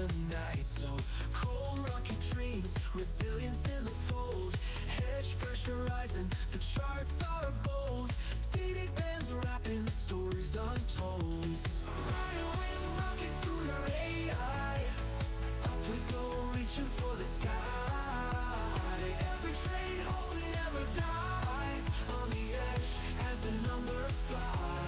the night. So cold rocket dreams, resilience in the fold. Hedge pressurizing, the charts are bold. Dated bands rapping, stories untold. Riding with rockets through your AI. Up we go, reaching for the sky. Every trade hold never dies. On the edge as the numbers fly.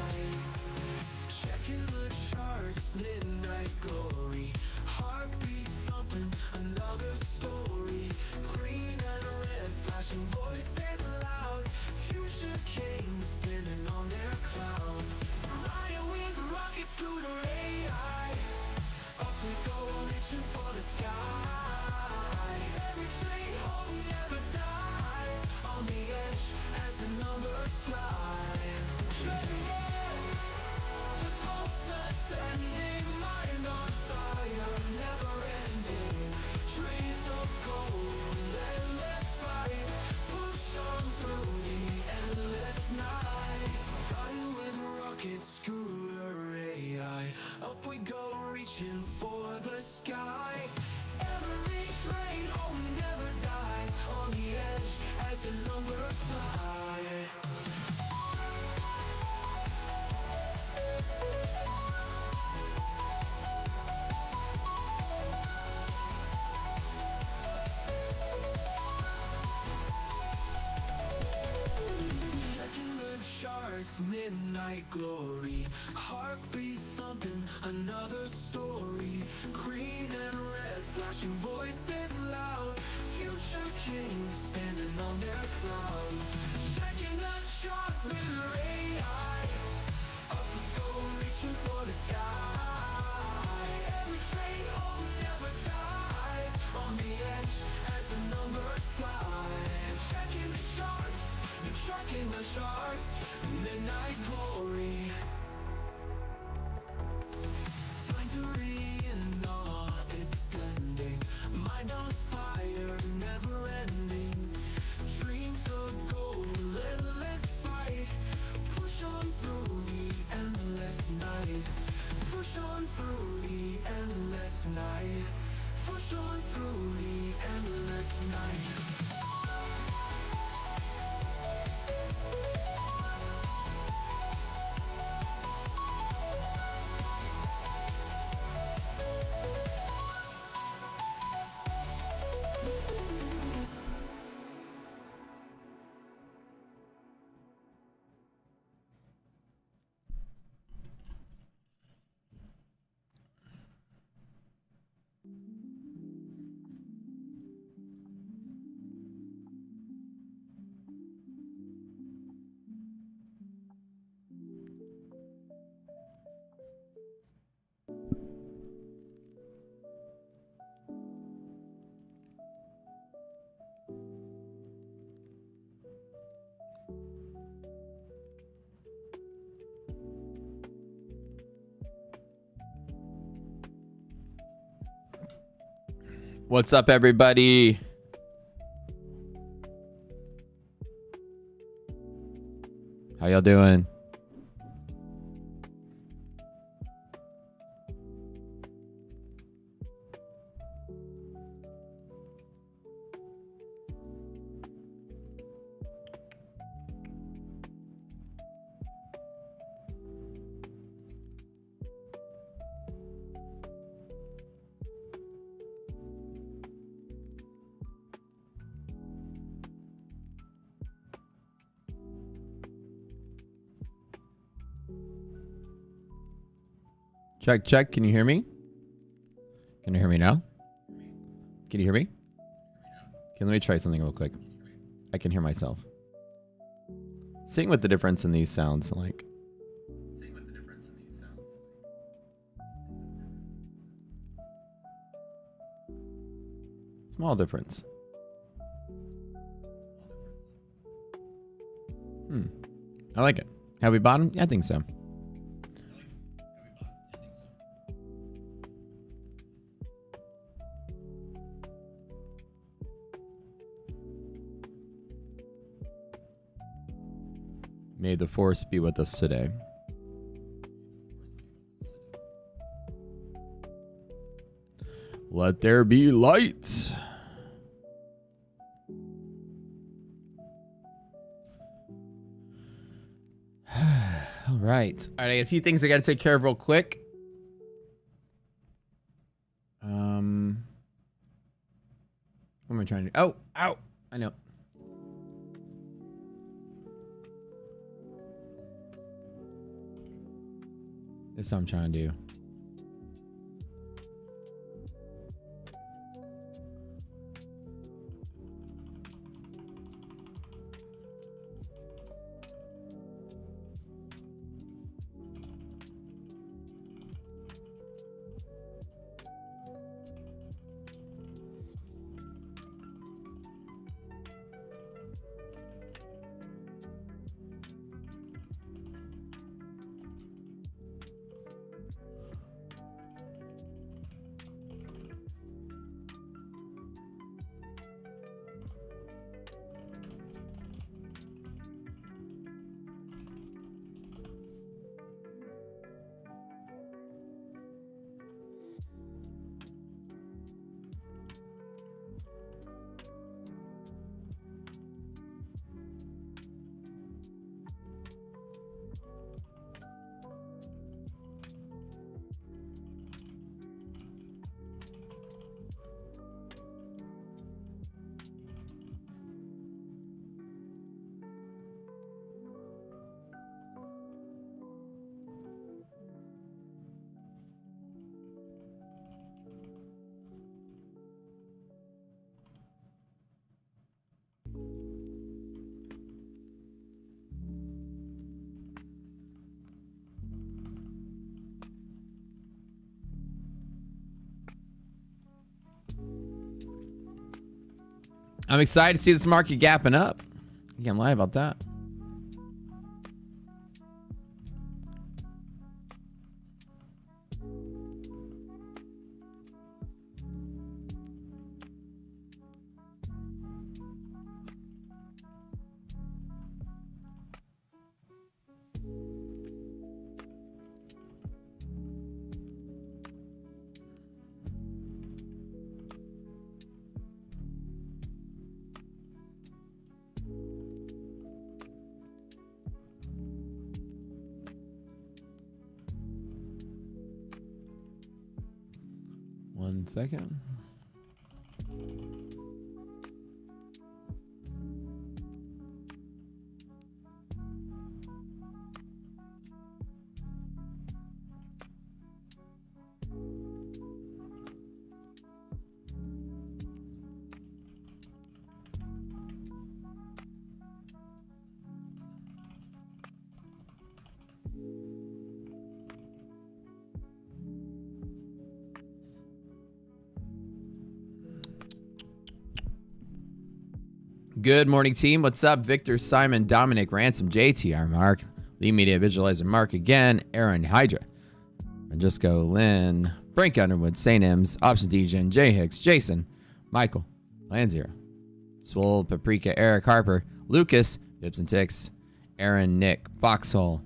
Checking the charts, midnight glory. Heartbeat thumping, another story. Green and red, flashing voices loud. Future kings standing on their cloud. Riding with rockets through the AI. Up we go, reaching for the sky. Every trade hold never dies. On the edge as the numbers fly. The pulse ascending, mind on fire, never ending. Trees of gold, endless fight. Push on through the endless night. Riding with rockets, scooter AI. Up we go, reaching for the sky. Every train home never dies. On the edge as the numbers fly. Checking the charts, midnight glory. Heartbeat thumping, another story. Green and red, flashing voices loud. Future kings standing on their cloud. Checking the charts with their AI. Up we go, reaching for the sky. Every train home never dies. On the edge as the numbers fly. Checking the charts, checking the charts. Midnight glory. Sanctuary in awe, it's blending. Mind on fire, never ending. Dreams of gold, endless fight. Push on through the endless night. Push on through the endless night. Push on through the endless night. What's up, everybody? How y'all doing? Check, check. Can you hear me? Can you hear me now? Can you hear me? Okay, let me try something real quick. I can hear myself. Seeing what the difference in these sounds like. Small difference. I like it. Have we bottomed? Yeah, I think so. May the force be with us today. Let there be light. All right. All right, I got a few things I got to take care of real quick. What am I trying to do? Oh, ow. I know. This is what I'm trying to do. I'm excited to see this market gapping up. You can't lie about that. One second. Good morning, team. What's up? Victor, Simon, Dominic, Ransom, JTR, Mark, Lee Media, Visualizer, Mark again, Aaron, Hydra, Francisco, Lynn, Frank Underwood, St. M's, Option Degen, J Hicks, Jason, Michael, Land Zero, Swole, Paprika, Eric Harper, Lucas, Vips and Ticks, Aaron, Nick, Foxhole,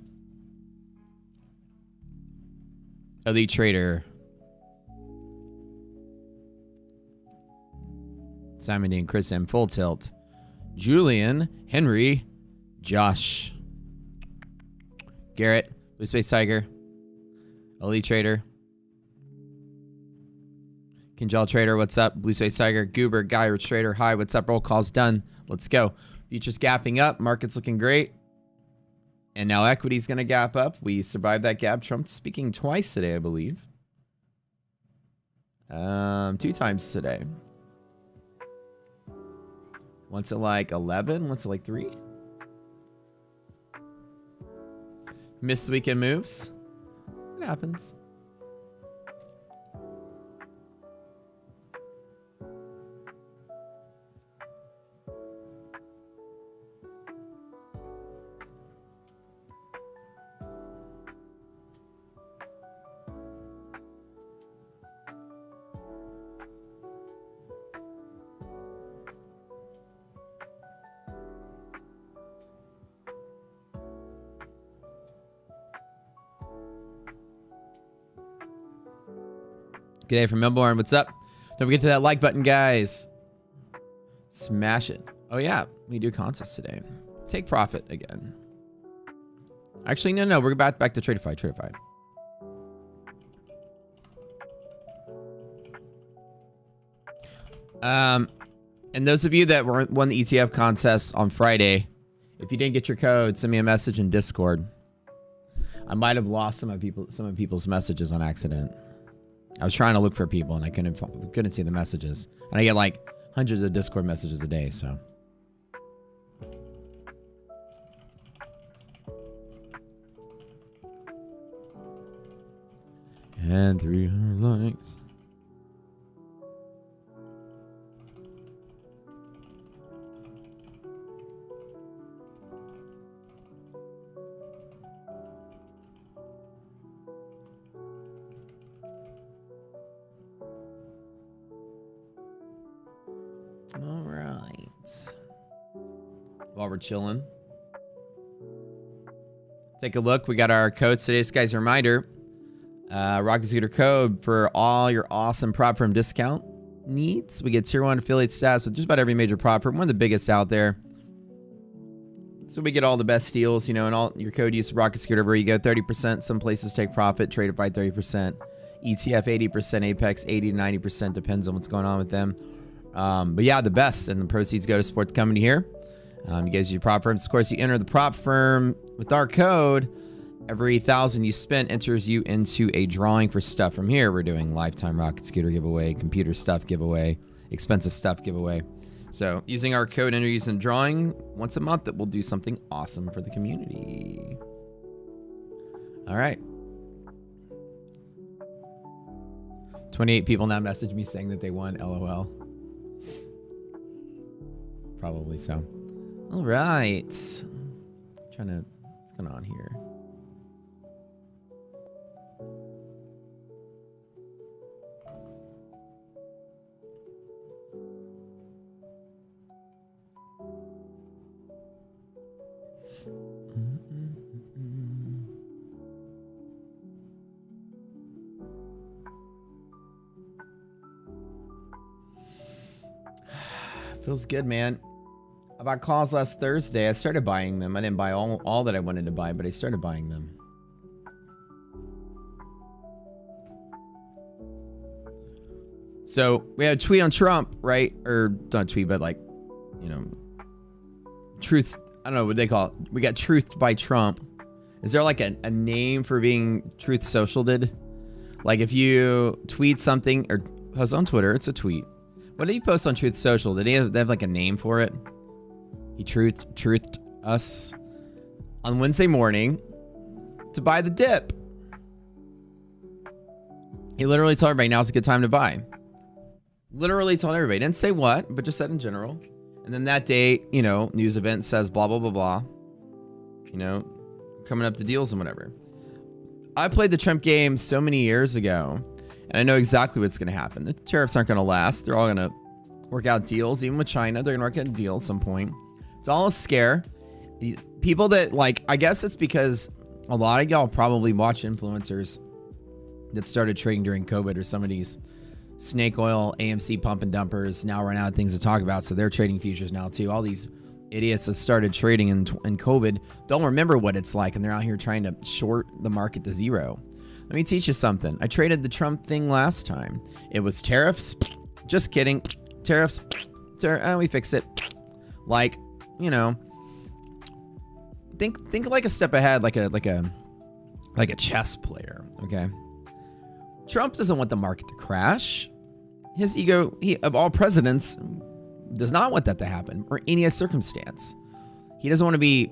Elite Trader, Simon Dean, Chris M, Full Tilt, Julian, Henry, Josh, Garrett, Blue Space Tiger, Elite Trader, Kinjal Trader, what's up? Blue Space Tiger, Goober, Guy, Rich Trader, hi, what's up? Roll call's done. Let's go. Futures gapping up, market's looking great. And now equity's going to gap up. We survived that gap. Trump's speaking twice today, I believe. 2 times today. Once at like 11, once at like 3. Missed the weekend moves. It happens. G'day from Melbourne. What's up? Don't forget to that like button, guys. Smash it. Oh yeah, we do contests today. Take profit again. Actually, no, we're back to Tradeify. And those of you that won the ETF contest on Friday, if you didn't get your code, send me a message in Discord. I might have lost some of people's messages on accident. I was trying to look for people and I couldn't see the messages. And I get like hundreds of Discord messages a day, so. And 300 likes. All right. While we're chilling, take a look. We got our codes today. This guy's a reminder. Rocket Scooter code for all your awesome prop firm discount needs. We get tier 1 affiliate status with just about every major prop firm, one of the biggest out there. So we get all the best deals, you know, and all your code use Rocket Scooter where you go 30%. Some places take profit, Tradeify 30%, ETF 80%, Apex 80 to 90%, depends on what's going on with them. But yeah, the best, and the proceeds go to support the company here. You guys use your prop firms. Of course, you enter the prop firm with our code. Every 1,000 you spent enters you into a drawing for stuff from here. We're doing lifetime Rocket Scooter giveaway, computer stuff giveaway, expensive stuff giveaway. So using our code, enter using drawing once a month, that will do something awesome for the community. All right. 28 people now message me saying that they won, LOL. Probably so. All right. What's going on here? Feels good, man. I bought calls last Thursday. I started buying them. I didn't buy all that I wanted to buy, but I started buying them. So we had a tweet on Trump, right? Or not tweet, but like, you know, truth. I don't know what they call it. We got truthed by Trump. Is there like a name for being truth socialed? Like if you tweet something or post on Twitter, it's a tweet. What did he post on Truth Social? Did they have like a name for it? He truthed us on Wednesday morning to buy the dip. He literally told everybody now's a good time to buy. Literally told everybody. Didn't say what, but just said in general. And then that day, you know, news event says blah, blah, blah, blah. You know, coming up to deals and whatever. I played the Trump game so many years ago, and I know exactly what's going to happen. The tariffs aren't going to last. They're all going to work out deals. Even with China, they're going to work out a deal at some point. It's all a scare. People that, like, I guess it's because a lot of y'all probably watch influencers that started trading during COVID, or some of these snake oil, AMC pump and dumpers now run out of things to talk about. So they're trading futures now too. All these idiots that started trading in COVID don't remember what it's like, and they're out here trying to short the market to zero. Let me teach you something. I traded the Trump thing last time. It was tariffs. Just kidding. Tariffs. We fix it. Like, you know, think like a step ahead, like a chess player. Okay. Trump doesn't want the market to crash. His ego, of all presidents, does not want that to happen, or any circumstance. He doesn't want to be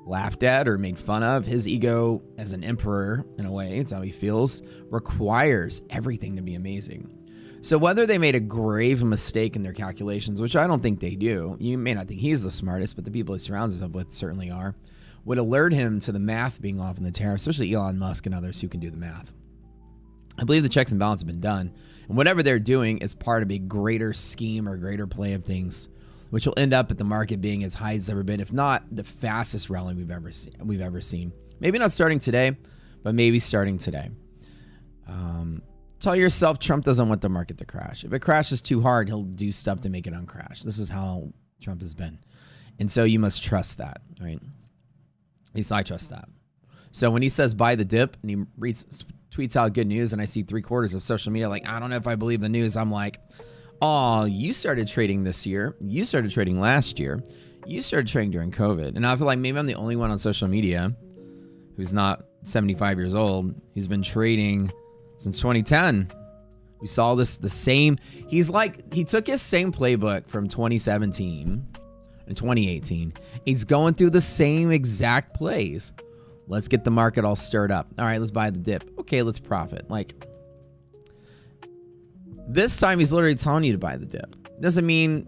laughed at or made fun of. His ego as an emperor, in a way, it's how he feels, requires everything to be amazing. So whether they made a grave mistake in their calculations, which I don't think they do, you may not think he's the smartest, but the people he surrounds himself with certainly are, would alert him to the math being off in the tariff, especially Elon Musk and others who can do the math. I believe the checks and balance have been done, and whatever they're doing is part of a greater scheme or greater play of things, which will end up at the market being as high as it's ever been, if not the fastest rally we've ever seen. Maybe not starting today, but maybe starting today. Tell yourself Trump doesn't want the market to crash. If it crashes too hard, he'll do stuff to make it uncrash. This is how Trump has been. And so you must trust that, right? At least I trust that. So when he says buy the dip and he tweets out good news and I see 3/4 of social media like, I don't know if I believe the news. I'm like, oh, you started trading this year. You started trading last year. You started trading during COVID. And I feel like maybe I'm the only one on social media who's not 75 years old. He's been trading since 2010. We saw the same. He took his same playbook from 2017 and 2018. He's going through the same exact plays. Let's get the market all stirred up. All right, let's buy the dip. Okay, let's profit. Like, this time he's literally telling you to buy the dip. Doesn't mean,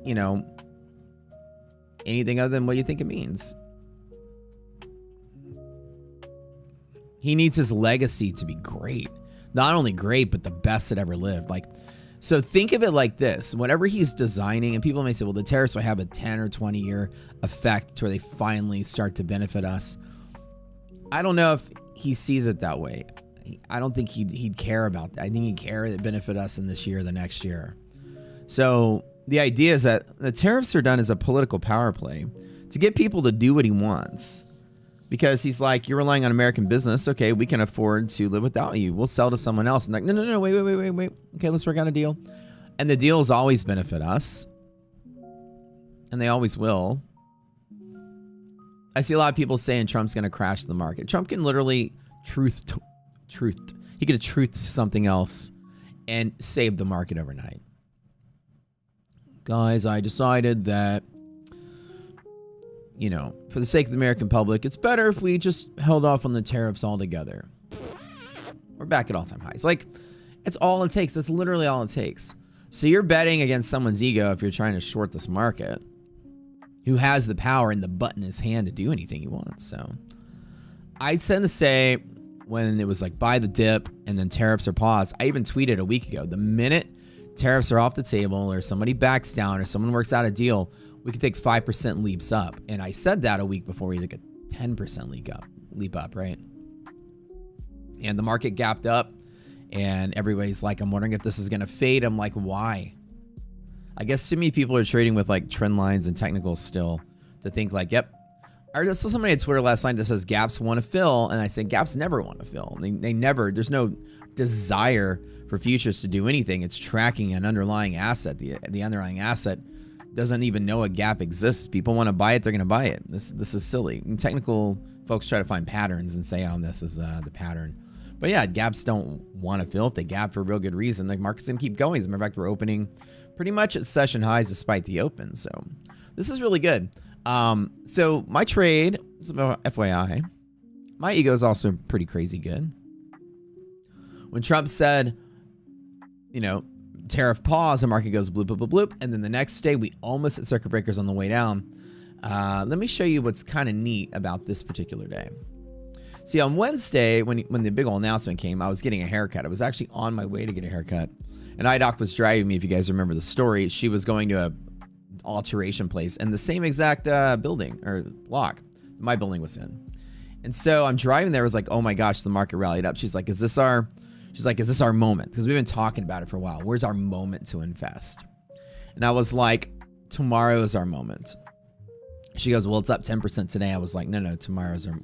anything other than what you think it means. He needs his legacy to be great. Not only great, but the best that ever lived. So think of it like this. Whatever he's designing, and people may say, well, the tariffs will have a 10 or 20 year effect to where they finally start to benefit us. I don't know if he sees it that way. I don't think he'd care about that. I think he'd care that benefit us in this year or the next year. So the idea is that the tariffs are done as a political power play to get people to do what he wants. Because he's like, you're relying on American business. Okay, we can afford to live without you. We'll sell to someone else. And like, no, wait. Okay, let's work out a deal. And the deals always benefit us. And they always will. I see a lot of people saying Trump's going to crash the market. Trump can literally truth. He could have truthed something else and saved the market overnight. Guys, I decided that, for the sake of the American public, it's better if we just held off on the tariffs altogether. We're back at all-time highs. It's all it takes. That's literally all it takes. So you're betting against someone's ego if you're trying to short this market, who has the power and the button in his hand to do anything he wants. So I tend to say when it was like buy the dip and then tariffs are paused, I even tweeted a week ago, the minute tariffs are off the table or somebody backs down or someone works out a deal, we could take 5% leaps up. And I said that a week before we took a 10% leap up, right? And the market gapped up and everybody's like, I'm wondering if this is going to fade. I'm like, why? I guess too many people are trading with trend lines and technicals still to think yep. I saw somebody on Twitter last night that says gaps want to fill. And I said, gaps never want to fill. They never, there's no desire for futures to do anything. It's tracking an underlying asset. The underlying asset doesn't even know a gap exists. People want to buy it, they're going to buy it. This is silly. And technical folks try to find patterns and say, oh, this is the pattern. But yeah, gaps don't want to fill. If they gap for a real good reason, the market's going to keep going. As a matter of fact, we're opening pretty much at session highs despite the open. So this is really good. So my trade, FYI, my ego is also pretty crazy good. When Trump said, tariff pause, the market goes bloop, bloop, bloop, bloop. And then the next day, we almost hit circuit breakers on the way down. Let me show you what's kind of neat about this particular day. See, on Wednesday, when the big old announcement came, I was getting a haircut. I was actually on my way to get a haircut. And IDOC was driving me, if you guys remember the story. She was going to a alteration place in the same exact building or block my building was in. And so I'm driving there. I was like, oh my gosh, the market rallied up. She's like, is this our moment? Because we've been talking about it for a while. Where's our moment to invest? And I was like, tomorrow is our moment. She goes, well, it's up 10% today. I was like, no,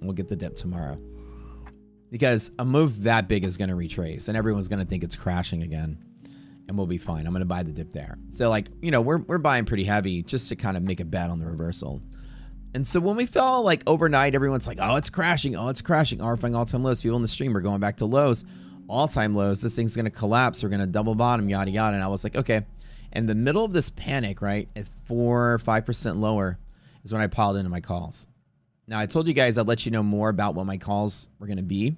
we'll get the dip tomorrow. Because a move that big is going to retrace and everyone's going to think it's crashing again. And we'll be fine. I'm going to buy the dip there. So we're buying pretty heavy just to kind of make a bet on the reversal. And so when we fell overnight, everyone's like, oh, it's crashing. RFing all-time lows. People in the stream are going back to lows. All-time lows. This thing's going to collapse. We're going to double bottom, yada, yada. And I was like, okay. In the middle of this panic, right, at 4 or 5% lower is when I piled into my calls. Now, I told you guys I'd let you know more about what my calls were going to be,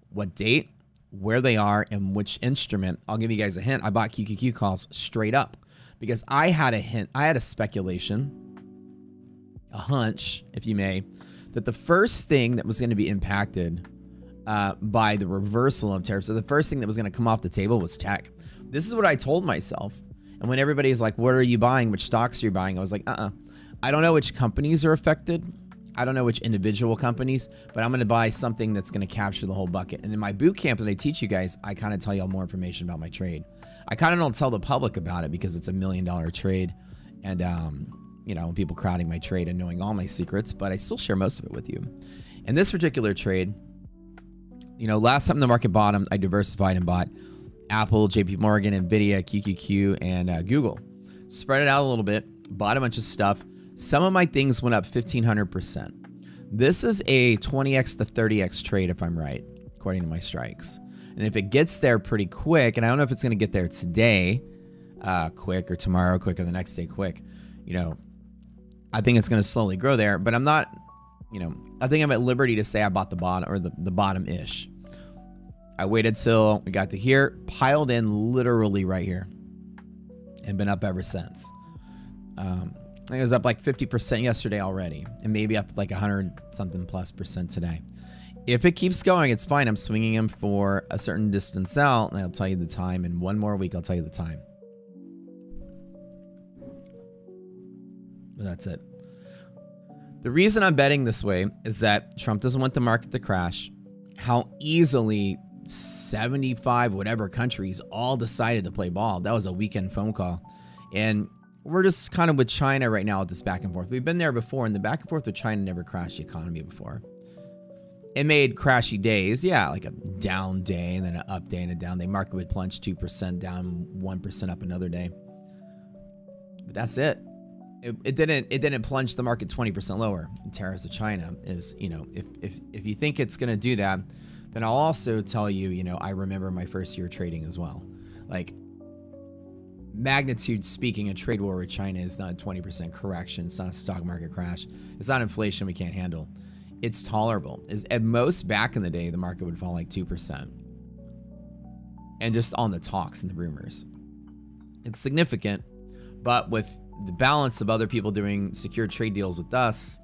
what date, where they are, and which instrument. I'll give you guys a hint. I bought QQQ calls straight up because I had a hint. I had a speculation, a hunch, if you may, that the first thing that was going to be impacted by the reversal of tariffs, so the first thing that was going to come off the table was tech. This is what I told myself. And when everybody's like, what are you buying? Which stocks are you buying? I was like, I don't know which companies are affected. I don't know which individual companies, but I'm going to buy something that's going to capture the whole bucket. And in my boot camp that I teach you guys, I kind of tell y'all more information about my trade. I kind of don't tell the public about it because it's $1 million trade. And, you know, people crowding my trade and knowing all my secrets, but I still share most of it with you. In this particular trade, you know, last time the market bottomed, I diversified and bought Apple, JP Morgan, Nvidia, QQQ, and Google. Spread it out a little bit, bought a bunch of stuff. Some of my things went up 1,500%. This is a 20x to 30x trade, if I'm right, according to my strikes. And if it gets there pretty quick, and I don't know if it's going to get there today, quick, or tomorrow, quick, or the next day, quick, you know, I think it's going to slowly grow there. But I'm not, you know, I think I'm at liberty to say I bought the bottom, or the bottom-ish. I waited till we got to here, piled in literally right here, and been up ever since. I think it was up like 50% yesterday already, and maybe up like 100-something plus percent today. If it keeps going, it's fine. I'm swinging them for a certain distance out, and I'll tell you the time. In one more week, I'll tell you the time. But that's it. The reason I'm betting this way is that Trump doesn't want the market to crash. How easily 75 whatever countries all decided to play ball. That was a weekend phone call. And we're just kind of with China right now with this back and forth. We've been there before, and the back and forth with China never crashed the economy before. It made crashy days, yeah, like a down day and then an up day and a down day. Market would plunge 2% down, 1% up another day. But that's it. It didn't plunge the market 20% lower. And tariffs to China is, you know, if you think it's going to do that, then I'll also tell you, you know, I remember my first year trading as well. Like, magnitude speaking, a trade war with China is not a 20% correction. It's not a stock market crash. It's not inflation we can't handle. It's tolerable. At most, back in the day, the market would fall like 2%. And just on the talks and the rumors. It's significant, but with the balance of other people doing secure trade deals with us,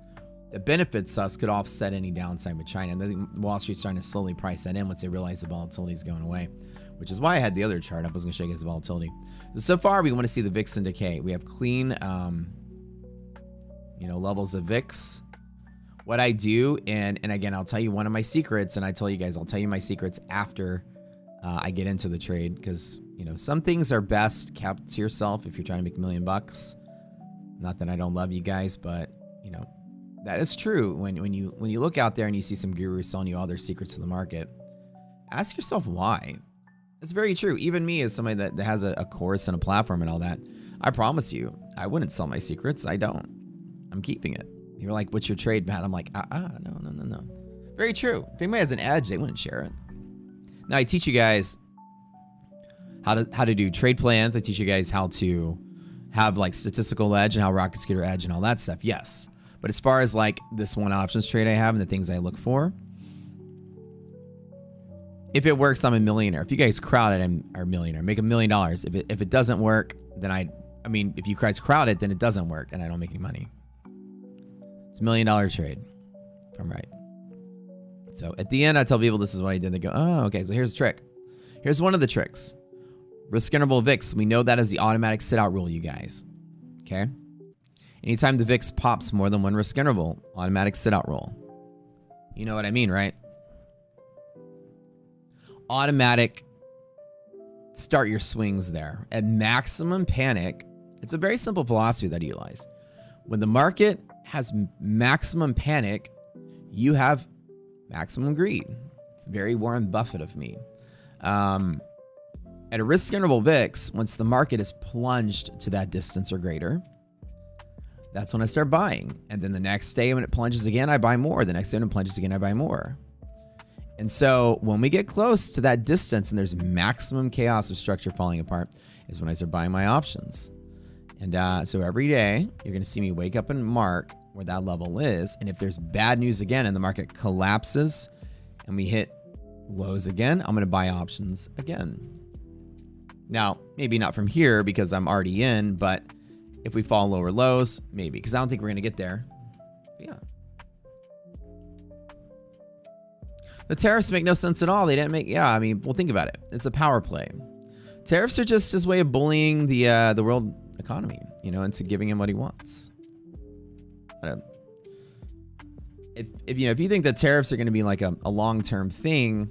that benefits us could offset any downside with China. And I think Wall Street's starting to slowly price that in once they realize the volatility is going away, which is why I had the other chart up. I was going to show you guys the volatility. So far, we want to see the VIX in decay. We have clean, you know, levels of VIX. What I do, and again, I'll tell you one of my secrets, and I tell you guys, I'll tell you my secrets after I get into the trade, because, you know, some things are best kept to yourself if you're trying to make $1 million bucks. Not that I don't love you guys, but, you know, that is true. When you look out there and you see some gurus selling you all their secrets to the market, ask yourself why. It's very true. Even me, as somebody that has a course and a platform and all that, I promise you, I wouldn't sell my secrets. I don't. I'm keeping it. You're like, what's your trade, Matt? I'm like, no. Very true. If anybody has an edge, they wouldn't share it. Now, I teach you guys how to do trade plans. I teach you guys how to have like statistical edge and how rocket scooter edge and all that stuff. Yes. But as far as like this one options trade I have and the things I look for, if it works, I'm a millionaire. If you guys crowd it, I'm a millionaire. Make $1 million. If it doesn't work, then I mean, if you guys crowd it, then it doesn't work and I don't make any money. It's $1 million trade, if I'm right. So at the end, I tell people this is what I did. They go, oh, okay, so here's the trick. Here's one of the tricks. Risk interval VIX. We know that as the automatic sit-out rule, you guys. Okay? Anytime the VIX pops more than one risk interval, automatic sit-out rule. You know what I mean, right? Automatic start your swings there. At maximum panic, it's a very simple philosophy that I utilize. When the market has maximum panic, you have maximum greed. It's very Warren Buffett of me. At a risk interval VIX, once the market is plunged to that distance or greater, that's when I start buying. And then the next day when it plunges again, I buy more. The next day when it plunges again, I buy more. And so when we get close to that distance and there's maximum chaos of structure falling apart is when I start buying my options. And so every day you're going to see me wake up and mark where that level is. And if there's bad news again and the market collapses and we hit lows again, I'm going to buy options again. Now, maybe not from here because I'm already in, but if we fall lower lows, maybe, because I don't think we're going to get there. But yeah. The tariffs make no sense at all. They didn't make, yeah, I mean, well, think about it. It's a power play. Tariffs are just his way of bullying the world economy, you know, into giving him what he wants. if you think that tariffs are going to be like a long-term thing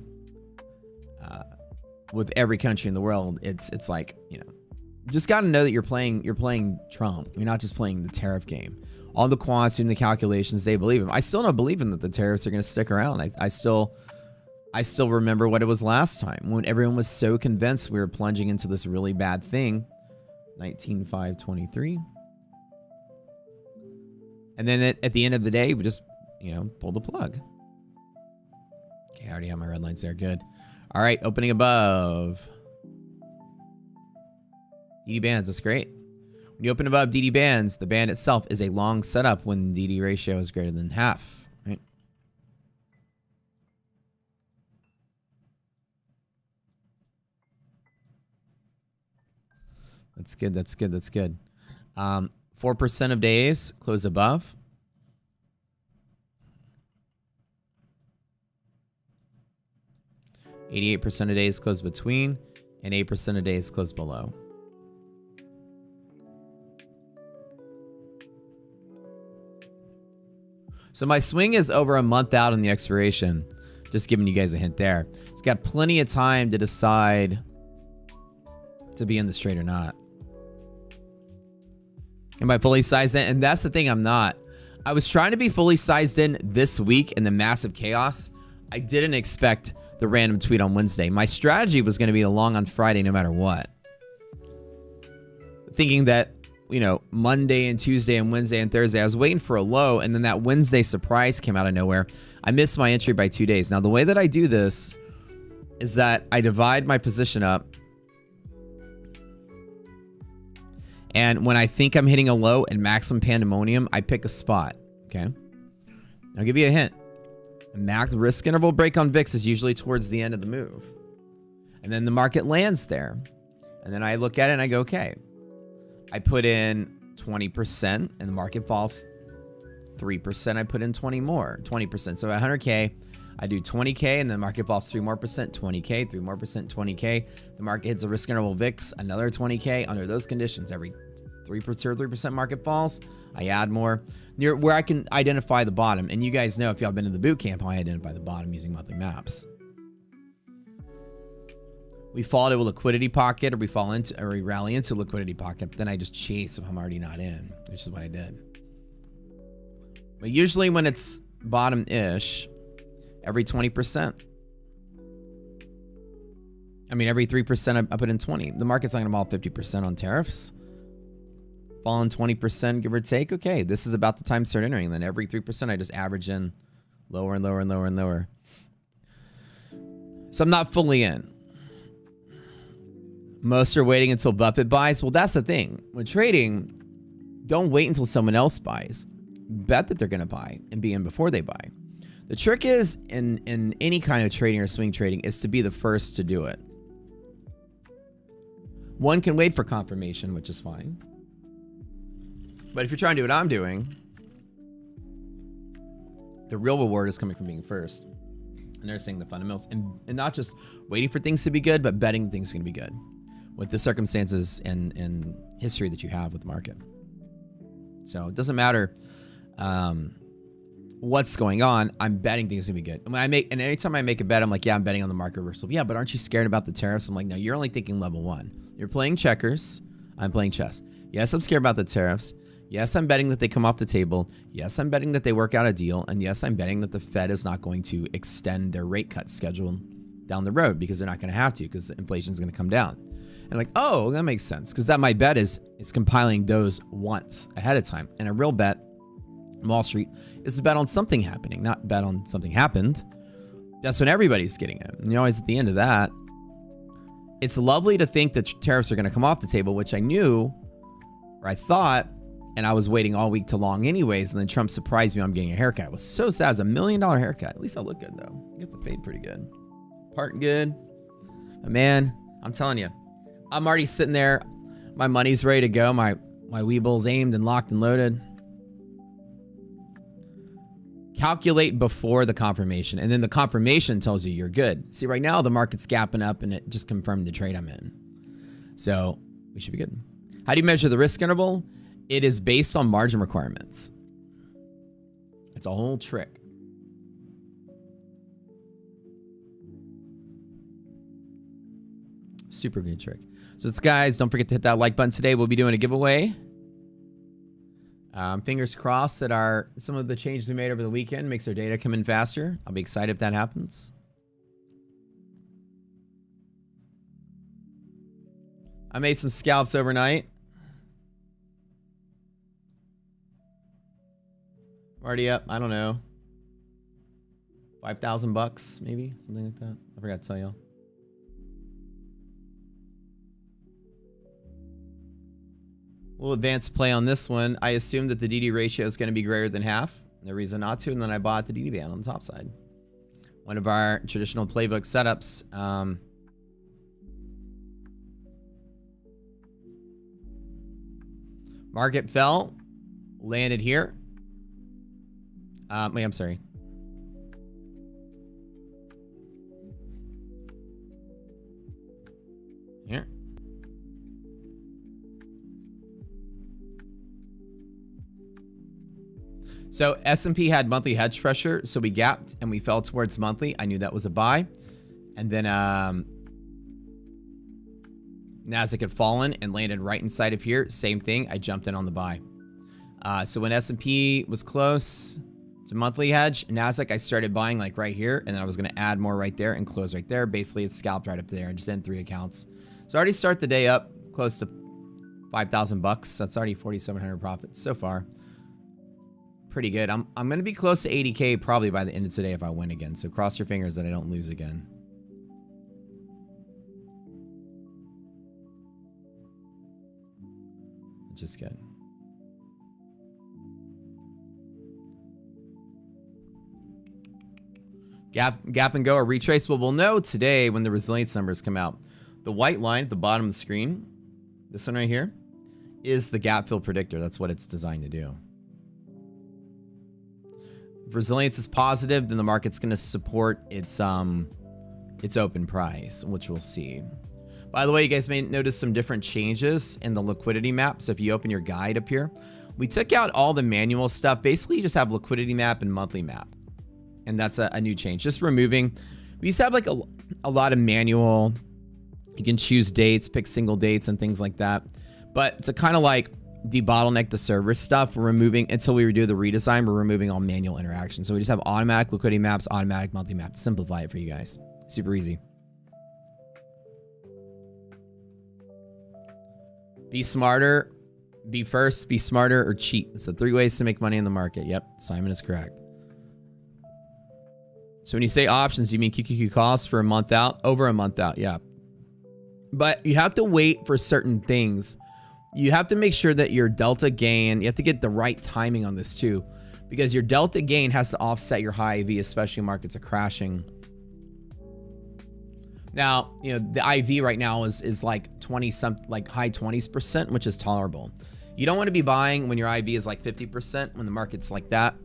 with every country in the world, it's like, just got to know that you're playing Trump. You're not just playing the tariff game. All the quants doing the calculations, they believe him. I still don't believe in that the tariffs are going to stick around. I still remember what it was last time when everyone was so convinced we were plunging into this really bad thing. 19/5/23. And then at the end of the day, we just, pull the plug. Okay, I already have my red lines there. Good. All right, opening above. DD bands, that's great. When you open above DD bands, the band itself is a long setup when DD ratio is greater than half, right? That's good, that's good, that's good. 4% of days close above. 88% of days close between, and 8% of days close below. So my swing is over a month out on the expiration. Just giving you guys a hint there. It's got plenty of time to decide to be in this trade or not. Am I fully sized in? And that's the thing, I'm not. I was trying to be fully sized in this week in the massive chaos. I didn't expect the random tweet on Wednesday. My strategy was going to be a long on Friday no matter what. Thinking that, Monday and Tuesday and Wednesday and Thursday, I was waiting for a low, and then that Wednesday surprise came out of nowhere. I missed my entry by 2 days. Now, the way that I do this is that I divide my position up. And when I think I'm hitting a low and maximum pandemonium, I pick a spot, okay? I'll give you a hint. The max risk interval break on VIX is usually towards the end of the move. And then the market lands there. And then I look at it and I go, okay. I put in 20% and the market falls 3%. I put in 20%. So at 100K, I do 20K and the market falls 3 more percent, 20K, 3 more percent, 20K. The market hits a risk interval VIX, another 20K. Under those conditions, every 3% market falls, I add more. Near where I can identify the bottom. And you guys know, if y'all been in the boot camp, how I identify the bottom using monthly maps. We fall to a liquidity pocket, or we rally into a liquidity pocket. Then I just chase if I'm already not in, which is what I did. But usually when it's bottom-ish, every 20%. I mean, every 3%, I put in 20. The market's not going to fall 50% on tariffs. Falling 20%, give or take. Okay, this is about the time to start entering. Then every 3%, I just average in lower and lower and lower and lower. So I'm not fully in. Most are waiting until Buffett buys. Well, that's the thing. When trading, don't wait until someone else buys. Bet that they're going to buy and be in before they buy. The trick is, in any kind of trading or swing trading, is to be the first to do it. One can wait for confirmation, which is fine. But if you're trying to do what I'm doing, the real reward is coming from being first. And they're saying the fundamentals. And not just waiting for things to be good, but betting things are going to be good. With the circumstances and history that you have with the market. So it doesn't matter what's going on. I'm betting things are going to be good. And anytime I make a bet, I'm like, yeah, I'm betting on the market reversal. Yeah, but aren't you scared about the tariffs? I'm like, no, you're only thinking level 1. You're playing checkers. I'm playing chess. Yes, I'm scared about the tariffs. Yes, I'm betting that they come off the table. Yes, I'm betting that they work out a deal. And yes, I'm betting that the Fed is not going to extend their rate cut schedule down the road, because they're not going to have to, because inflation is going to come down. And like, oh, that makes sense, because that my bet is compiling those once ahead of time. And a real bet on Wall Street is a bet on something happening, not bet on something happened. That's when everybody's getting it. And you're always at the end of that. It's lovely to think that tariffs are going to come off the table, which I knew, or I thought, and I was waiting all week to long anyways. And then Trump surprised me. I'm getting a haircut. It was so sad. It's $1 million haircut. At least I look good though. I get the fade pretty good. Part good. But man, I'm telling you, I'm already sitting there. My money's ready to go. My Weeble's aimed and locked and loaded. Calculate before the confirmation. And then the confirmation tells you you're good. See, right now the market's gapping up and it just confirmed the trade I'm in. So we should be good. How do you measure the risk interval? It is based on margin requirements. It's a whole trick. Super good trick. So it's guys, don't forget to hit that like button today. We'll be doing a giveaway. Fingers crossed that some of the changes we made over the weekend makes our data come in faster. I'll be excited if that happens. I made some scalps overnight. I'm already up, I don't know, 5,000 bucks, maybe something like that. I forgot to tell y'all. We'll advance play on this one. I assume that the DD ratio is going to be greater than half. No reason not to. And then I bought the DD band on the top side. One of our traditional playbook setups. Market fell, landed here. Wait, I'm sorry. Here. So S&P had monthly hedge pressure, so we gapped and we fell towards monthly. I knew that was a buy. And then Nasdaq had fallen and landed right inside of here. Same thing. I jumped in on the buy. So when S&P was close to monthly hedge, Nasdaq, I started buying like right here, and then I was going to add more right there and close right there. Basically, it's scalped right up there. I just ended 3 accounts. So I already start the day up close to 5,000 bucks. That's already 4,700 profits so far. Pretty good. I'm going to be close to 80K probably by the end of today if I win again. So cross your fingers that I don't lose again. Which is good. Gap and go or retraceable. We'll know today when the resilience numbers come out. The white line at the bottom of the screen, this one right here, is the gap fill predictor. That's what it's designed to do. If resilience is positive, then the market's going to support its open price, which we'll see. By the way, you guys may notice some different changes in the liquidity map. So if you open your guide up here, we took out all the manual stuff. Basically, you just have liquidity map and monthly map. And that's a new change. Just removing, we used to have like a lot of manual. You can choose dates, pick single dates and things like that. But to kind of like debottleneck the server stuff, we're removing, until we redo the redesign, we're removing all manual interactions. So we just have automatic liquidity maps, automatic monthly map to simplify it for you guys. Super easy. Be smarter, be first, be smarter, or cheat. It's the 3 ways to make money in the market. Yep, Simon is correct. So when you say options, you mean QQQ costs for a month out? Over a month out, yeah. But you have to wait for certain things. You have to make sure that your delta gain, you have to get the right timing on this too, because your delta gain has to offset your high IV, especially when markets are crashing. Now, you know, the IV right now is like 20 something, like high 20%, which is tolerable. You don't want to be buying when your IV is like 50%, when the market's like that.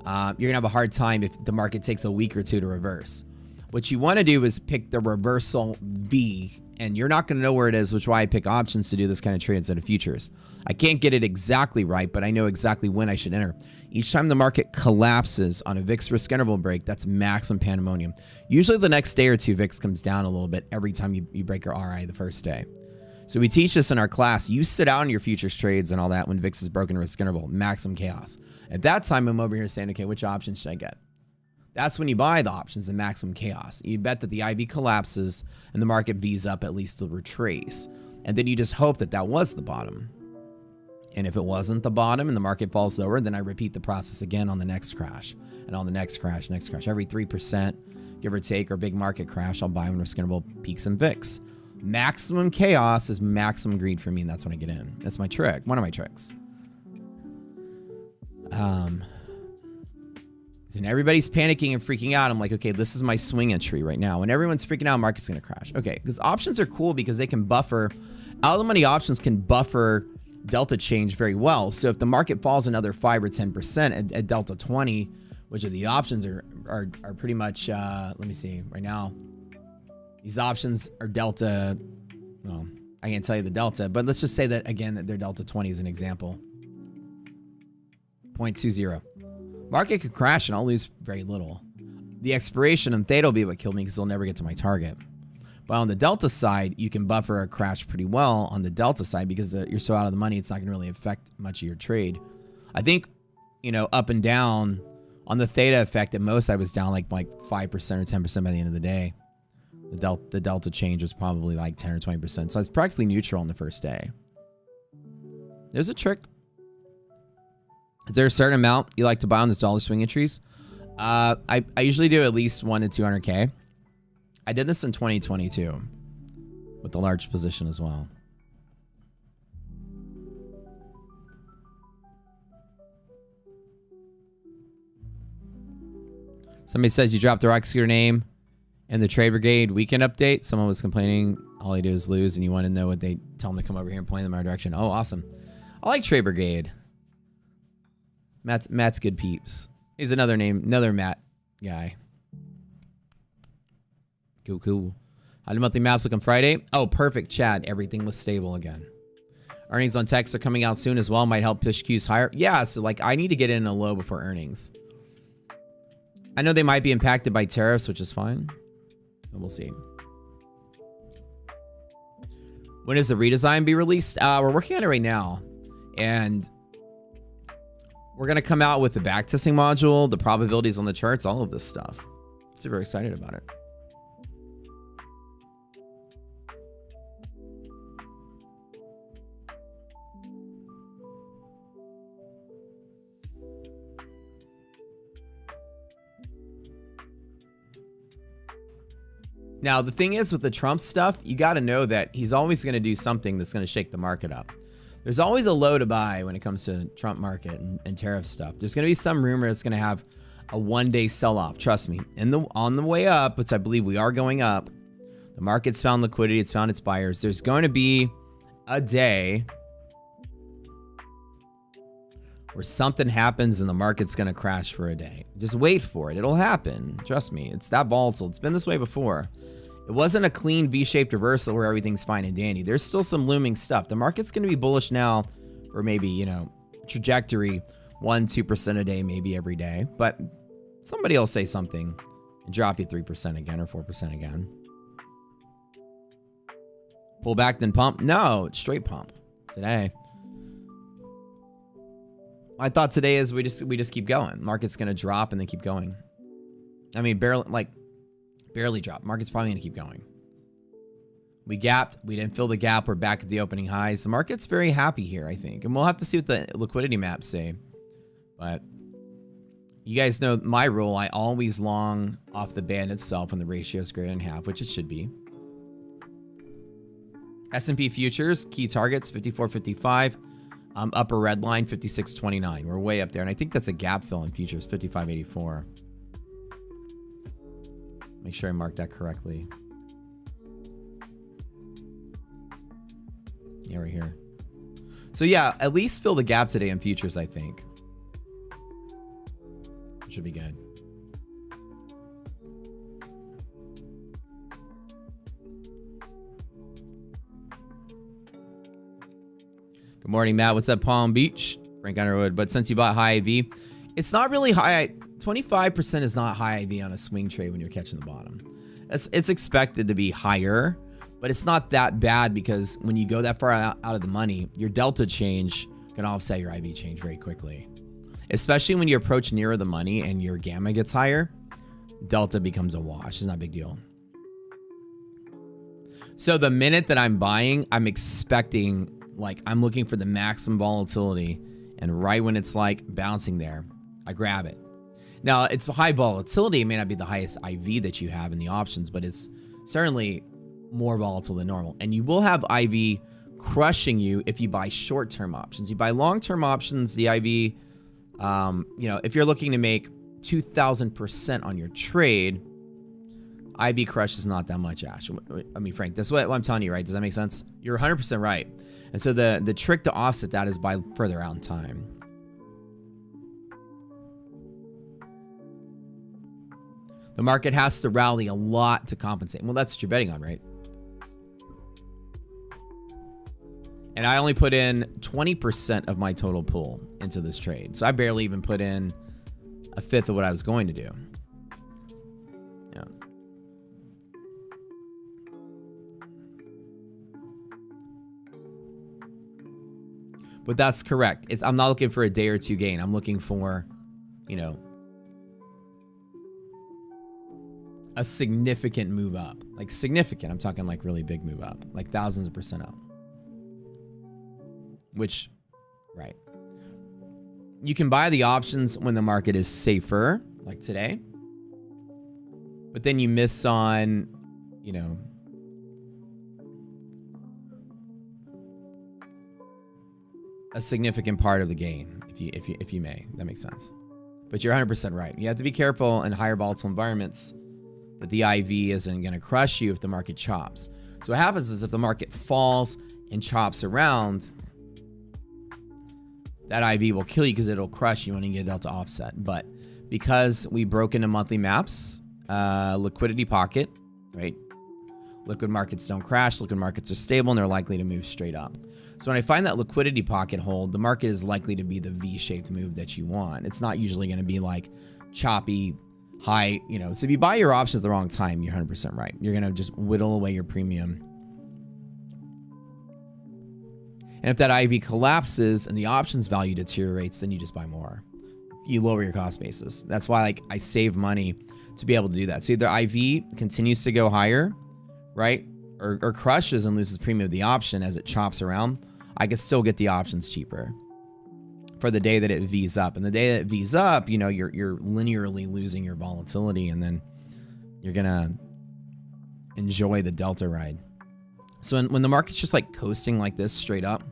You're gonna have a hard time if the market takes a week or two to reverse. What you want to do is pick the reversal V, and you're not going to know where it is, which is why I pick options to do this kind of trade instead of futures. I can't get it exactly right, but I know exactly when I should enter. Each time the market collapses on a VIX risk interval break, that's maximum pandemonium. Usually the next day or two, VIX comes down a little bit every time you break your RI the first day. So we teach this in our class. You sit out on your futures trades and all that when VIX is broken risk interval, maximum chaos. At that time, I'm over here saying, okay, which options should I get? That's when you buy the options in maximum chaos. You bet that the IV collapses and the market V's up at least to retrace. And then you just hope that that was the bottom. And if it wasn't the bottom and the market falls lower, then I repeat the process again on the next crash. And on the next crash, every 3%, give or take, or big market crash, I'll buy when risk interval peaks and VIX. Maximum chaos is maximum greed for me, and that's when I get in. That's my trick, one of my tricks. And everybody's panicking and freaking out. I'm like, okay, this is my swing entry right now. When everyone's freaking out, market's gonna crash. Okay, because options are cool because they can buffer. Out of the money options can buffer delta change very well. So if the market falls another 5 or 10% at delta 20, which are the options are pretty much, let me see, right now, these options are delta, well, I can't tell you the delta, but let's just say that again, that they're delta 20 is an example. 0.20. Market could crash and I'll lose very little. The expiration and theta will be what killed me because they'll never get to my target. But on the delta side, you can buffer a crash pretty well on the delta side because you're so out of the money, it's not going to really affect much of your trade. I think, up and down on the theta effect, at most I was down like 5% or 10% by the end of the day. The delta change was probably like 10 or 20%. So I was practically neutral on the first day. There's a trick. Is there a certain amount you like to buy on this dollar swing entries? I usually do at least 1 to 200K. I did this in 2022 with the large position as well. Somebody says you dropped the rock scooter name in the Trade Brigade weekend update. Someone was complaining all they do is lose and you want to know what they tell them to come over here and point them in our direction. Oh, awesome. I like Trade Brigade. Matt's good peeps. He's another Matt guy. Cool. How do monthly maps look on Friday? Oh, perfect, Chad. Everything was stable again. Earnings on techs are coming out soon as well. Might help push Qs higher. Yeah, so I need to get in a low before earnings. I know they might be impacted by tariffs, which is fine. But we'll see. When does the redesign be released? We're working on it right now. And we're going to come out with the backtesting module, the probabilities on the charts, all of this stuff. Super excited about it. Now, the thing is with the Trump stuff, you got to know that he's always going to do something that's going to shake the market up. There's always a low to buy when it comes to Trump market and tariff stuff. There's going to be some rumor that's going to have a one-day sell-off. Trust me. On the way up, which I believe we are going up, the market's found liquidity. It's found its buyers. There's going to be a day where something happens and the market's going to crash for a day. Just wait for it. It'll happen. Trust me. It's that volatile. It's been this way before. It wasn't a clean V-shaped reversal where everything's fine and dandy. There's still some looming stuff. The market's going to be bullish now for maybe, trajectory 1-2% a day, maybe every day. But somebody will say something and drop you 3% again or 4% again. Pull back then pump? No, it's straight pump today. My thought today is we just keep going. Market's going to drop and then keep going. I mean, barely drop. Market's probably going to keep going. We gapped. We didn't fill the gap. We're back at the opening highs. The market's very happy here, I think. And we'll have to see what the liquidity maps say. But you guys know my rule. I always long off the band itself when the ratio is greater than half, which it should be. S&P futures, key targets, 54.55. Upper red line, 56.29. We're way up there. And I think that's a gap fill in futures, 55.84. Make sure I mark that correctly. Yeah, right here. So yeah, at least fill the gap today in futures, I think. Should be good. Good morning, Matt. What's up, Palm Beach? Frank Underwood. But since you bought high IV, it's not really high. 25% is not high IV on a swing trade when you're catching the bottom. It's expected to be higher, but it's not that bad because when you go that far out of the money, your delta change can offset your IV change very quickly. Especially when you approach nearer the money and your gamma gets higher, delta becomes a wash. It's not a big deal. So the minute that I'm buying, I'm expecting, I'm looking for the maximum volatility, and right when it's bouncing there, I grab it. Now, it's high volatility. It may not be the highest IV that you have in the options, but it's certainly more volatile than normal. And you will have IV crushing you if you buy short-term options. You buy long-term options, the IV, if you're looking to make 2,000% on your trade, IV crush is not that much, Ash. I mean, Frank, that's what I'm telling you, right? Does that make sense? You're 100% right. And so the trick to offset that is by further out in time. The market has to rally a lot to compensate. Well, that's what you're betting on, right? And I only put in 20% of my total pool into this trade. So I barely even put in a fifth of what I was going to do. Yeah. But that's correct. I'm not looking for a day or two gain. I'm looking for, you know, a significant move up. Like significant. I'm talking like really big move up. Like thousands of percent up. Which, right. You can buy the options when the market is safer, like today. But then you miss on, you know, a significant part of the gain, if you may. That makes sense. But you're 100% right. You have to be careful in higher volatile environments that the IV isn't going to crush you if the market chops. So what happens is if the market falls and chops around, that IV will kill you because it'll crush you when you get a delta offset. But because we broke into monthly maps, liquidity pocket, right? Liquid markets don't crash. Liquid markets are stable and they're likely to move straight up. So when I find that liquidity pocket hold, the market is likely to be the V-shaped move that you want. It's not usually going to be like choppy, high, you know. So if you buy your options at the wrong time, you're 100% right. You're going to just whittle away your premium. And if that IV collapses and the options value deteriorates, then you just buy more. You lower your cost basis. That's why like I save money to be able to do that. So either IV continues to go higher, right? Or crushes and loses premium of the option as it chops around. I can still get the options cheaper for the day that it V's up. And the day that it V's up, you know, you're linearly losing your volatility and then you're going to enjoy the delta ride. So when the market's just like coasting like this straight up,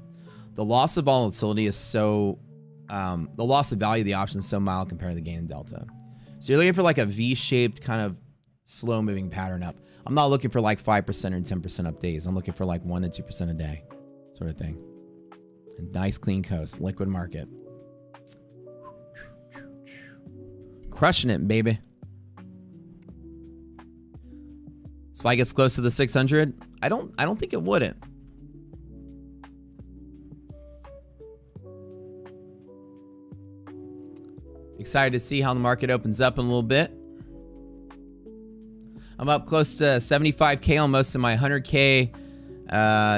the loss of volatility is so, the loss of value of the option is so mild compared to the gain in delta. So you're looking for like a V-shaped kind of slow moving pattern up. I'm not looking for like 5% or 10% up days. I'm looking for like 1 to 2% a day sort of thing. A nice clean coast, liquid market. Crushing it, baby. SPY gets close to the 600. I don't think it wouldn't. Excited to see how the market opens up in a little bit. I'm up close to 75K almost in my 100K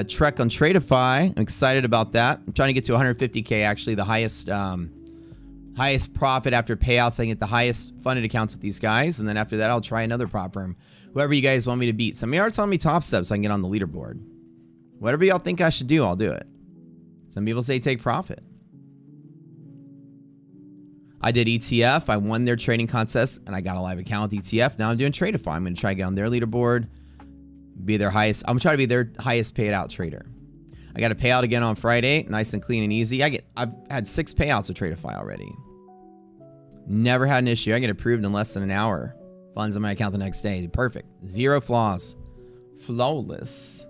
trek on Tradeify. I'm excited about that. I'm trying to get to 150K, actually the highest highest profit after payouts. I can get the highest funded accounts with these guys. And then after that, I'll try another prop firm. Whoever you guys want me to beat. Some of you are telling me top steps so I can get on the leaderboard. Whatever y'all think I should do, I'll do it. Some people say take profit. I did ETF. I won their trading contest and I got a live account with ETF. Now I'm doing Tradeify. I'm going to try to get on their leaderboard, be their highest. I'm going to try to be their highest paid out trader. I got a payout again on Friday. Nice and clean and easy. I've had 6 payouts of Tradeify already. Never had an issue. I get approved in less than an hour. Funds on my account the next day. Perfect. 0 flaws. Flawless.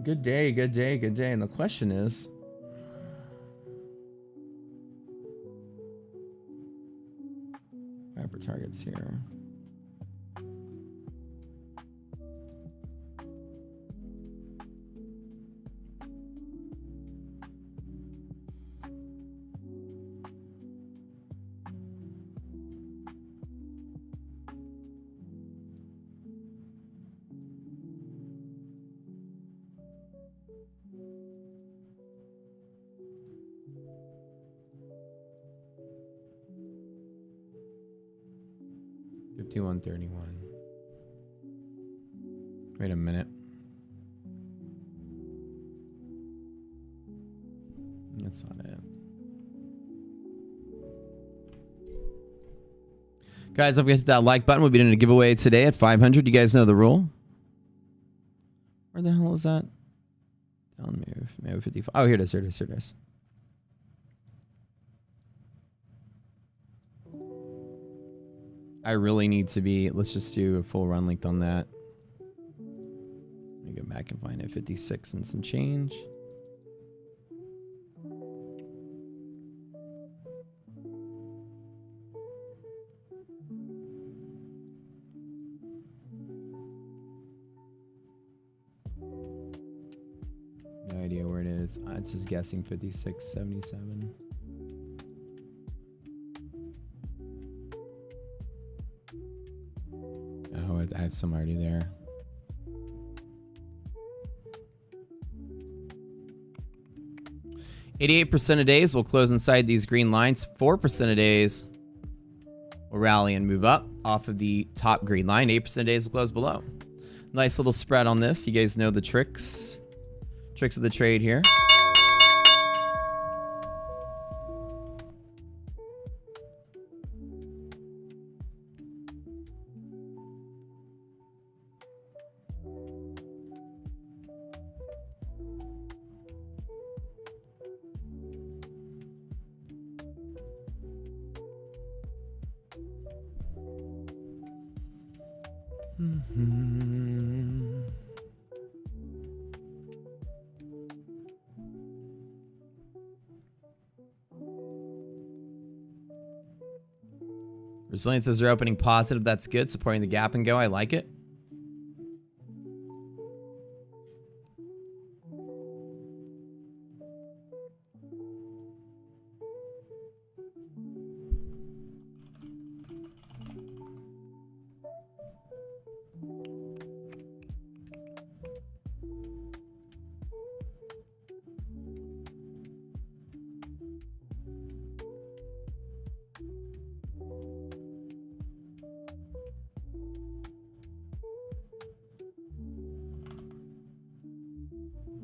Good day, good day, good day. And the question is, hyper targets here. $51.31. Wait a minute. That's not it. Guys, don't forget to hit that like button. We'll be doing a giveaway today at 500. You guys know the rule. Where the hell is that? Down maybe 55. Oh, here it is. Here it is. Here it is. I really need to be, let's just do a full run length on that. Let me go back and find it. 56 and some change. No idea where it is. It's just guessing 56.77. Oh, I have some already there. 88% of days will close inside these green lines. 4% of days will rally and move up off of the top green line. 8% of days will close below. Nice little spread on this. You guys know the tricks. Tricks of the trade here. Resiliences are opening positive. That's good. Supporting the gap and go. I like it.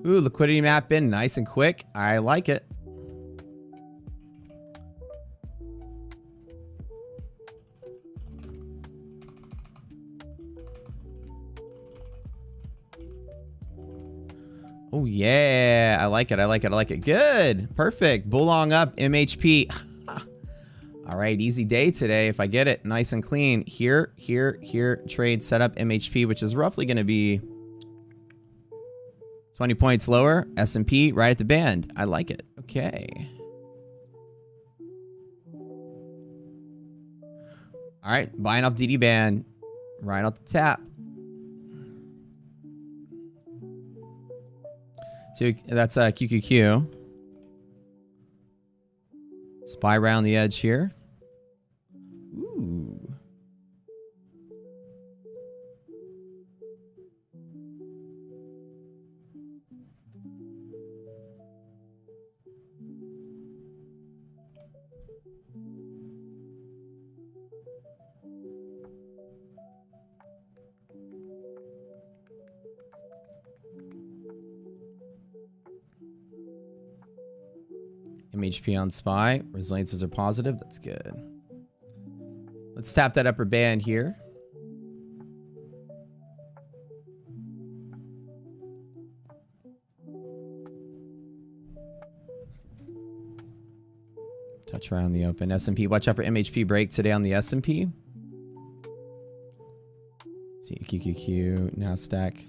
Ooh, liquidity map in nice and quick. I like it. Oh yeah, I like it. I like it. I like it. Good. Perfect. Bull long up, MHP. All right, easy day today if I get it nice and clean. Here, trade setup MHP, which is roughly going to be 20 points lower. S&P right at the band. I like it. Okay. All right, buying off DD band right off the tap. So that's QQQ. Spy around the edge here. Ooh. MHP on SPY. Resiliences are positive. That's good. Let's tap that upper band here. Touch around the open. S&P. Watch out for MHP break today on the S&P. See QQQ, NASDAQ.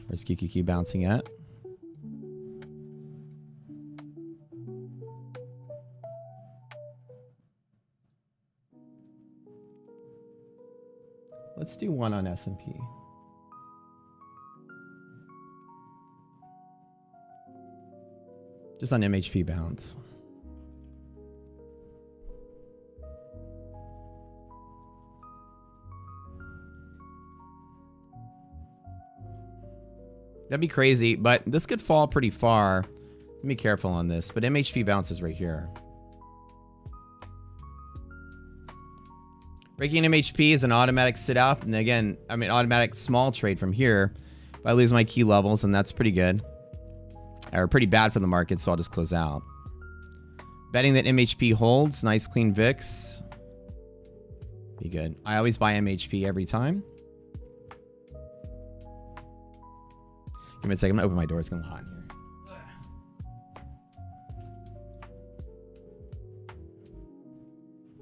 Where's QQQ bouncing at? Let's do one on S&P. Just on MHP bounce. That'd be crazy, but this could fall pretty far. Be careful on this, but MHP bounces right here. Breaking MHP is an automatic sit out, and again, I mean automatic small trade from here. If I lose my key levels, and that's pretty good. Or pretty bad for the market, so I'll just close out. Betting that MHP holds. Nice clean VIX. Be good. I always buy MHP every time. Give me a second. I'm going to open my door. It's going to be hot in here.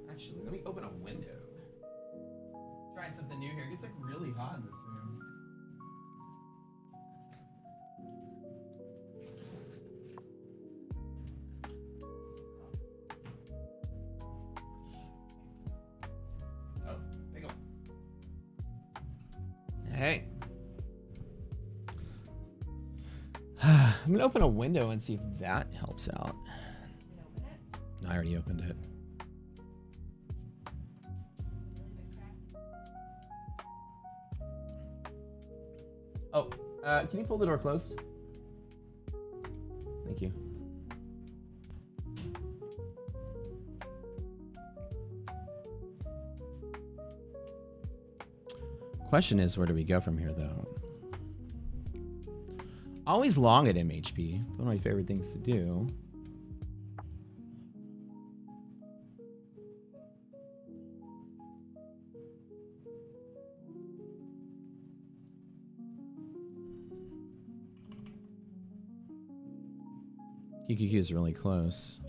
Actually, let me open a window. Trying something new here. It gets like really hot in this room. Oh, there you go. Hey. I'm gonna open a window and see if that helps out. No, I already opened it. Oh, can you pull the door closed? Thank you. Question is, where do we go from here, though? Always long at MHP. It's one of my favorite things to do. QQQ is really close.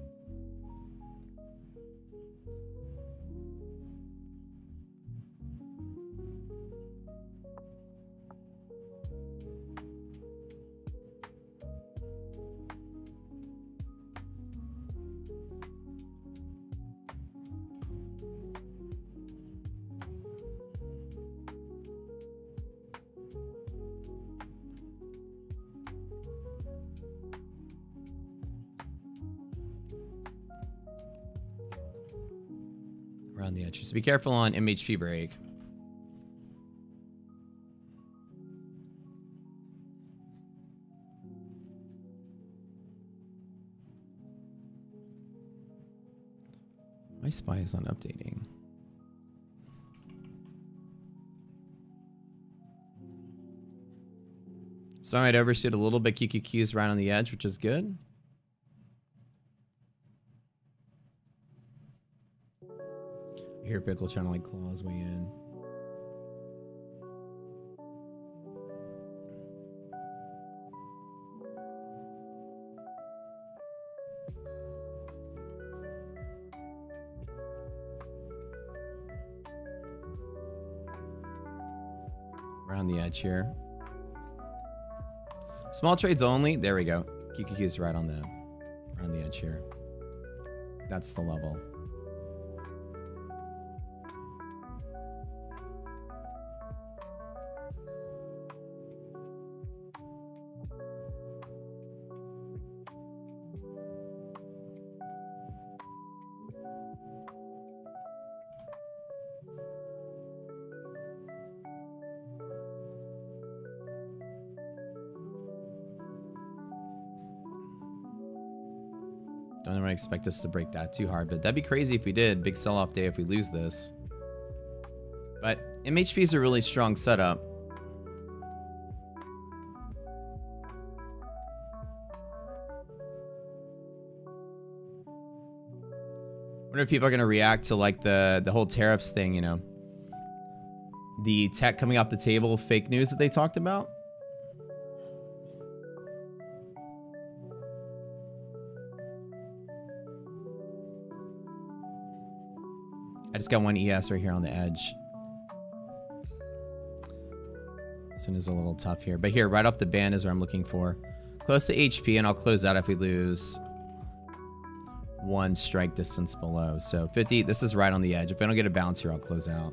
Around the edge. So be careful on MHP break. My SPY is not updating. So I might overshoot a little bit. QQQ's right on the edge, which is good. I hear Pickle trying to like claw his way in. Around the edge here. Small trades only. There we go. QQQ is right on the around the edge here. That's the level. Don't really expect us to break that too hard, but that'd be crazy if we did. Big sell-off day if we lose this. But MHP is a really strong setup. Wonder if people are gonna react to like the whole tariffs thing, you know, the tech coming off the table, fake news that they talked about. I just got one ES right here on the edge. This one is a little tough here. But here, right off the band is where I'm looking for. Close to HP, and I'll close out if we lose one strike distance below. So 50, this is right on the edge. If I don't get a bounce here, I'll close out.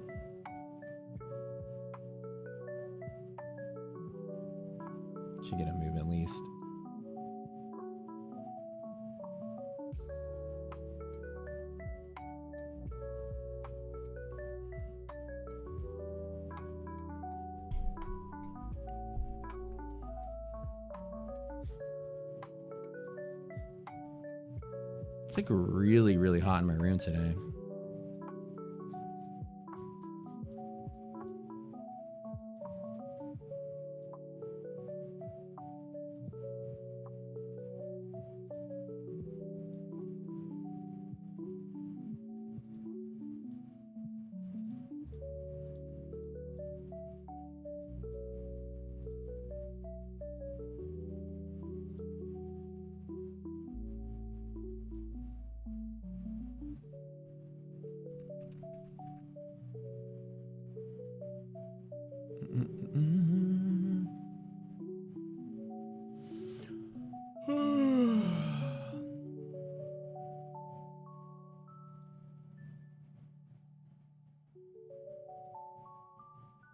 Should get a move at least. It's like really, really hot in my room today.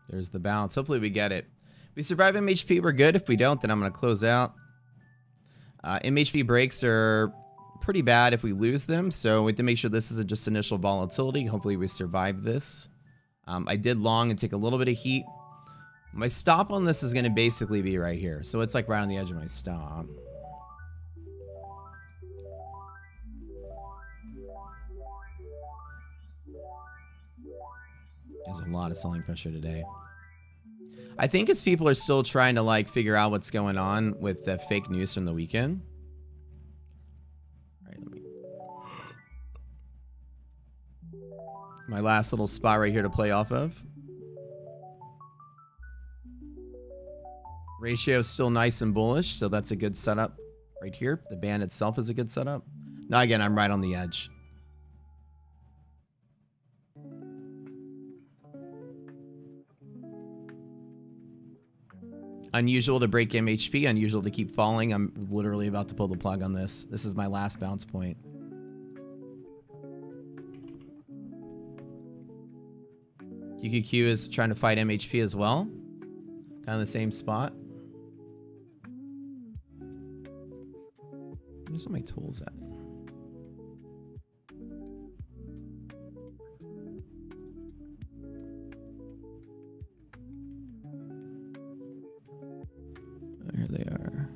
There's the bounce. Hopefully we get it. If we survive MHP, we're good. If we don't, then I'm going to close out. MHP breaks are pretty bad if we lose them, so we have to make sure this is just initial volatility. Hopefully we survive this. I did long and take a little bit of heat. My stop on this is going to basically be right here. So it's like right on the edge of my stop. There's a lot of selling pressure today. I think as people are still trying to like figure out what's going on with the fake news from the weekend. All right, let me... My last little spot right here to play off of. Ratio is still nice and bullish, so that's a good setup right here. The band itself is a good setup. Now again, I'm right on the edge. Unusual to break MHP, unusual to keep falling. I'm literally about to pull the plug on this. This is my last bounce point. QQQ is trying to fight MHP as well. Kind of the same spot. Where's all my tools at? Here they are.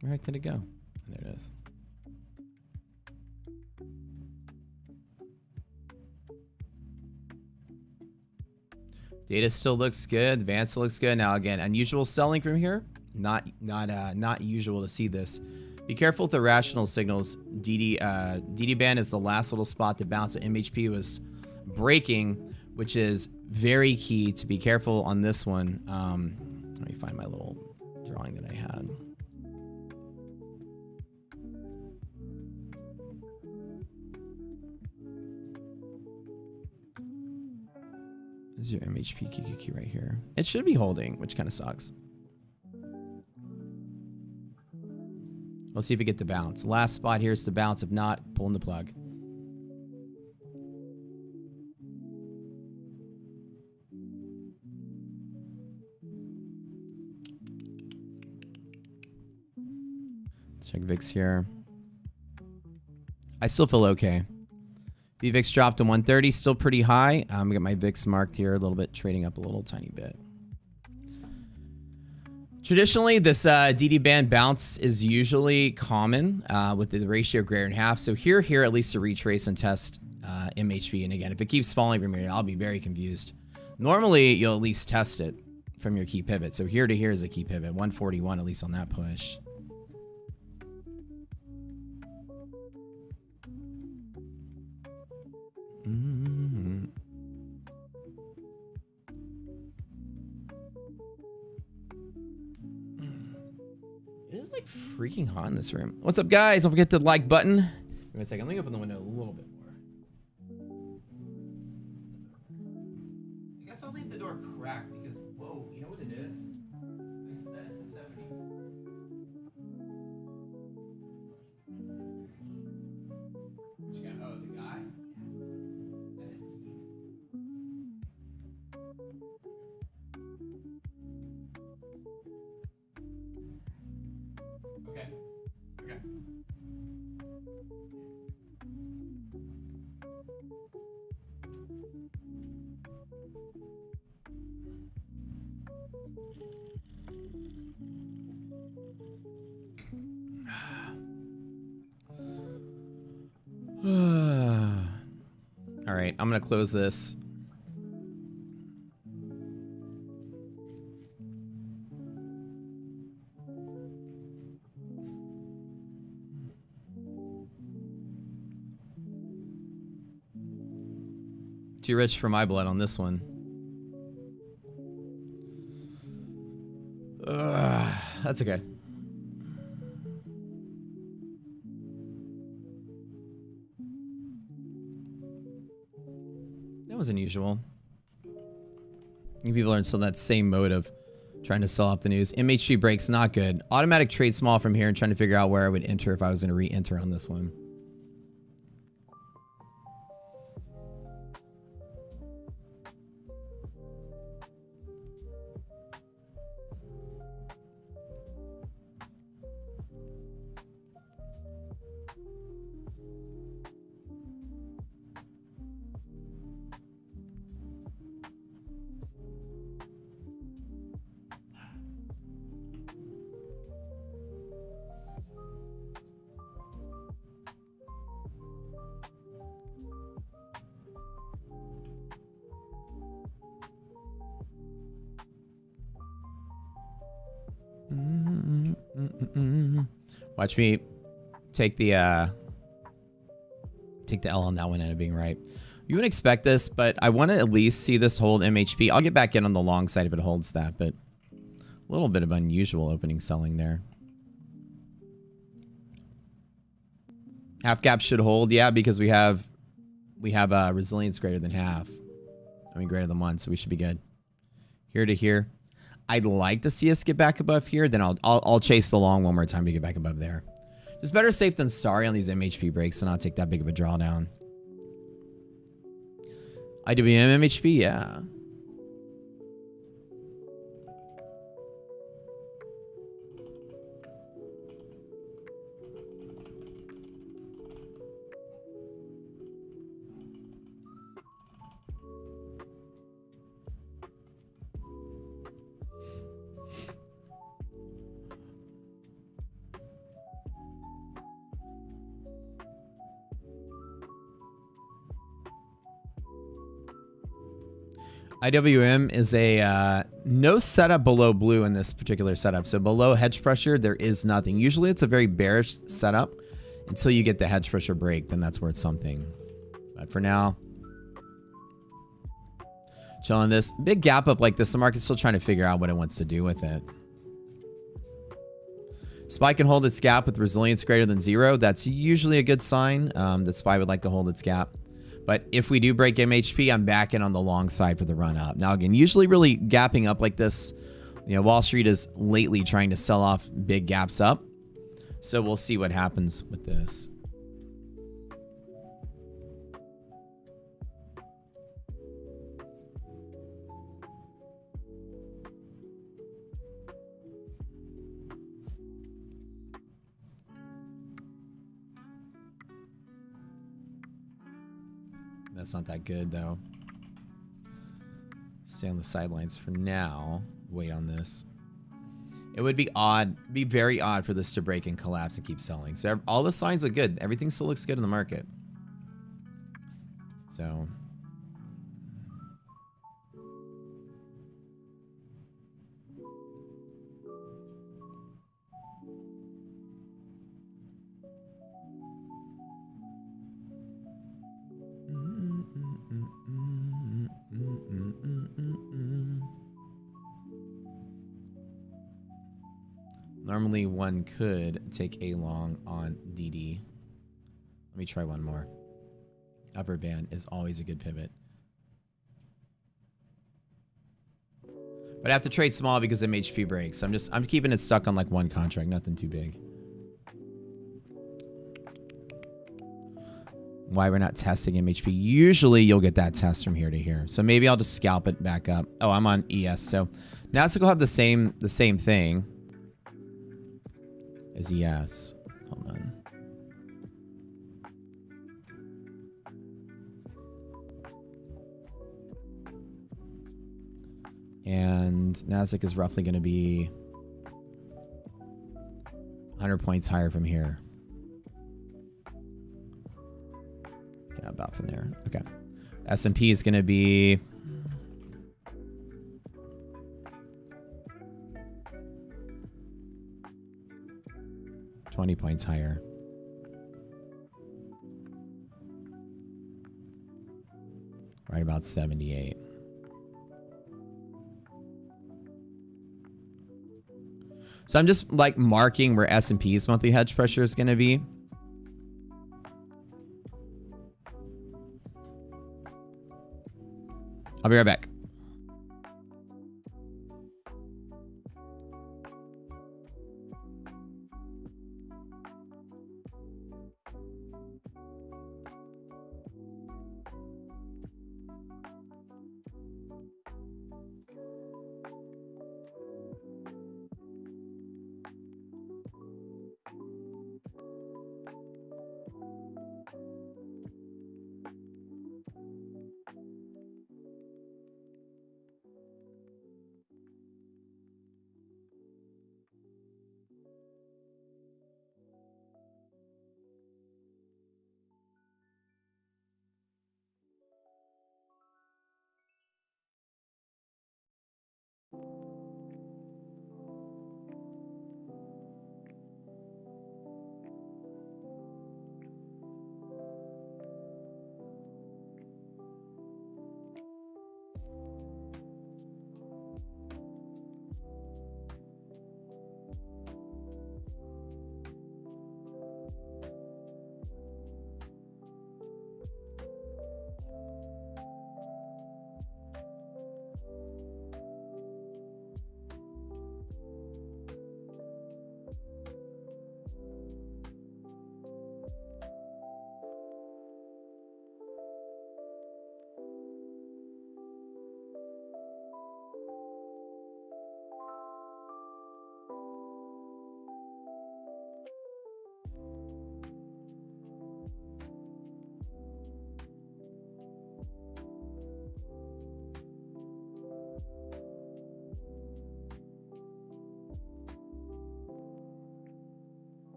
Where the heck did it go? There it is. Data still looks good. Advance looks good. Now again, unusual selling from here. Not usual to see this. Be careful with the rational signals. DD band is the last little spot to bounce. MHP was breaking, which is very key to be careful on this one. Let me find my little drawing that I had. This is your MHP QQQ right here. It should be holding, which kind of sucks. We'll see if we get the bounce. Last spot here is the bounce. If not, pulling the plug. Check VIX here. I still feel okay. VVIX dropped to 130, still pretty high. I got my VIX marked here a little bit, trading up a little tiny bit. Traditionally, this DD band bounce is usually common with the ratio greater than half. So here, at least to retrace and test MHP. And again, if it keeps falling from here, I'll be very confused. Normally, you'll at least test it from your key pivot. So here to here is a key pivot, 141 at least on that push. It is like freaking hot in this room. What's up, guys? Don't forget the like button. Give me a second. Let me open the window a little bit more. I guess I'll leave the door cracked because, whoa, you know what it is? I set it to 70. What you got? Oh, the guy? Is that his keys? Okay. Okay. All right, I'm gonna close this. Too rich for my blood on this one. That's okay. That was unusual. I think people are still in that same mode of trying to sell off the news. MHP breaks, not good. Automatic trade small from here and trying to figure out where I would enter if I was going to re-enter on this one. Watch me take the L on that one, end up being right. You wouldn't expect this, but I want to at least see this hold MHP. I'll get back in on the long side if it holds that, but a little bit of unusual opening selling there. Half gap should hold, yeah, because we have resilience greater than half. I mean greater than 1, so we should be good. Here to here. I'd like to see us get back above here, then I'll chase the long one more time to get back above there. Just better safe than sorry on these MHP breaks and not take that big of a drawdown. IWM MHP, yeah. IWM is a no setup below blue in this particular setup. So below hedge pressure, there is nothing. Usually it's a very bearish setup until you get the hedge pressure break. Then that's worth something. But for now, chilling this. Big gap up like this. The market's still trying to figure out what it wants to do with it. SPY can hold its gap with resilience greater than 0. That's usually a good sign that SPY would like to hold its gap. But if we do break MHP, I'm back in on the long side for the run up. Now, again, usually really gapping up like this, you know, Wall Street is lately trying to sell off big gaps up. So we'll see what happens with this. That's not that good, though. Stay on the sidelines for now. Wait on this. It would be odd, be very odd for this to break and collapse and keep selling. So all the signs look good. Everything still looks good in the market. So... Normally one could take a long on DD. Let me try one more. Upper band is always a good pivot. But I have to trade small because MHP breaks. I'm keeping it stuck on like one contract, nothing too big. Why we're not testing MHP. Usually you'll get that test from here to here. So maybe I'll just scalp it back up. Oh, I'm on ES. So Nasdaq will have the same thing as ES. Hold on. And Nasdaq is roughly going to be 100 points higher from here. Yeah, about from there. Okay. S&P is going to be... $20 points higher. Right about 78. So I'm just like marking where S&P's monthly hedge pressure is going to be. I'll be right back.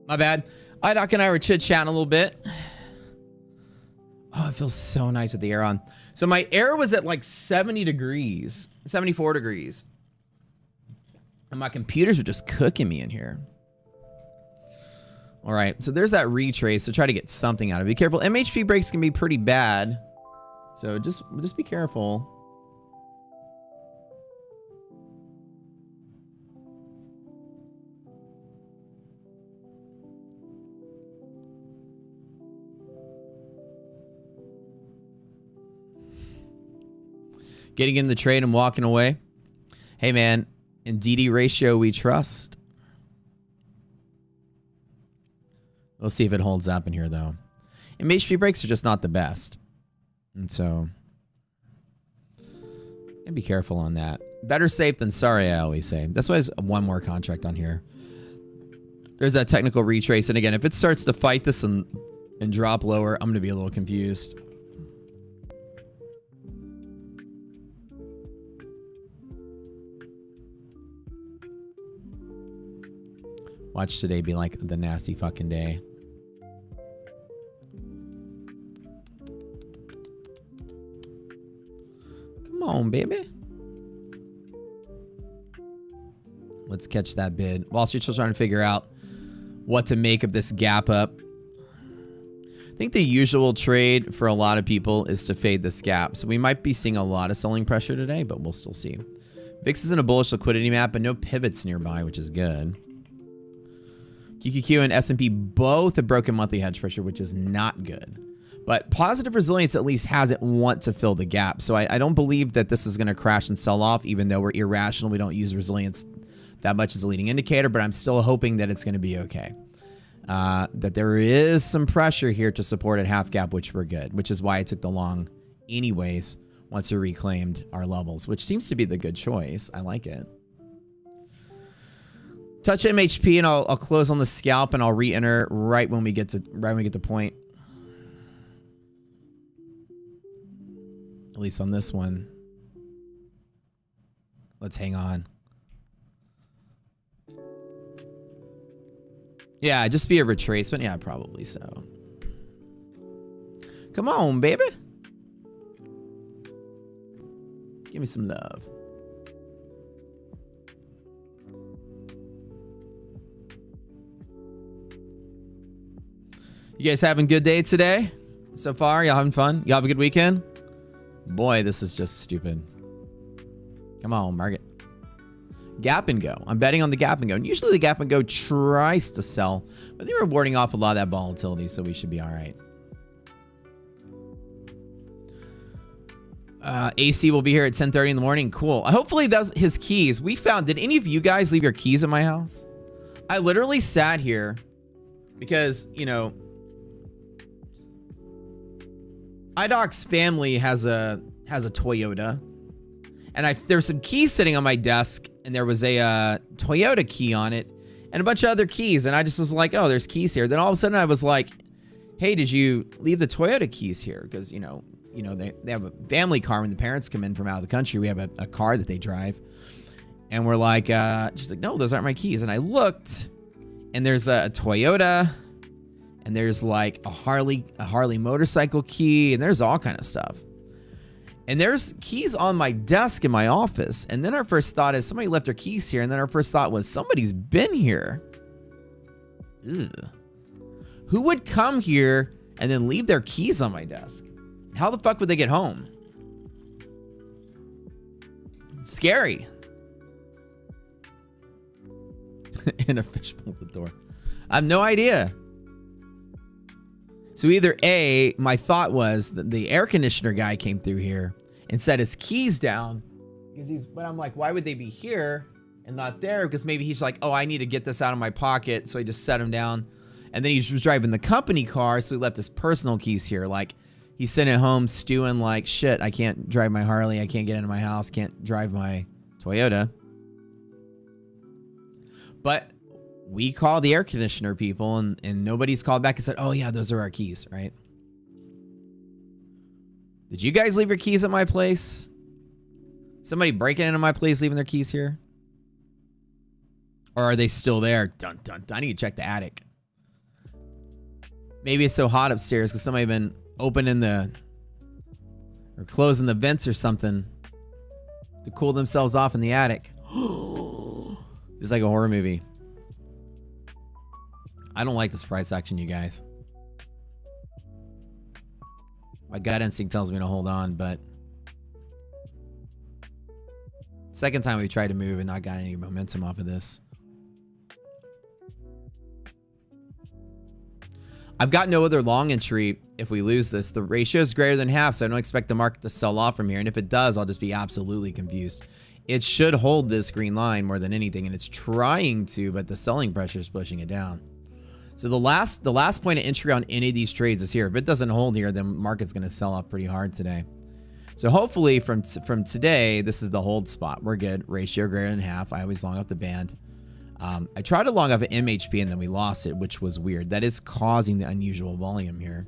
My bad. Doc and I were chit-chatting a little bit. Oh, it feels so nice with the air on. So my air was at like 70 degrees, 74 degrees. And my computers were just cooking me in here. All right, so there's that retrace. So try to get something out of it. Be careful. MHP breaks can be pretty bad. So just be careful. Getting in the trade and walking away. Hey, man, in DD ratio, we trust. We'll see if it holds up in here, though. And MHP breaks are just not the best. And so, and be careful on that. Better safe than sorry, I always say. That's why there's one more contract on here. There's that technical retrace. And again, if it starts to fight this and drop lower, I'm going to be a little confused. Watch today be like the nasty fucking day. Come on, baby. Let's catch that bid. Wall Street's still trying to figure out what to make of this gap up. I think the usual trade for a lot of people is to fade this gap. So we might be seeing a lot of selling pressure today, but we'll still see. VIX is in a bullish liquidity map, but no pivots nearby, which is good. QQQ and S&P both have broken monthly hedge pressure, which is not good. But positive resilience at least has it want to fill the gap. So I don't believe that this is going to crash and sell off, even though we're irrational. We don't use resilience that much as a leading indicator, but I'm still hoping that it's going to be okay. That there is some pressure here to support at half gap, which we're good, which is why I took the long anyways once we reclaimed our levels, which seems to be the good choice. I like it. Touch MHP and I'll close on the scalp and I'll re-enter right when we get to point. At least on this one. Let's hang on. Yeah, just be a retracement. Yeah, probably so. Come on, baby. Give me some love. You guys having a good day today? So far, y'all having fun? Y'all have a good weekend? Boy, this is just stupid. Come on, market. Gap and go. I'm betting on the gap and go. And usually the gap and go tries to sell, but they were warding off a lot of that volatility, so we should be all right. AC will be here at 10:30 in the morning. Cool. Hopefully that's his keys. We found, did any of you guys leave your keys at my house? I literally sat here because, you know, iDoc's family has a Toyota, and there's some keys sitting on my desk, and there was a Toyota key on it, and a bunch of other keys, and I just was like, oh, there's keys here. Then all of a sudden I was like, hey, did you leave the Toyota keys here? Because you know they have a family car when the parents come in from out of the country. We have a car that they drive, and we're like, she's like, no, those aren't my keys. And I looked, and there's a Toyota. And there's like a Harley motorcycle key, and there's all kind of stuff. And there's keys on my desk in my office. And then our first thought is somebody left their keys here. And then our first thought was somebody's been here. Ugh. Who would come here and then leave their keys on my desk? How the fuck would they get home? Scary. In a fishbowl at the door. I have no idea. So either A, my thought was that the air conditioner guy came through here and set his keys down. But I'm like, why would they be here and not there? Because maybe he's like, oh, I need to get this out of my pocket. So he just set them down. And then he was driving the company car. So he left his personal keys here. Like he's sitting at home stewing like, shit, I can't drive my Harley. I can't get into my house. Can't drive my Toyota. But we called the air conditioner people and nobody's called back and said, oh yeah, those are our keys, right? Did you guys leave your keys at my place? Somebody breaking into my place, leaving their keys here? Or are they still there? Dun, dun, dun. I need to check the attic. Maybe it's so hot upstairs because somebody been opening the or closing the vents or something to cool themselves off in the attic. It's like a horror movie. I don't like this price action, you guys. My gut instinct tells me to hold on, but second time we tried to move and not got any momentum off of this. I've got no other long entry if we lose this. The ratio is greater than half, so I don't expect the market to sell off from here. And if it does, I'll just be absolutely confused. It should hold this green line more than anything, and it's trying to, but the selling pressure is pushing it down. So the last point of entry on any of these trades is here. If it doesn't hold here, then market's going to sell off pretty hard today. So hopefully from today, this is the hold spot. We're good. Ratio greater than half. I always long off the band. I tried to long off an MHP and then we lost it, which was weird. That is causing the unusual volume here.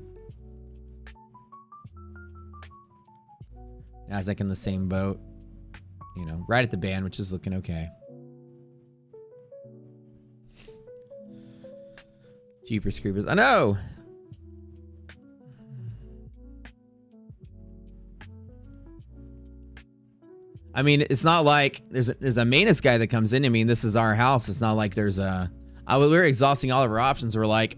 Nasdaq in the same boat. You know, right at the band, which is looking okay. Jeepers creepers. I know. I mean, it's not like there's a maintenance guy that comes in. I mean, this is our house. It's not like there's a... we were exhausting all of our options. We're like,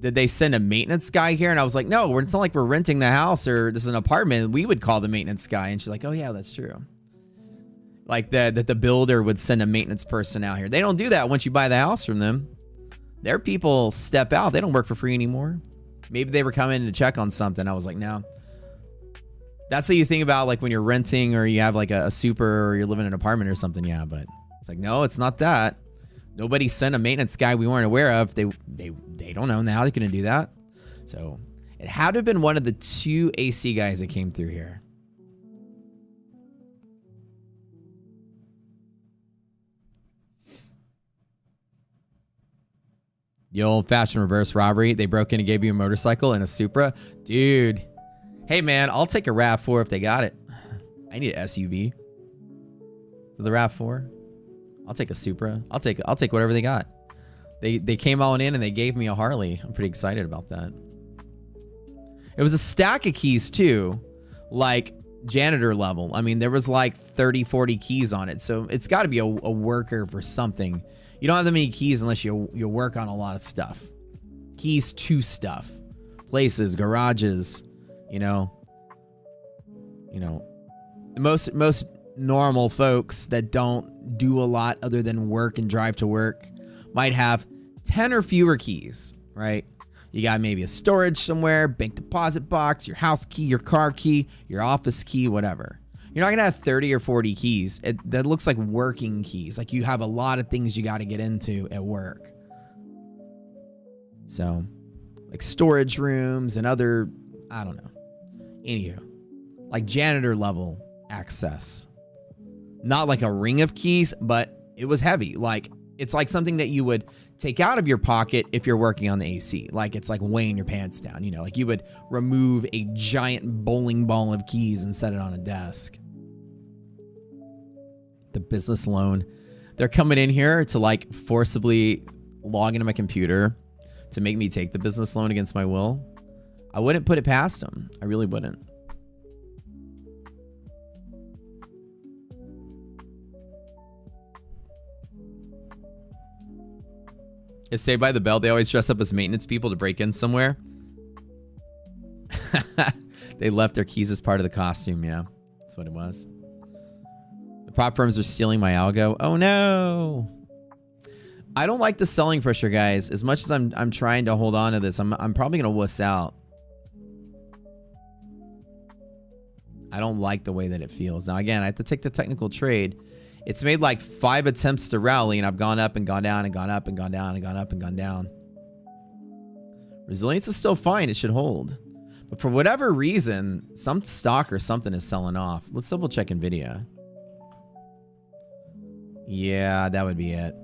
did they send a maintenance guy here? And I was like, no, it's not like we're renting the house or this is an apartment. We would call the maintenance guy. And she's like, oh yeah, that's true. Like that the builder would send a maintenance person out here. They don't do that once you buy the house from them. Their people step out. They don't work for free anymore. Maybe they were coming to check on something. I was like, no. That's what you think about like when you're renting or you have like a super or you're living in an apartment or something. Yeah, but it's like, no, it's not that. Nobody sent a maintenance guy we weren't aware of. They don't know now. They couldn't do that. So it had to have been one of the two AC guys that came through here. The old-fashioned reverse robbery. They broke in and gave you a motorcycle and a Supra. Dude. Hey, man, I'll take a RAV4 if they got it. I need an SUV. For the RAV4. I'll take a Supra. I'll take whatever they got. They came on in and they gave me a Harley. I'm pretty excited about that. It was a stack of keys, too. Like, janitor level. I mean, there was like 30, 40 keys on it. So it's got to be a worker for something. You don't have that many keys unless you work on a lot of stuff. Keys to stuff. Places, garages, you know. Most normal folks that don't do a lot other than work and drive to work might have 10 or fewer keys, right? You got maybe a storage somewhere, bank deposit box, your house key, your car key, your office key, whatever. You're not going to have 30 or 40 keys. That looks like working keys. Like you have a lot of things you got to get into at work. So, like storage rooms and other, I don't know. Anywho, like janitor level access. Not like a ring of keys, but it was heavy. Like, it's like something that you would take out of your pocket if you're working on the AC. Like, it's like weighing your pants down. You know, like you would remove a giant bowling ball of keys and set it on a desk. The business loan. They're coming in here to like forcibly log into my computer to make me take the business loan against my will. I wouldn't put it past them. I really wouldn't. It's Saved by the Bell. They always dress up as maintenance people to break in somewhere. They left their keys as part of the costume. Yeah, that's what it was. The prop firms are stealing my algo. Oh no. I don't like the selling pressure, guys. As much as I'm trying to hold on to this, I'm probably gonna wuss out. I don't like the way that it feels. Now again, I have to take the technical trade. It's made like 5 attempts to rally, and I've gone up and gone down and gone up and gone down and gone up and gone down. Resilience is still fine. It should hold. But for whatever reason, some stock or something is selling off. Let's double check Nvidia. Yeah, that would be it.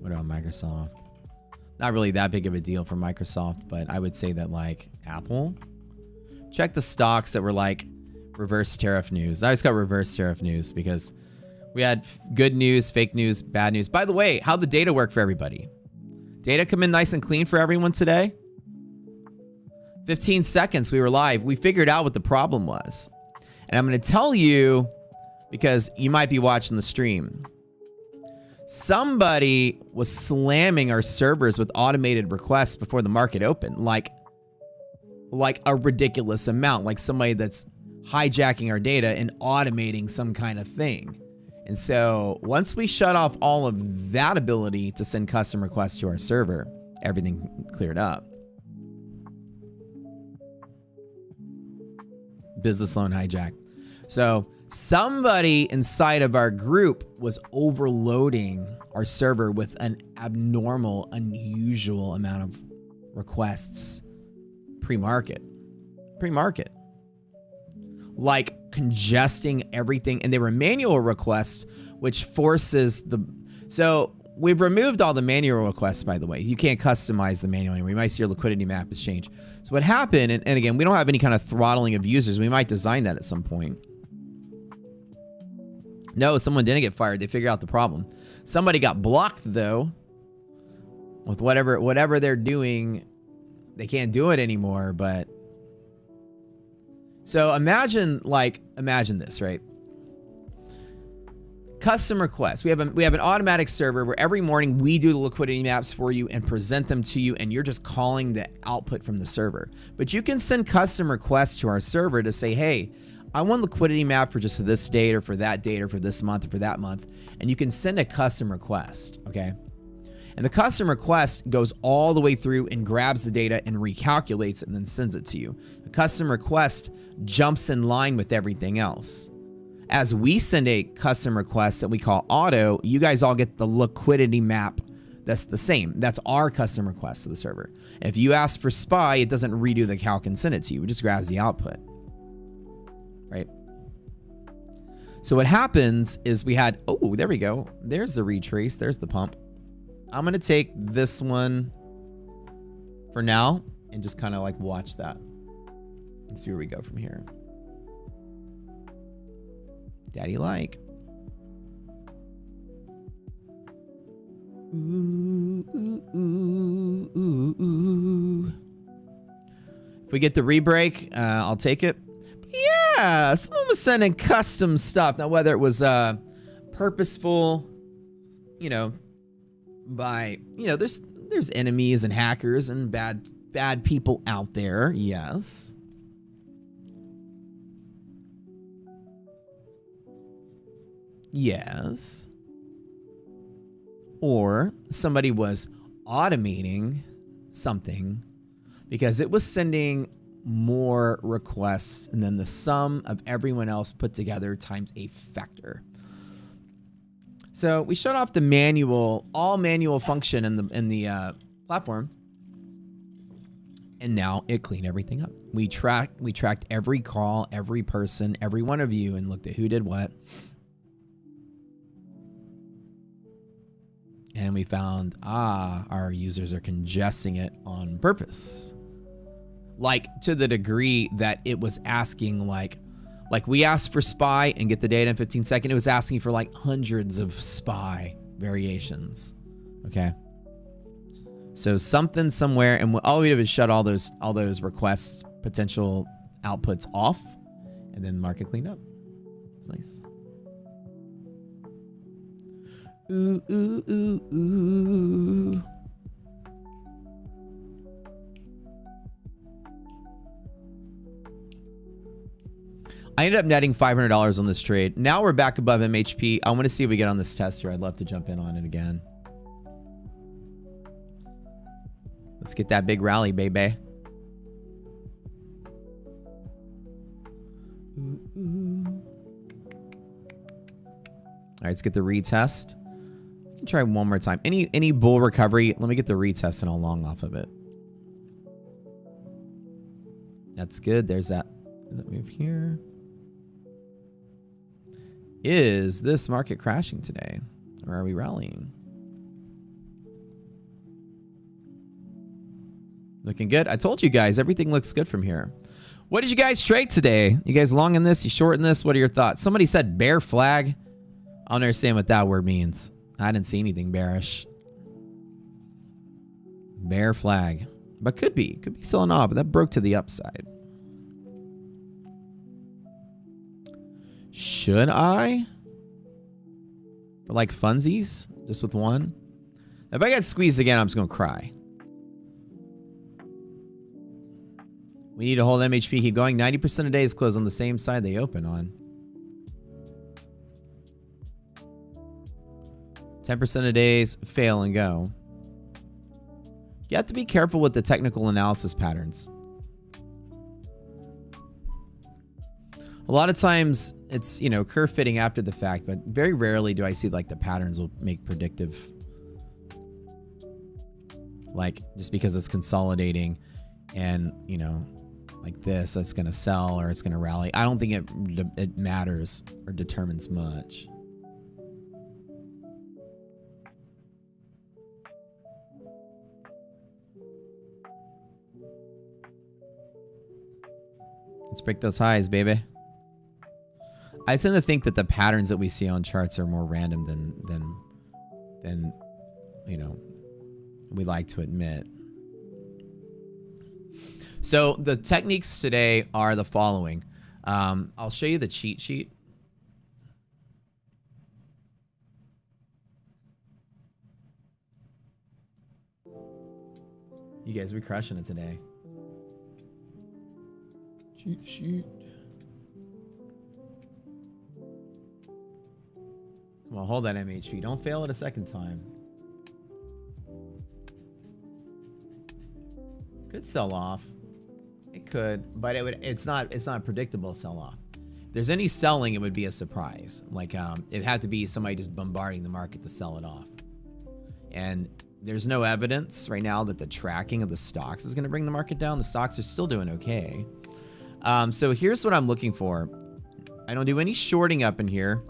What about Microsoft? Not really that big of a deal for Microsoft, but I would say that like Apple. Check the stocks that were like reverse tariff news. I always got reverse tariff news because We had good news, fake news, bad news. By the way, how'd the data work for everybody? Data come in nice and clean for everyone today? 15 seconds, we were live. We figured out what the problem was. And I'm going to tell you, because you might be watching the stream. Somebody was slamming our servers with automated requests before the market opened. Like a ridiculous amount. Like somebody that's hijacking our data and automating some kind of thing. And so once we shut off all of that ability to send custom requests to our server, everything cleared up. Business loan hijack. So somebody inside of our group was overloading our server with an abnormal, unusual amount of requests pre-market. Like congesting everything, and they were manual requests, which forces the... So we've removed all the manual requests, by the way. You can't customize the manual anymore. You might see your liquidity map has changed. So what happened, and again, we don't have any kind of throttling of users. We might design that at some point. No, someone didn't get fired. They figured out the problem. Somebody got blocked, though, with whatever they're doing. They can't do it anymore, but... So imagine this, right? Custom requests. We have an automatic server where every morning we do the liquidity maps for you and present them to you, and you're just calling the output from the server. But you can send custom requests to our server to say, hey, I want liquidity map for just this date or for that date or for this month or for that month. And you can send a custom request, okay? And the custom request goes all the way through and grabs the data and recalculates it and then sends it to you. The custom request jumps in line with everything else. As we send a custom request that we call auto, you guys all get the liquidity map that's the same. That's our custom request to the server. If you ask for SPY, it doesn't redo the calc and send it to you. It just grabs the output, right? So what happens is we had, oh, there we go. There's the retrace. There's the pump. I'm going to take this one for now and just kind of like watch that. Let's see where we go from here. Daddy like. Ooh, ooh, ooh, ooh, ooh. If we get the re-break, I'll take it. But yeah, someone was sending custom stuff. Now, whether it was purposeful, you know, by, you know, there's enemies and hackers and bad people out there. Yes. Yes. Or somebody was automating something because it was sending more requests and then the sum of everyone else put together times a factor. So we shut off the all manual function in the platform, and now it cleaned everything up. We tracked every call, every person, every one of you, and looked at who did what. And we found, our users are congesting it on purpose. Like to the degree that it was asking like we asked for SPY and get the data in 15 seconds. It was asking for like hundreds of SPY variations. Okay. So something somewhere, and all we did was shut all those requests, potential outputs off, and then the market cleaned up. It's nice. Ooh, ooh, ooh, ooh. I ended up netting $500 on this trade. Now we're back above MHP. I want to see if we get on this tester. I'd love to jump in on it again. Let's get that big rally, baby. Ooh, ooh. All right, let's get the retest. I can try one more time. Any bull recovery? Let me get the retest and I'll long off of it. That's good. There's that. Does that move here? Is this market crashing today? Or are we rallying? Looking good. I told you guys, everything looks good from here. What did you guys trade today? You guys long in this? You short in this? What are your thoughts? Somebody said bear flag. I don't understand what that word means. I didn't see anything bearish. Bear flag. But could be selling off, but that broke to the upside. Should I? For like funsies? Just with one? If I get squeezed again, I'm just going to cry. We need to hold MHP, keep going. 90% of days close on the same side they open on. 10% of days fail and go. You have to be careful with the technical analysis patterns. A lot of times it's, you know, curve fitting after the fact, but very rarely do I see like the patterns will make predictive. Like just because it's consolidating and, you know, like this, it's going to sell or it's going to rally. I don't think it matters or determines much. Let's break those highs, baby. I tend to think that the patterns that we see on charts are more random than you know, we like to admit. So the techniques today are the following. I'll show you the cheat sheet. You guys, we're crushing it today. Cheat sheet. Come on, hold that MHP. Don't fail it a second time. Could sell off. It could, but it's not a predictable sell off. If there's any selling, it would be a surprise. Like it had to be somebody just bombarding the market to sell it off. And there's no evidence right now that the tracking of the stocks is going to bring the market down. The stocks are still doing okay. So here's what I'm looking for. I don't do any shorting up in here.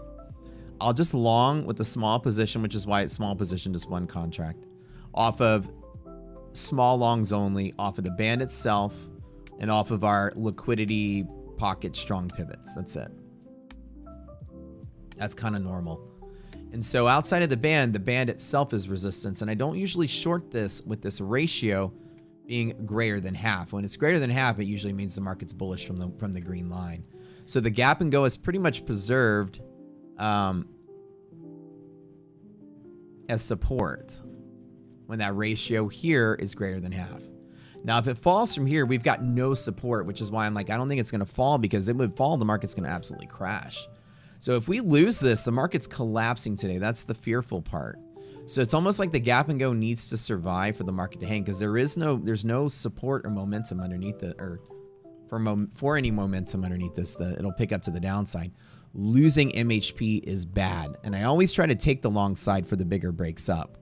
I'll just long with a small position, which is why it's small position, just one contract. Off of small longs only, off of the band itself, and off of our liquidity pocket strong pivots. That's it. That's kind of normal. And so outside of the band itself is resistance. And I don't usually short this with this ratio being greater than half. When it's greater than half, it usually means the market's bullish from the green line. So the gap and go is pretty much preserved as support when that ratio here is greater than half. Now, if it falls from here, we've got no support, which is why I'm like, I don't think it's going to fall, because it would fall, the market's going to absolutely crash. So if we lose this, the market's collapsing today. That's the fearful part. So it's almost like the gap and go needs to survive for the market to hang, because there's no support or momentum underneath it, or for any momentum underneath this. It'll pick up to the downside. Losing MHP is bad, and I always try to take the long side for the bigger breaks up.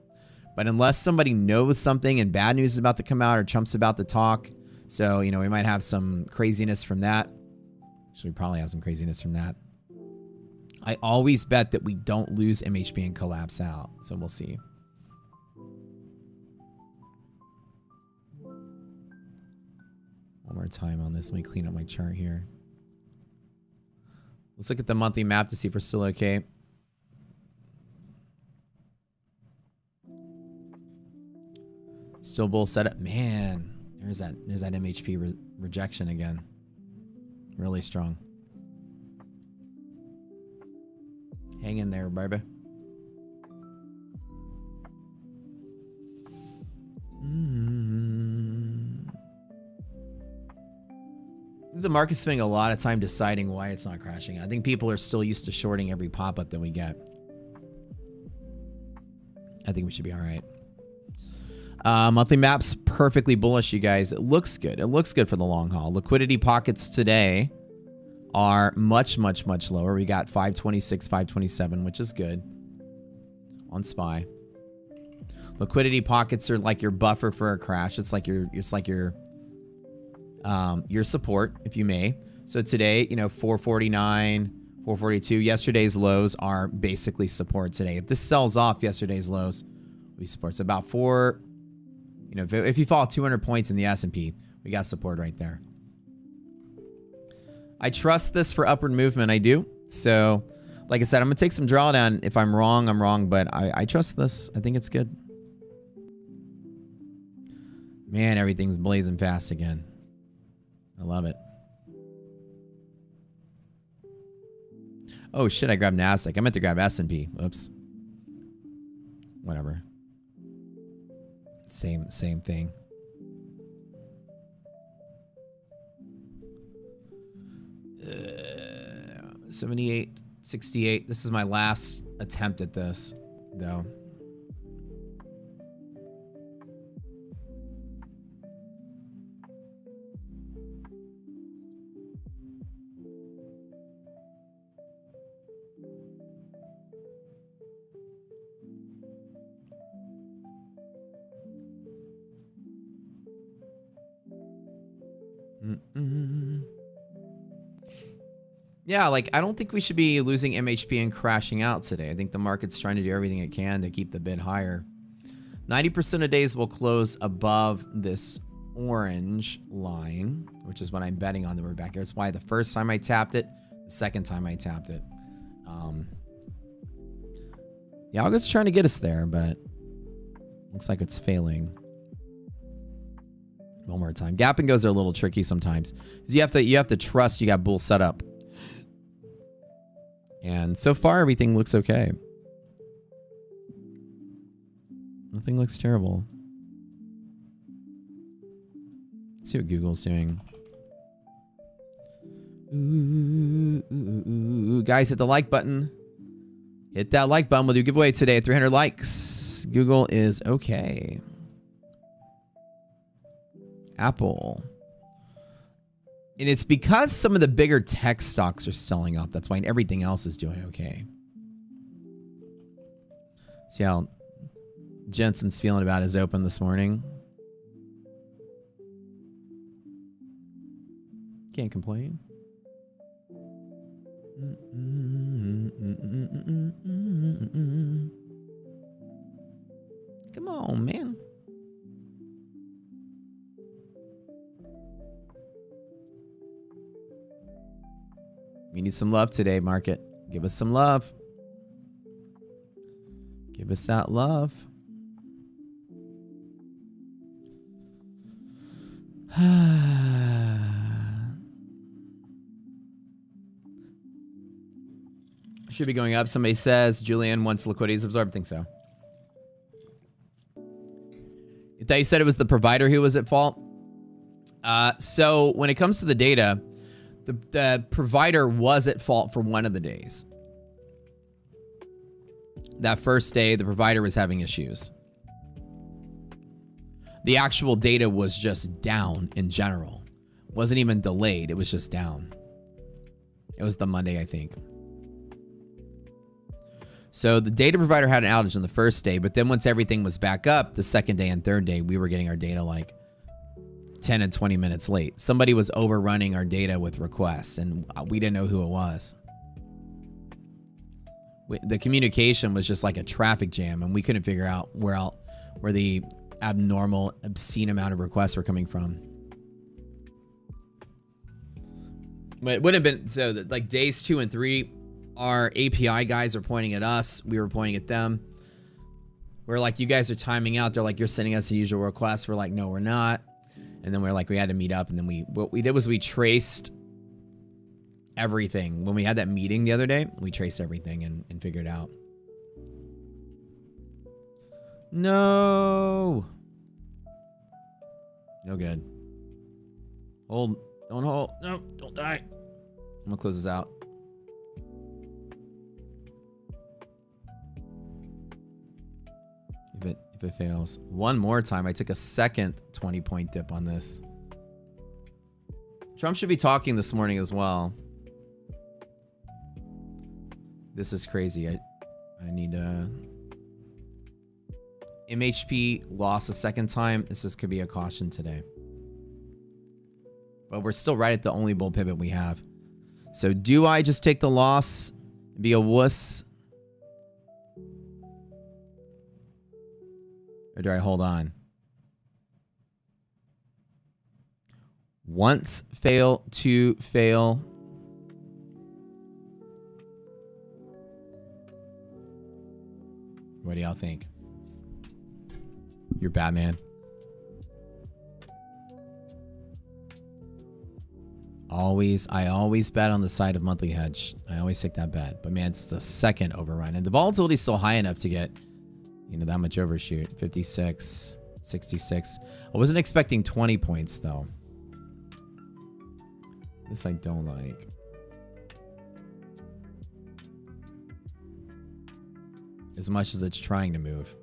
But unless somebody knows something and bad news is about to come out, or Trump's about to talk, so you know we might have some craziness from that. Actually, we probably have some craziness from that. I always bet that we don't lose MHP and collapse out. So we'll see. One more time on this. Let me clean up my chart here. Let's look at the monthly map to see if we're still okay. Still bull setup. Man, there's that MHP rejection again. Really strong. Hang in there, baby. The market's spending a lot of time deciding why it's not crashing. I think people are still used to shorting every pop-up that we get. I think we should be all right. Monthly map's perfectly bullish, you guys. It looks good. It looks good for the long haul. Liquidity pockets today are much, much, much lower. We got 526, 527, which is good on SPY. Liquidity pockets are like your buffer for a crash. It's like your support, if you may. So today, you know, 449, 442. Yesterday's lows are basically support today. If this sells off yesterday's lows, we support. So about four, you know, if you fall 200 points in the S&P, we got support right there. I trust this for upward movement. I do. So Like I said, I'm going to take some drawdown. If I'm wrong, I'm wrong, but I trust this. I think it's good. Man, everything's blazing fast again. I love it. Oh, shit, I grabbed NASDAQ. I meant to grab S&P. Oops. Whatever. Same thing. Uh, 78, 68. This is my last attempt at this, though. Yeah, like, I don't think we should be losing MHP and crashing out today. I think the market's trying to do everything it can to keep the bid higher. 90% of days will close above this orange line, which is what I'm betting on that we're back here. It's why the first time I tapped it, the second time I tapped it. Yeah, August is trying to get us there, but looks like it's failing. One more time. Gap and goes are a little tricky sometimes. Because you have to trust you got bull set up. And so far, everything looks okay. Nothing looks terrible. Let's see what Google's doing. Ooh, guys, hit the like button. Hit that like button. We'll do a giveaway today at 300 likes. Google is okay. Apple. And it's because some of the bigger tech stocks are selling off. That's why everything else is doing okay. See how Jensen's feeling about his open this morning. Can't complain. Come on, man. We need some love today, market. Give us some love. Give us that love. Should be going up. Somebody says Julian wants liquidity absorbed. I think so. I thought you said it was the provider who was at fault. So when it comes to the data, the provider was at fault for one of the days. That first day, the provider was having issues. The actual data was just down in general. Wasn't even delayed. It was just down. It was the Monday, I think. So the data provider had an outage on the first day, but then once everything was back up, the second day and third day, we were getting our data like 10 and 20 minutes late. Somebody was overrunning our data with requests, and we didn't know who it was. The communication was just like a traffic jam, and we couldn't figure out where the abnormal, obscene amount of requests were coming from. But it wouldn't have been, so that like days 2 and 3, our API guys are pointing at us. We were pointing at them. We're like, you guys are timing out. They're like, you're sending us the usual requests. We're like, no, we're not. And then we're like, we had to meet up. And then what we did was we traced everything. When we had that meeting the other day, we traced everything and figured it out. No. No good. Hold. Don't hold. No, don't die. I'm gonna close this out. If it fails. One more time. I took a second 20-point dip on this. Trump should be talking this morning as well. This is crazy. I need MHP lost a second time. This could be a caution today. But we're still right at the only bull pivot we have. So do I just take the loss and be a wuss? Or do I hold on? Once fail, two fail. What do y'all think? You're Batman. I always bet on the side of monthly hedge. I always take that bet. But man, it's the second overrun. And the volatility is still high enough to get, you know, that much overshoot. 56, 66. I wasn't expecting 20 points though. This I don't like. As much as it's trying to move.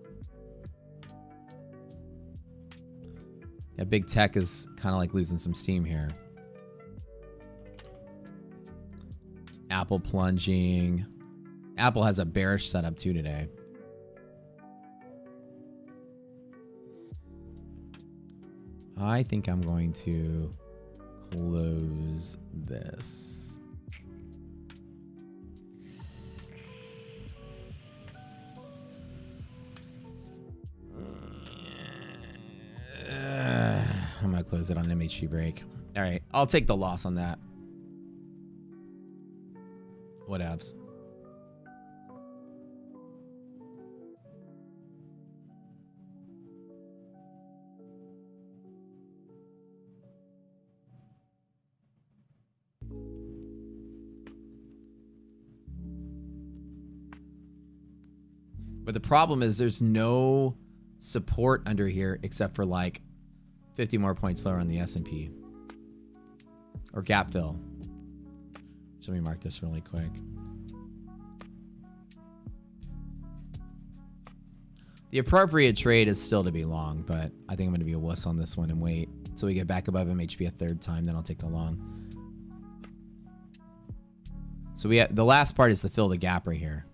Yeah, big tech is kind of like losing some steam here. Apple plunging. Apple has a bearish setup too today. I think I'm going to close this. I'm going to close it on MHP break. All right, I'll take the loss on that. What abs? But the problem is there's no support under here except for like 50 more points lower on the S&P. Or gap fill. So let me mark this really quick. The appropriate trade is still to be long, but I think I'm going to be a wuss on this one and wait until we get back above MHP a third time, then I'll take the long. So we have, the last part is to fill the gap right here.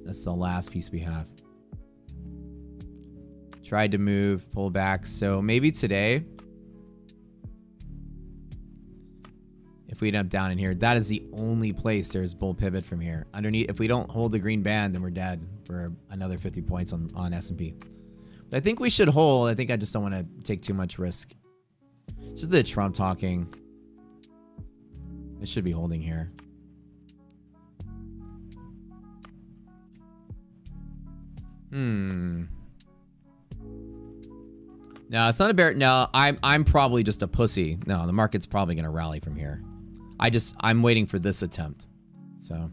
That's the last piece we have. Tried to move, pull back. So maybe today, if we end up down in here, that is the only place there's bull pivot from here. Underneath, if we don't hold the green band, then we're dead for another 50 points on S&P. But I think we should hold. I think I just don't want to take too much risk. Just the Trump talking. It should be holding here. No, it's not a bear. No, I'm probably just a pussy. No, the market's probably going to rally from here. I'm waiting for this attempt. So.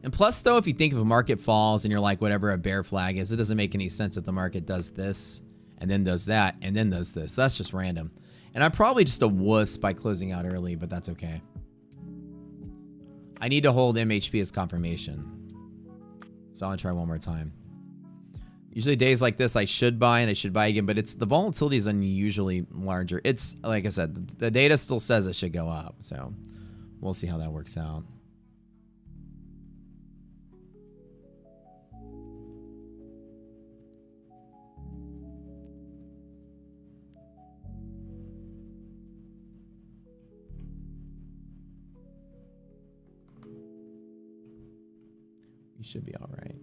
And plus, though, if you think if a market falls and you're like, whatever a bear flag is, it doesn't make any sense that the market does this and then does that and then does this. That's just random. And I'm probably just a wuss by closing out early, but that's okay. I need to hold MHP as confirmation. So I'll try one more time. Usually days like this, I should buy and I should buy again, but it's the volatility is unusually larger. It's like I said, the data still says it should go up. So we'll see how that works out. You should be all right.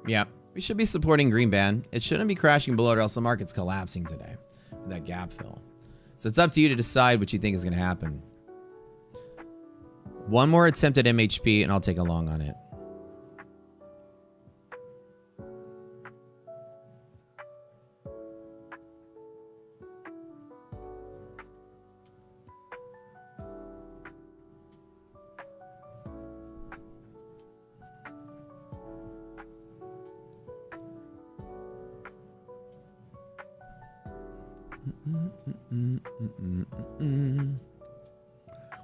Yeah, we should be supporting green band. It shouldn't be crashing below it or else the market's collapsing today with that gap fill. So it's up to you to decide what you think is going to happen. One more attempt at MHP and I'll take a long on it.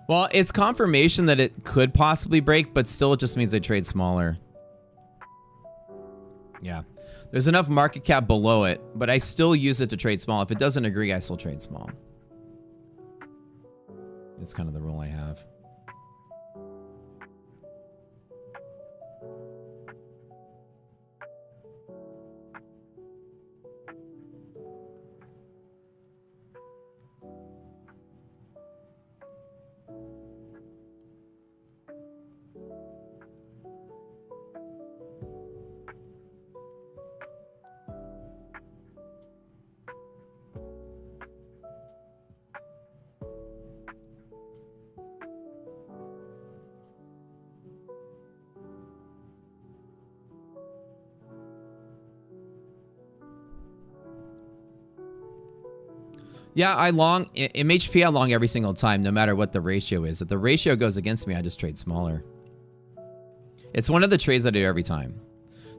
Well, it's confirmation that it could possibly break, but still it just means I trade smaller. Yeah. There's enough market cap below it, but I still use it to trade small. If it doesn't agree, I still trade small. It's kind of the rule I have. Yeah, I long MHP. I long every single time, no matter what the ratio is. If the ratio goes against me, I just trade smaller. It's one of the trades I do every time.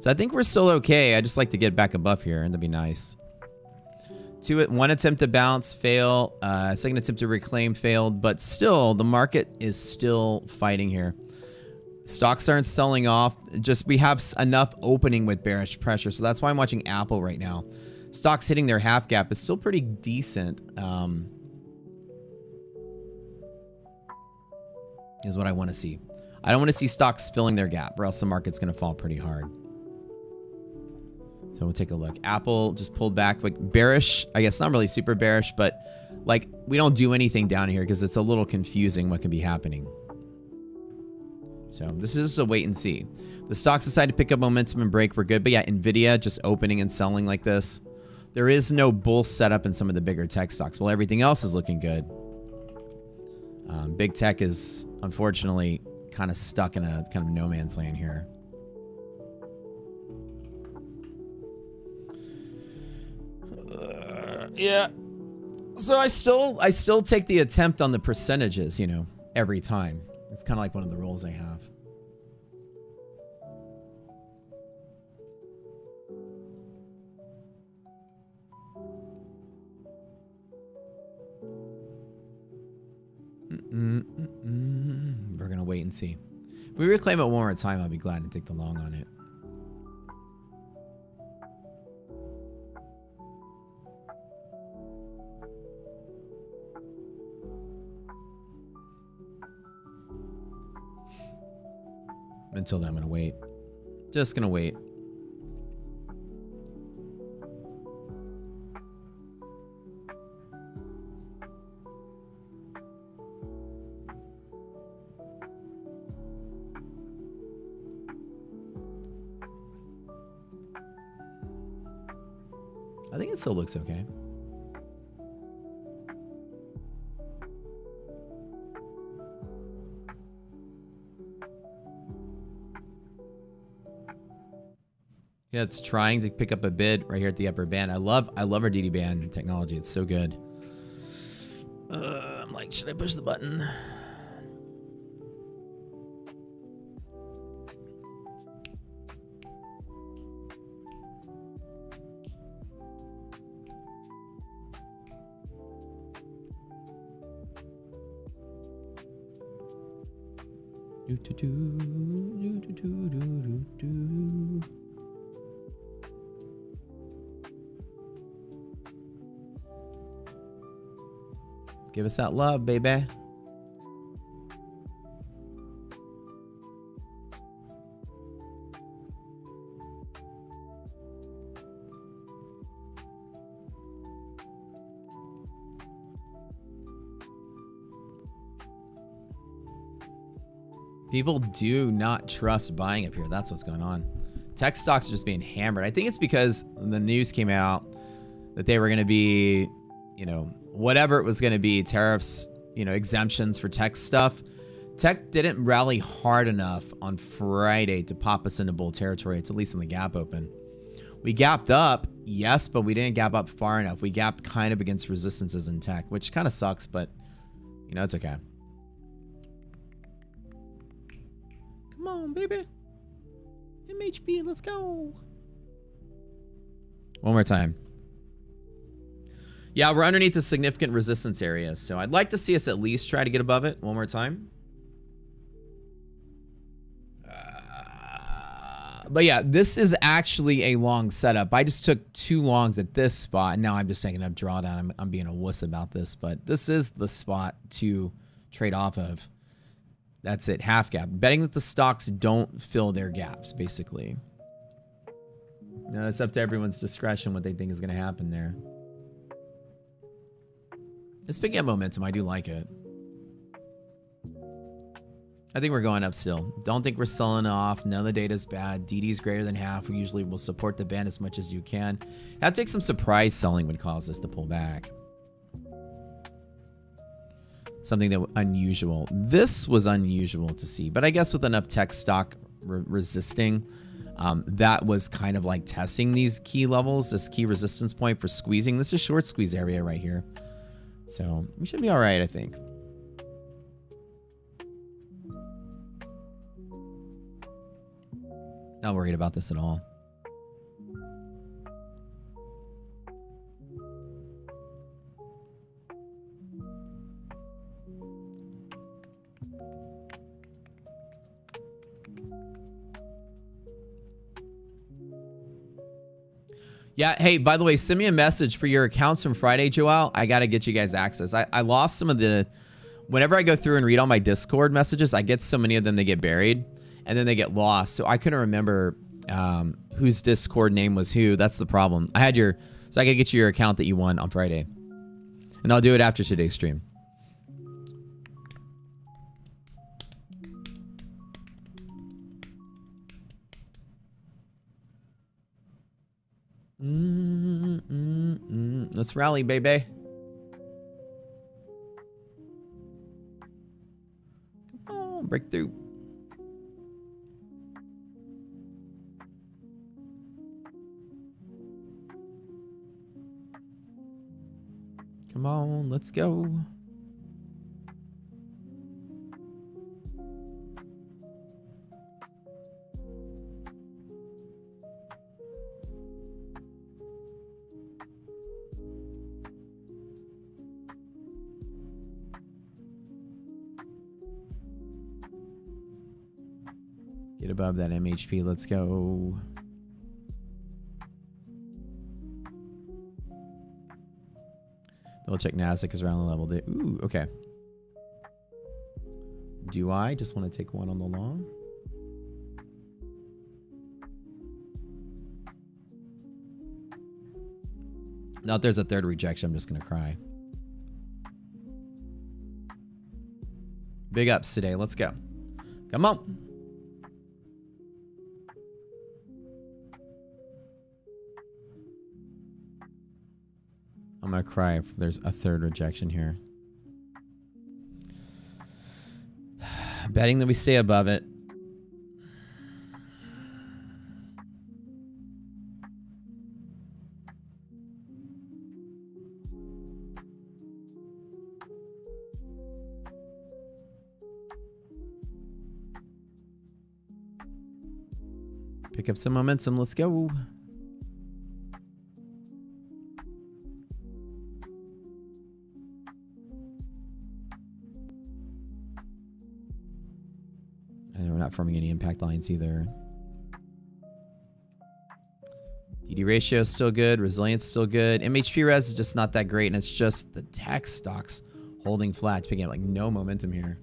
So I think we're still okay. I just like to get back above here, and that'd be nice. One attempt to bounce, fail. Second attempt to reclaim, failed. But still, the market is still fighting here. Stocks aren't selling off. Just we have enough opening with bearish pressure. So that's why I'm watching Apple right now. Stocks hitting their half gap is still pretty decent. Is what I want to see. I don't want to see stocks filling their gap, or else the market's going to fall pretty hard. So we'll take a look. Apple just pulled back, like bearish. I guess not really super bearish, but like we don't do anything down here because it's a little confusing what could be happening. So this is a wait and see. The stocks decide to pick up momentum and break. We're good. But yeah, Nvidia just opening and selling like this. There is no bull setup in some of the bigger tech stocks. Well, everything else is looking good. Big tech is unfortunately kind of stuck in a kind of no man's land here. Yeah. So I still take the attempt on the percentages, you know, every time. It's kind of like one of the rules I have. We're gonna wait and see. If we reclaim it one more time, I'll be glad to take the long on it. Until then, I'm gonna wait. Just gonna wait. I think it still looks okay. Yeah, it's trying to pick up a bid right here at the upper band. I love our DD band technology. It's so good. I'm like, should I push the button? Give us that love, baby. People do not trust buying up here. That's what's going on. Tech stocks are just being hammered. I think it's because the news came out that they were going to be, you know, whatever it was going to be, tariffs, you know, exemptions for tech stuff. Tech didn't rally hard enough on Friday to pop us into bull territory. It's at least in the gap open. We gapped up, yes, but we didn't gap up far enough. We gapped kind of against resistances in tech, which kind of sucks, but, you know, it's okay. Come on, baby. MHP, let's go. One more time. Yeah, we're underneath the significant resistance area, so I'd like to see us at least try to get above it one more time. But yeah, this is actually a long setup. I just took 2 longs at this spot, and now I'm just taking a drawdown. I'm being a wuss about this, but this is the spot to trade off of. That's it, half gap. Betting that the stocks don't fill their gaps, basically. Now, it's up to everyone's discretion what they think is going to happen there. It's picking up momentum. I do like it. I think we're going up still. Don't think we're selling off. None of the data's bad. DD's greater than half. We usually will support the band as much as you can. Have to take some surprise selling would cause us to pull back. Something that was unusual. This was unusual to see, but I guess with enough tech stock resisting, that was kind of like testing these key levels, this key resistance point for squeezing. This is short squeeze area right here. So we should be all right, I think. Not worried about this at all. Yeah, hey, by the way, send me a message for your accounts from Friday, Joel. I got to get you guys access. I lost some of the... Whenever I go through and read all my Discord messages, I get so many of them, they get buried. And then they get lost. So I couldn't remember whose Discord name was who. That's the problem. I had your... So I got to get you your account that you won on Friday. And I'll do it after today's stream. Let's rally, baby. Come on, breakthrough. Come on, let's go. Get above that MHP. Let's go. Double check NASDAQ is around the level. Ooh, okay. Do I just want to take one on the long? Now, if there's a third rejection, I'm just going to cry. Big ups today. Let's go. Come on. I'm going to cry if there's a third rejection here. Betting that we stay above it. Pick up some momentum. Let's go. And we're not forming any impact lines either. DD ratio is still good. Resilience is still good. MHP res is just not that great. And it's just the tech stocks holding flat, picking up like no momentum here.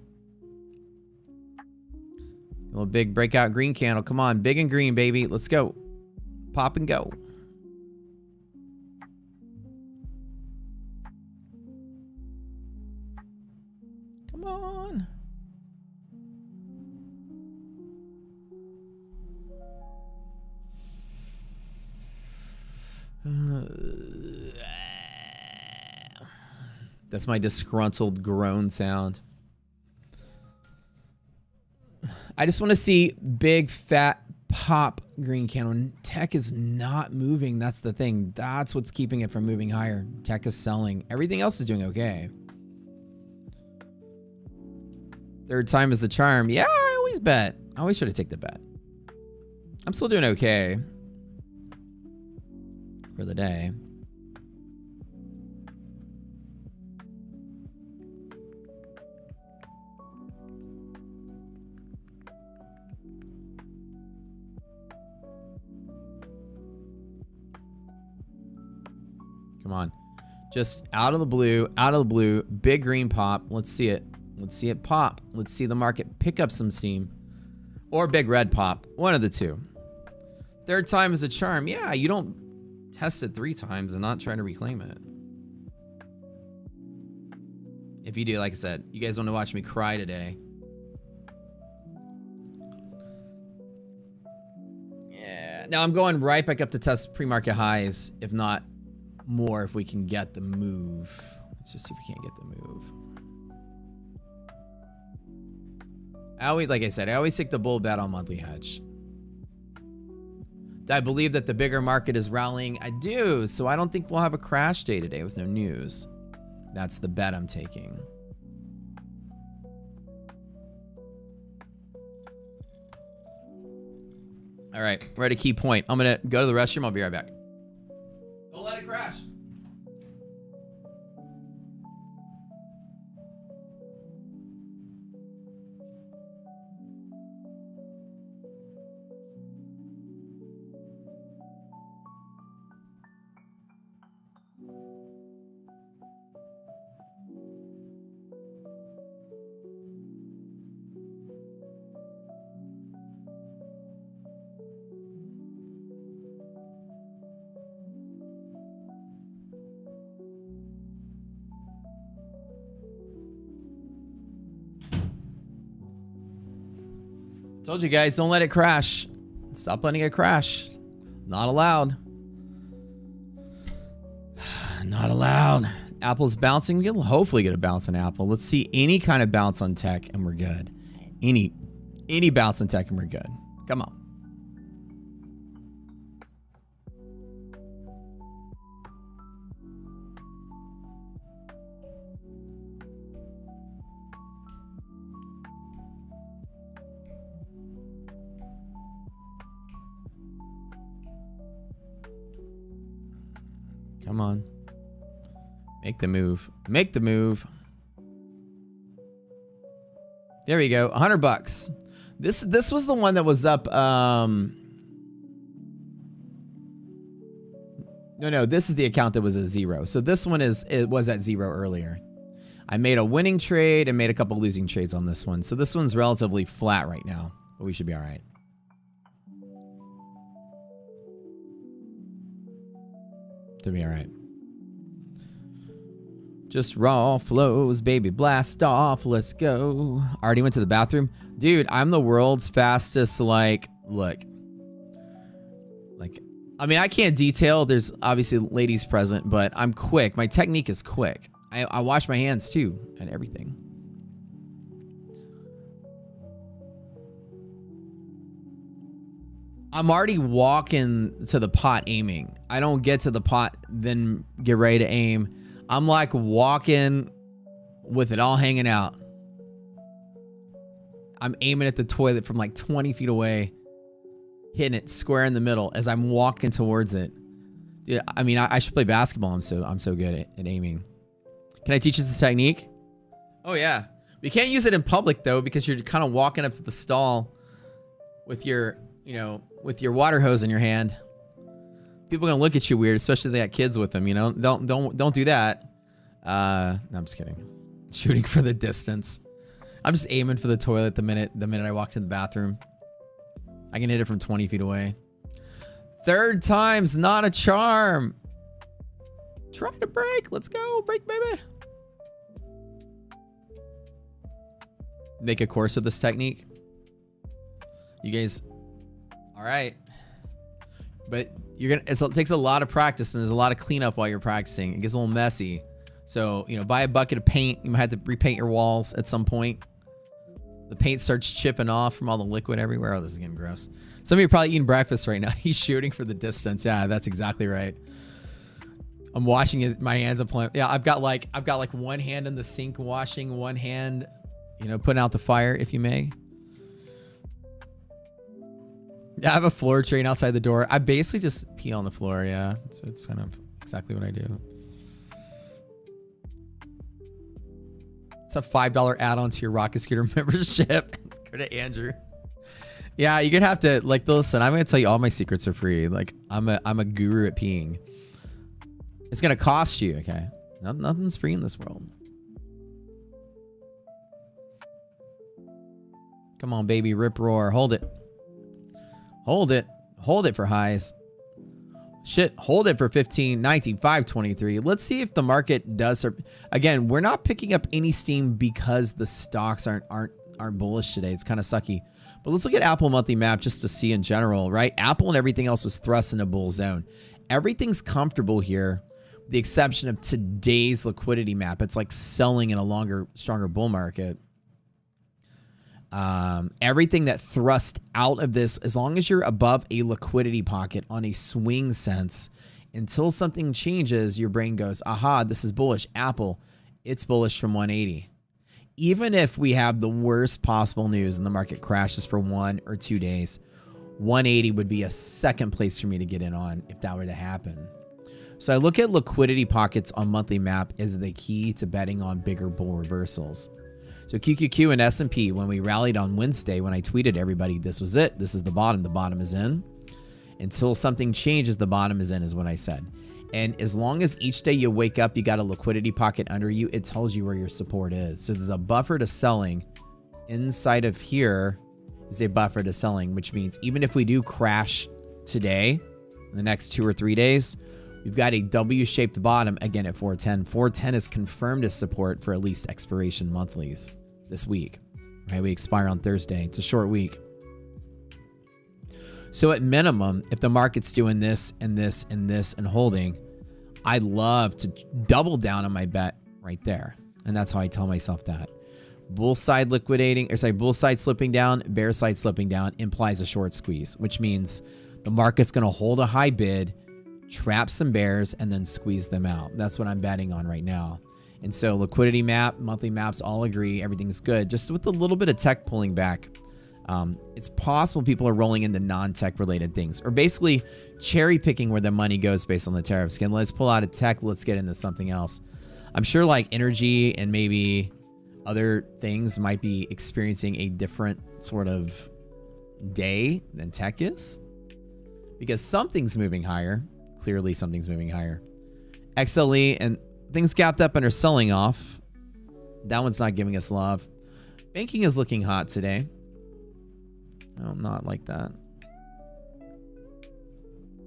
A little big breakout green candle. Come on. Big and green, baby. Let's go. Pop and go. Come on. That's my disgruntled groan sound. I just want to see big, fat, pop green candle. Tech is not moving. That's the thing. That's what's keeping it from moving higher. Tech is selling. Everything else is doing okay. Third time is the charm. Yeah, I always bet. I always try to take the bet. I'm still doing okay for the day. Come on. Just out of the blue, big green pop. Let's see it. Let's see it pop. Let's see the market pick up some steam. Or big red pop. One of the two. Third time is a charm. Yeah, you don't test it 3 times and not try to reclaim it. If you do, like I said, you guys want to watch me cry today. Yeah. Now I'm going right back up to test pre-market highs, if not more, if we can get the move. Let's just see if we can't get the move. Like I said, I always take the bull bet on monthly hedge. I believe that the bigger market is rallying. I do, so I don't think we'll have a crash day today with no news. That's the bet I'm taking. All right, we're at a key point. I'm gonna go to the restroom. I'll be right back. Don't let it crash. Told you guys, don't let it crash. Stop letting it crash. Not allowed. Not allowed. Apple's bouncing. We'll hopefully get a bounce on Apple. Let's see any kind of bounce on tech and we're good. Any bounce on tech and we're good. Come on. Come on. Make the move. Make the move. There we go. $100. This was the one that was up. No, this is the account that was at 0. So this one was at 0 earlier. I made a winning trade and made a couple losing trades on this one. So this one's relatively flat right now, but we should be all right. To be all right. Just raw flows, baby, blast off. Let's go. Already went to the bathroom. Dude, I'm the world's fastest, like, look. Like, I mean, I can't detail. There's obviously ladies present, but I'm quick. My technique is quick. I wash my hands too and everything. I'm already walking to the pot aiming. I don't get to the pot, then get ready to aim. I'm like walking with it all hanging out. I'm aiming at the toilet from like 20 feet away, hitting it square in the middle as I'm walking towards it. Yeah, I mean, I should play basketball. I'm so good at aiming. Can I teach you this technique? Oh yeah. We can't use it in public though, because you're kind of walking up to the stall with your, with your water hose in your hand. People are gonna look at you weird, especially if they got kids with them, Don't do that. No, I'm just kidding. Shooting for the distance. I'm just aiming for the toilet the minute I walk to the bathroom. I can hit it from 20 feet away. Third time's not a charm. Try to break. Let's go. Break, baby. Make a course of this technique. You guys, all right. But it takes a lot of practice and there's a lot of cleanup while you're practicing. It gets a little messy. So, buy a bucket of paint. You might have to repaint your walls at some point. The paint starts chipping off from all the liquid everywhere. Oh, this is getting gross. Some of you are probably eating breakfast right now. He's shooting for the distance. Yeah, that's exactly right. I'm washing it. My hands are playing. Yeah, I've got like one hand in the sink washing, one hand, putting out the fire, if you may. Yeah, I have a floor train outside the door. I basically just pee on the floor. Yeah, so it's kind of exactly what I do. It's a $5 add-on to your Rocket Scooter membership. Go to Andrew. Yeah, you're gonna have to listen. I'm gonna tell you all my secrets are free. I'm a guru at peeing. It's gonna cost you. Okay, nothing's free in this world. Come on, baby, rip roar. Hold it. Hold it. Hold it for highs. Shit, hold it for 15, 19, 5, 23. Let's see if the market does. Again, we're not picking up any steam because the stocks aren't bullish today. It's kind of sucky. But let's look at Apple monthly map just to see in general, right? Apple and everything else was thrust in a bull zone. Everything's comfortable here, with the exception of today's liquidity map. It's like selling in a longer, stronger bull market. Everything that thrust out of this, as long as you're above a liquidity pocket on a swing sense, until something changes, your brain goes, aha, this is bullish. Apple, it's bullish from 180. Even if we have the worst possible news and the market crashes for 1 or 2 days, 180 would be a second place for me to get in on if that were to happen. So I look at liquidity pockets on monthly map as the key to betting on bigger bull reversals. So QQQ and S&P, when we rallied on Wednesday, when I tweeted everybody, this was it. This is the bottom is in. Until something changes, the bottom is in, is what I said. And as long as each day you wake up, you got a liquidity pocket under you, it tells you where your support is. So there's a buffer to selling. Inside of here is a buffer to selling, which means even if we do crash today, in the next 2 or 3 days, we've got a W-shaped bottom again at 410. 410 is confirmed as support for at least expiration monthlies this week. Right? We expire on Thursday. It's a short week. So at minimum, if the market's doing this and this and this and holding, I'd love to double down on my bet right there. And that's how I tell myself that. Bull side liquidating, or sorry, bull side slipping down, bear side slipping down implies a short squeeze, which means the market's going to hold a high bid, trap some bears, and then squeeze them out. That's what I'm betting on right now. And so liquidity map, monthly maps all agree, everything's good. Just with a little bit of tech pulling back, it's possible people are rolling into non-tech related things, or basically cherry picking where the money goes based on the tariffs. Again, let's pull out of tech, let's get into something else. I'm sure like energy and maybe other things might be experiencing a different sort of day than tech is, because something's moving higher. Clearly something's moving higher. XLE and things gapped up and are selling off. That one's not giving us love. Banking is looking hot today. Oh, not like that.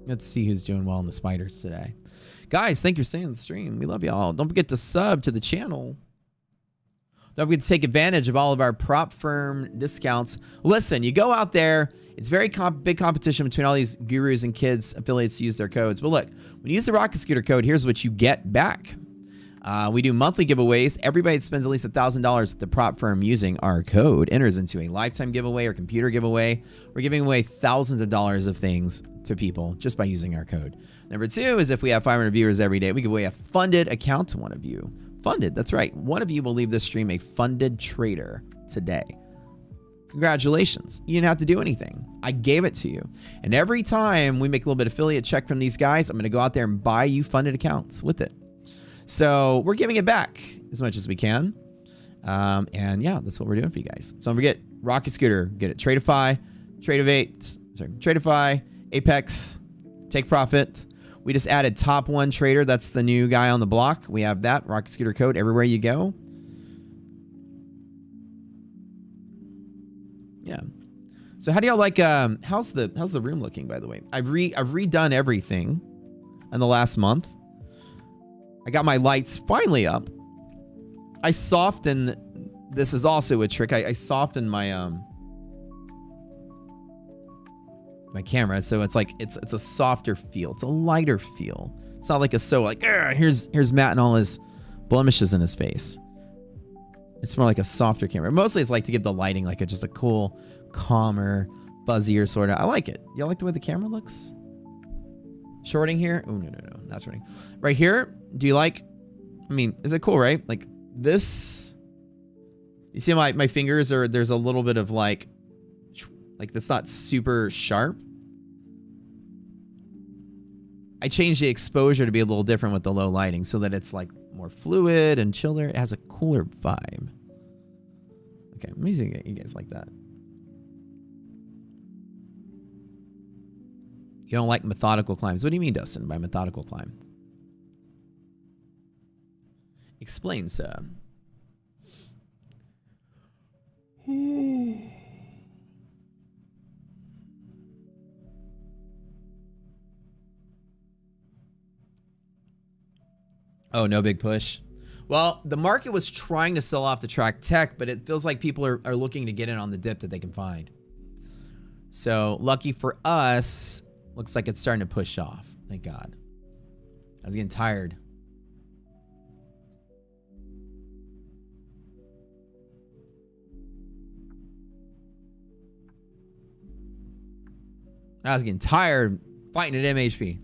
Let's see who's doing well in the spiders today. Guys, thank you for staying on the stream. We love y'all. Don't forget to sub to the channel. Don't forget to take advantage of all of our prop firm discounts. Listen, you go out there. It's very big competition between all these gurus and kids affiliates to use their codes. But look, when you use the Rocket Scooter code, here's what you get back. We do monthly giveaways. Everybody that spends at least $1,000 with the prop firm using our code enters into a lifetime giveaway or computer giveaway. We're giving away thousands of dollars of things to people just by using our code. Number 2 is if we have 500 viewers every day, we give away a funded account to one of you. Funded, that's right. One of you will leave this stream a funded trader today. Congratulations. You didn't have to do anything. I gave it to you. And every time we make a little bit of affiliate check from these guys, I'm going to go out there and buy you funded accounts with it. So we're giving it back as much as we can. And yeah, that's what we're doing for you guys. So don't forget, Rocket Scooter, get it. Tradeify, Tradeify, Apex, Take Profit. We just added Top 1 Trader. That's the new guy on the block. We have that Rocket Scooter code everywhere you go. Yeah. So how do y'all like, how's the room looking, by the way? I've redone everything in the last month. I got my lights finally up. I softened, this is also a trick. I softened my my camera, so it's like it's a softer feel. It's a lighter feel. It's not like here's Matt and all his blemishes in his face. It's more like a softer camera. Mostly it's like to give the lighting like just a cool, calmer, buzzier sort of. I like it. Y'all like the way the camera looks? Shorting here? Oh, no, not shorting. Right here, do you like, I mean, is it cool, right? Like this, you see my fingers are, there's a little bit of like that's not super sharp. I changed the exposure to be a little different with the low lighting so that it's like more fluid and chiller. It has a cooler vibe. Okay, let me see you guys like that. You don't like methodical climbs. What do you mean, Dustin, by methodical climb? Explain, sir. Oh, no big push. Well, the market was trying to sell off the track tech, but it feels like people are looking to get in on the dip that they can find. So lucky for us, looks like it's starting to push off. Thank God. I was getting tired. I was getting tired fighting at MHP.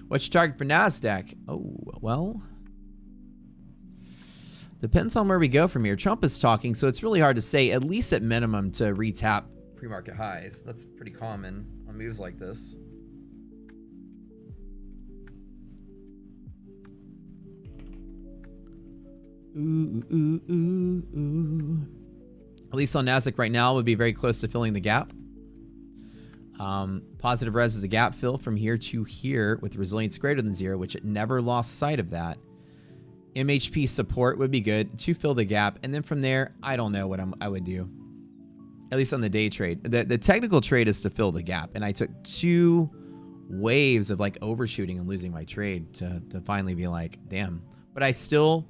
What's your target for NASDAQ? Oh, well, Depends on where we go from here. Trump is talking, so it's really hard to say, at least at minimum, to retap pre-market highs. That's pretty common on moves like this. Ooh, ooh, ooh, ooh. At least on Nasdaq right now, would be very close to filling the gap. Positive res is a gap fill from here to here with resilience greater than 0, which it never lost sight of that. MHP support would be good to fill the gap. And then from there, I don't know what I would do. At least on the day trade. The technical trade is to fill the gap. And I took 2 waves of like overshooting and losing my trade to finally be like, damn. But I still,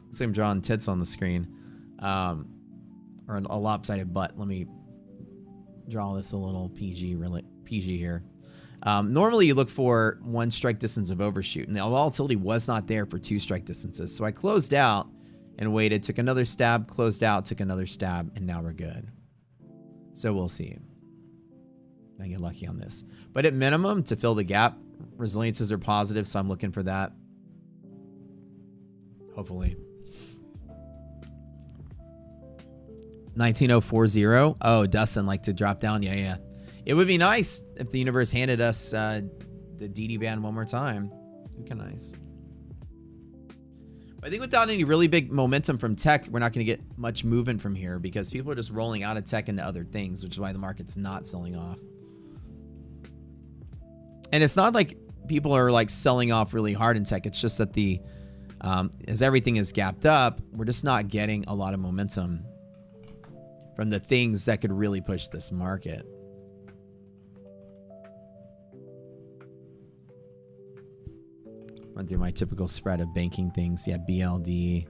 looks like I'm drawing tits on the screen. Or a lopsided butt. Let me draw this a little PG here. Normally you look for 1 strike distance of overshoot, and the volatility was not there for 2 strike distances. So I closed out and waited, took another stab, closed out, took another stab, and now we're good. So we'll see. I get lucky on this. But at minimum, to fill the gap, resiliences are positive, so I'm looking for that. Hopefully. 19040. Oh, Dustin like to drop down. Yeah. It would be nice if the universe handed us the DD band one more time. It'd be kind of nice. But I think without any really big momentum from tech, we're not going to get much movement from here because people are just rolling out of tech into other things, which is why the market's not selling off. And it's not like people are like selling off really hard in tech. It's just that the as everything is gapped up, we're just not getting a lot of momentum from the things that could really push this market. Run through my typical spread of banking things. Yeah, BLD.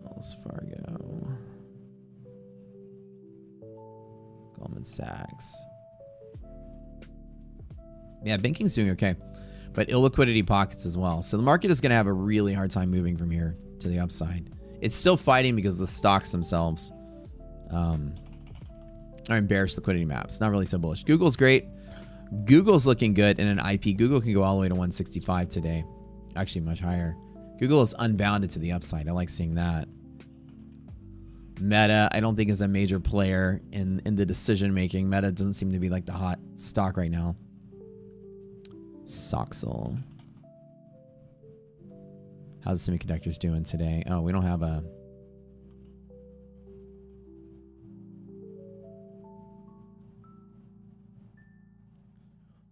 Wells Fargo. Goldman Sachs. Yeah, banking's doing okay. But illiquidity pockets as well. So the market is going to have a really hard time moving from here to the upside. It's still fighting because the stocks themselves are in bearish liquidity maps. Not really so bullish. Google's great. Google's looking good in an IP. Google can go all the way to 165 today. Actually, much higher. Google is unbounded to the upside. I like seeing that. Meta, I don't think is a major player in the decision making. Meta doesn't seem to be like the hot stock right now. Soxel. How's the semiconductors doing today? Oh, we don't have a...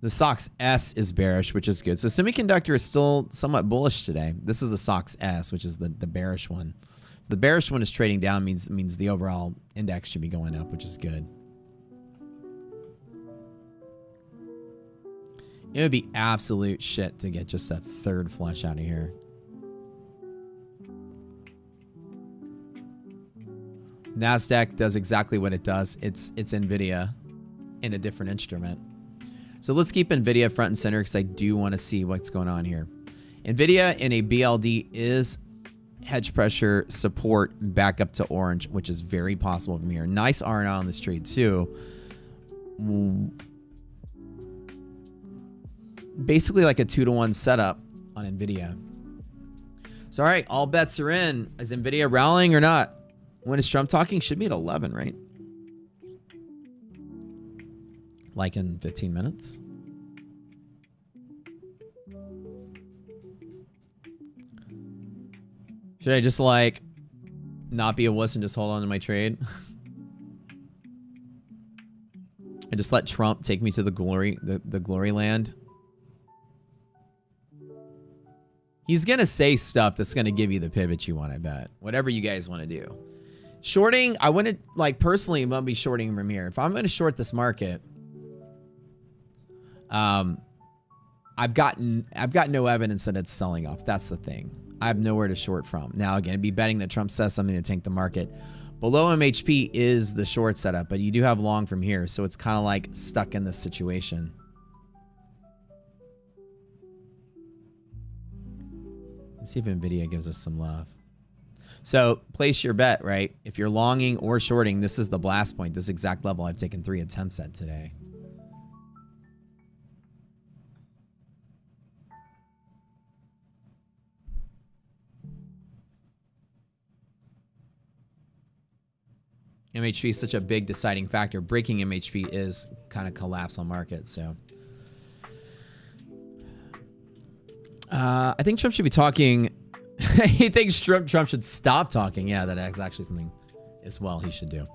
The SOX S is bearish, which is good. So semiconductor is still somewhat bullish today. This is the SOX S, which is the bearish one. So the bearish one is trading down, means the overall index should be going up, which is good. It would be absolute shit to get just a third flush out of here. Nasdaq does exactly what it does. It's Nvidia in a different instrument. So let's keep Nvidia front and center because I do want to see what's going on here. Nvidia in a BLD is hedge pressure support back up to orange, which is very possible from here. Nice R&R on this trade too. Basically like a 2-to-1 setup on Nvidia. So all right, all bets are in. Is Nvidia rallying or not? When is Trump talking? Should be at 11, right? Like in 15 minutes. Should I just like not be a wuss and just hold on to my trade? And just let Trump take me to the glory land? He's going to say stuff that's going to give you the pivot you want, I bet. Whatever you guys want to do. Shorting, I wouldn't, like, personally, I'm going to be shorting from here. If I'm going to short this market, I've got no evidence that it's selling off. That's the thing. I have nowhere to short from. Now, again, I'd be betting that Trump says something to tank the market. Below MHP is the short setup, but you do have long from here, so it's kind of like stuck in this situation. Let's see if Nvidia gives us some love. So place your bet, right? If you're longing or shorting, this is the blast point. This exact level I've taken 3 attempts at today. MHP is such a big deciding factor. Breaking MHP is kind of collapse on market. So I think Trump should be talking. He thinks Trump should stop talking. Yeah, that is actually something as well he should do.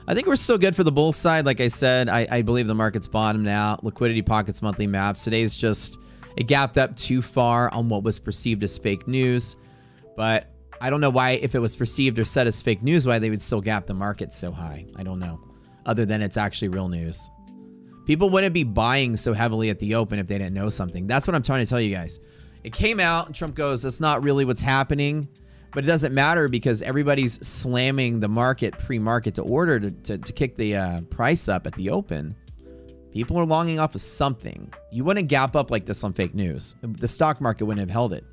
I think we're still good for the bull side. Like I said, I believe the market's bottomed out. Liquidity pockets monthly maps. Today's just, it gapped up too far on what was perceived as fake news. But I don't know why, if it was perceived or said as fake news, why they would still gap the market so high. I don't know. Other than it's actually real news. People wouldn't be buying so heavily at the open if they didn't know something. That's what I'm trying to tell you guys. It came out and Trump goes, that's not really what's happening. But it doesn't matter because everybody's slamming the market, pre-market to order to kick the price up at the open. People are longing off of something. You wouldn't gap up like this on fake news. The stock market wouldn't have held it.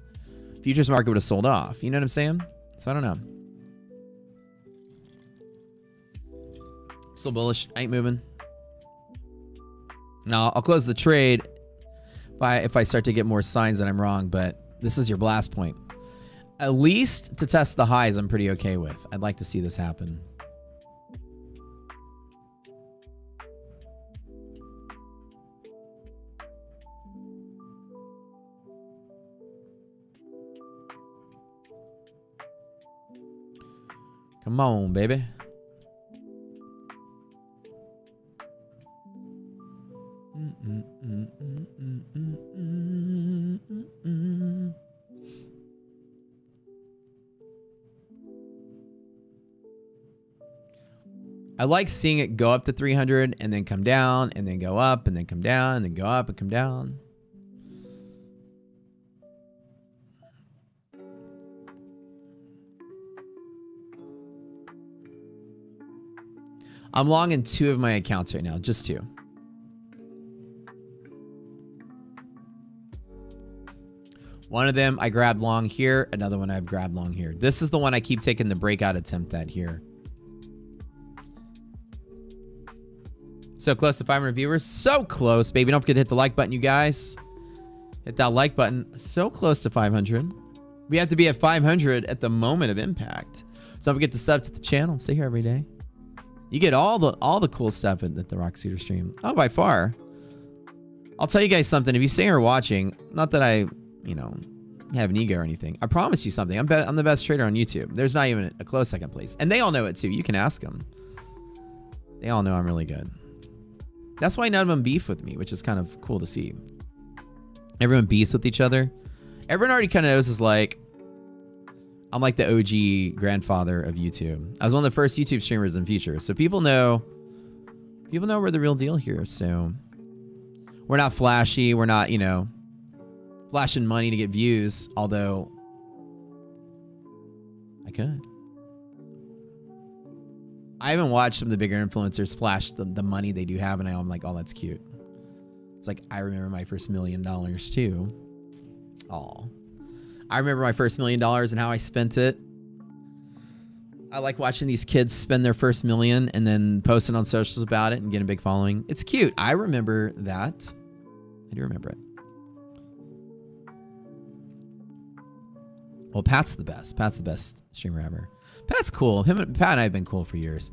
Futures market would have sold off. You know what I'm saying? So I don't know. Still bullish. I ain't moving. Now I'll close the trade if I start to get more signs that I'm wrong. But this is your blast point. At least to test the highs, I'm pretty okay with. I'd like to see this happen. Come on, baby. I like seeing it go up to 300 and then come down and then go up and then come down and then go up and come down. I'm long in 2 of my accounts right now, just 2. One of them I grabbed long here, another one I've grabbed long here. This is the one I keep taking the breakout attempt at here. So close to 500 viewers. So close, baby. Don't forget to hit the like button, you guys. Hit that like button. So close to 500. We have to be at 500 at the moment of impact. So don't forget to sub to the channel and stay here every day. You get all the cool stuff at the Rock Cedar stream. Oh, by far. I'll tell you guys something. If you stay here watching, not that I, you know, have an ego or anything. I promise you something. I'm the best trader on YouTube. There's not even a close second place. And they all know it too. You can ask them. They all know I'm really good. That's why none of them beef with me, which is kind of cool to see. Everyone beefs with each other. Everyone already kind of knows is like, I'm like the OG grandfather of YouTube. I was one of the first YouTube streamers in futures. So people know we're the real deal here. So we're not flashy. We're not, you know, flashing money to get views. Although I could. I haven't watched some of the bigger influencers flash the money they do have. And I'm like, oh, that's cute. It's like, I remember my first $1 million too. Aw. I remember my first $1 million and how I spent it. I like watching these kids spend their first $1 million and then posting on socials about it and getting a big following. It's cute. I remember that. I do remember it. Well, Pat's the best. Pat's the best streamer ever. Pat's cool. Pat and I have been cool for years.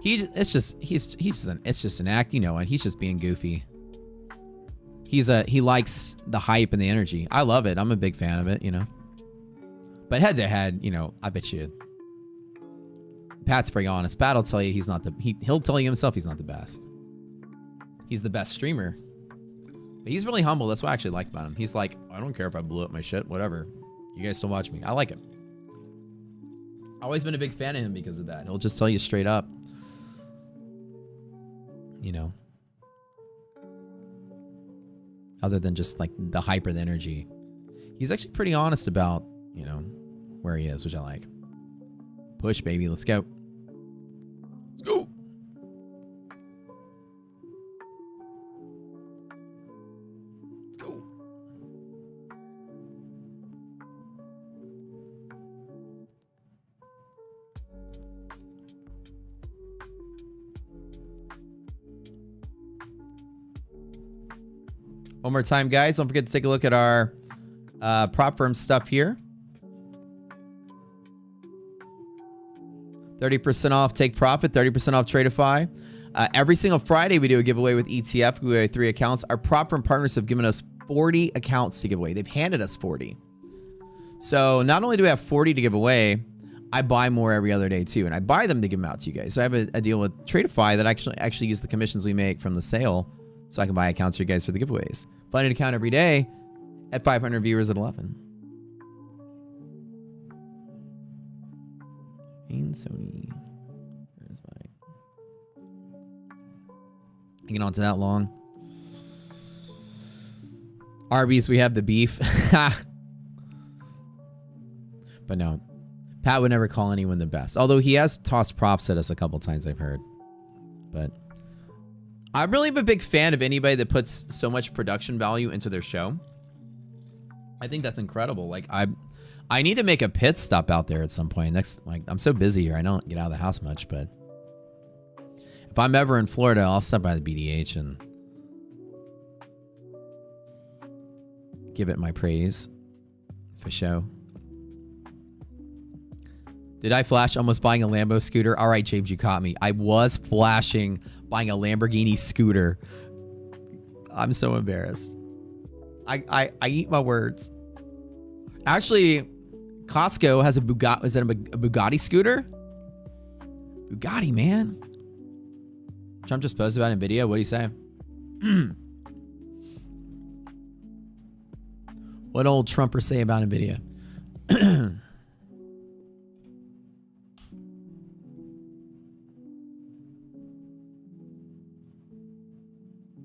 It's just an act, you know, and he's just being goofy. He likes the hype and the energy. I love it. I'm a big fan of it, you know. But head to head, you know, I bet you Pat's pretty honest. Pat will tell you he's not he'll tell you himself he's not the best. He's the best streamer. But he's really humble. That's what I actually like about him. He's like, I don't care if I blew up my shit, whatever. You guys still watch me. I like him. I've always been a big fan of him because of that. He'll just tell you straight up. You know. Other than just like the hyper the energy. He's actually pretty honest about, you know, where he is, which I like. Push, baby. Let's go. Let's go. Let's go. One more time, guys. Don't forget to take a look at our prop firm stuff here. 30% off take profit, 30% off Tradeify. Every single Friday, we do a giveaway with ETF. We have 3 accounts. Our prop firm partners have given us 40 accounts to give away. They've handed us 40. So not only do we have 40 to give away, I buy more every other day too. And I buy them to give them out to you guys. So I have a deal with Tradeify that actually use the commissions we make from the sale so I can buy accounts for you guys for the giveaways. Find an account every day at 500 viewers at 11. And Sony. Where's my... Hanging on to that long. Arby's, we have the beef. But no. Pat would never call anyone the best. Although he has tossed props at us a couple times, I've heard. But I'm really a big fan of anybody that puts so much production value into their show. I think that's incredible. Like I need to make a pit stop out there at some point. I'm so busy here. I don't get out of the house much, but if I'm ever in Florida, I'll stop by the BDH and give it my praise for show. Did I flash almost buying a Lambo scooter? All right, James, you caught me. I was flashing buying a Lamborghini scooter. I'm so embarrassed. I eat my words. Actually, Costco has a Bugatti. Is it a Bugatti scooter? Bugatti, man. Trump just posted about Nvidia. What do you say? What old Trumper say about Nvidia?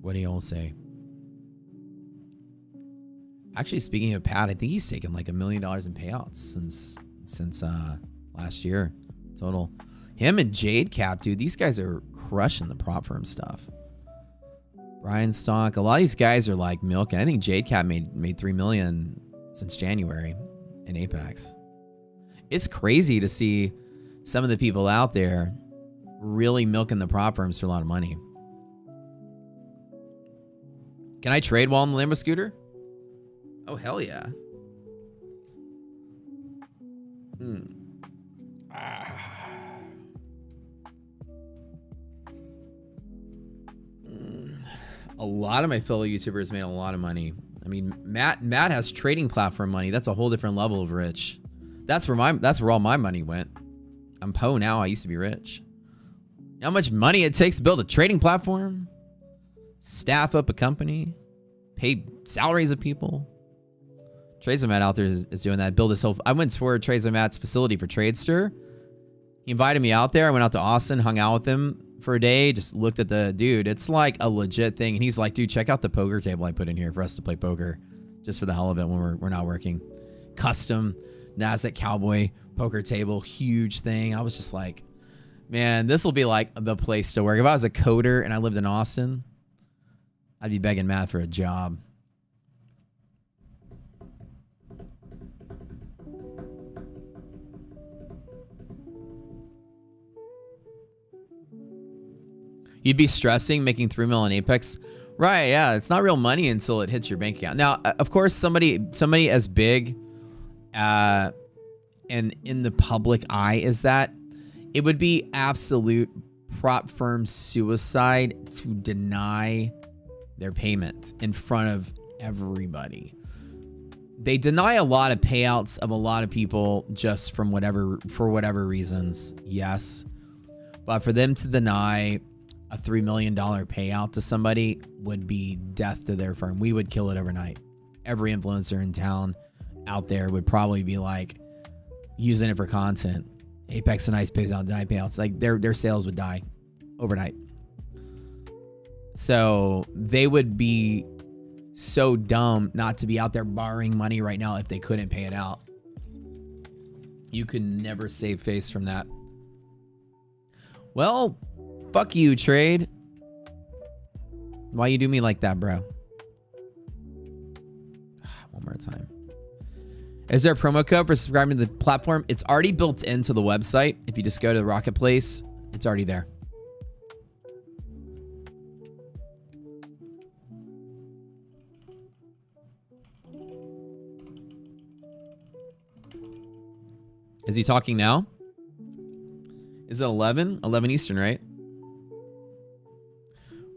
What do you all say? Actually, speaking of Pat, I think he's taken like $1 million in payouts since last year total. Him and Jade Cap, dude, these guys are crushing the prop firm stuff. Brian Stock, a lot of these guys are like milking. I think Jade Cap made $3 million since January in Apex. It's crazy to see some of the people out there really milking the prop firms for a lot of money. Can I trade while on the Lambo scooter? Oh, hell yeah. A lot of my fellow YouTubers made a lot of money. I mean, Matt has trading platform money. That's a whole different level of rich. That's where all my money went. I'm Poe now. I used to be rich. You know how much money it takes to build a trading platform? Staff up a company, pay salaries of people. Trazomat out there is doing that. Build this whole. I went to Trazomat's facility for Tradester. He invited me out there. I went out to Austin, hung out with him for a day, just looked at the dude. It's like a legit thing. And he's like, dude, check out the poker table I put in here for us to play poker, just for the hell of it when we're not working. Custom Nasdaq Cowboy poker table, huge thing. I was just like, man, this will be like the place to work. If I was a coder and I lived in Austin, I'd be begging Matt for a job. You'd be stressing making $3 million in Apex. Right, yeah. It's not real money until it hits your bank account. Now, of course, somebody as big and in the public eye as that, it would be absolute prop firm suicide to deny their payment in front of everybody. They deny a lot of payouts of a lot of people just for whatever reasons. Yes. But for them to deny a $3 million payout to somebody would be death to their firm. We would kill it overnight. Every influencer in town out there would probably be like using it for content. Apex and Ice pays out deny payouts. Like their sales would die overnight. So they would be so dumb not to be out there borrowing money right now if they couldn't pay it out. You could never save face from that. Well, fuck you, Trade. Why you do me like that, bro? One more time. Is there a promo code for subscribing to the platform? It's already built into the website. If you just go to the Rocket Place, it's already there. Is he talking now? Is it 11? 11 Eastern, right?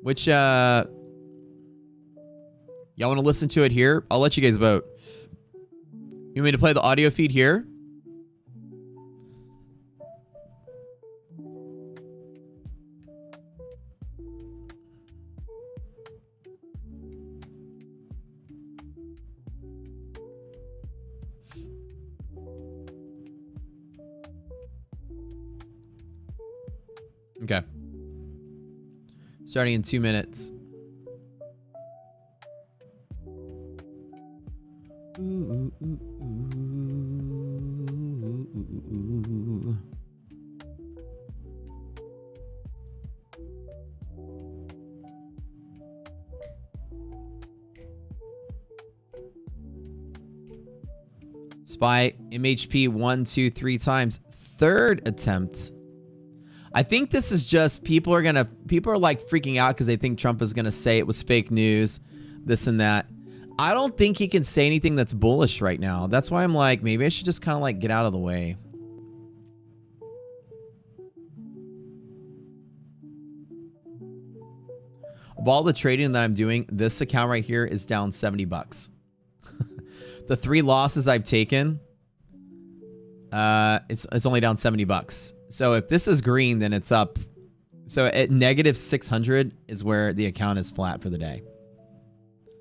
Which, y'all want to listen to it here? I'll let you guys vote. You want me to play the audio feed here? Okay. Starting in 2 minutes. Ooh, ooh, ooh, ooh. Spy MHP 1, 2, 3 times. Third attempt. I think this is just people are like freaking out because they think Trump is gonna say it was fake news, this and that. I don't think he can say anything that's bullish right now. That's why I'm like, maybe I should just kind of like get out of the way. Of all the trading that I'm doing, this account right here is down 70 bucks. The 3 losses I've taken, it's only down 70 bucks. So if this is green, then it's up. So at negative 600 is where the account is flat for the day.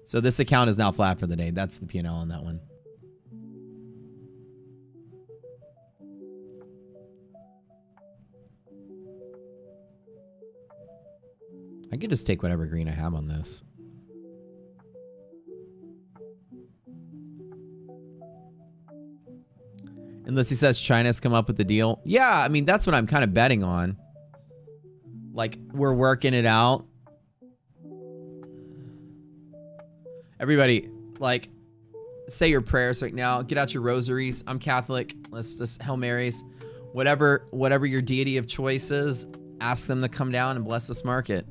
So this account is now flat for the day. That's the P&L on that one. I could just take whatever green I have on this. Unless he says China's come up with the deal. Yeah, I mean, that's what I'm kind of betting on. Like, we're working it out. Everybody, like, say your prayers right now. Get out your rosaries. I'm Catholic. Let's just Hail Marys. Whatever your deity of choice is, ask them to come down and bless this market.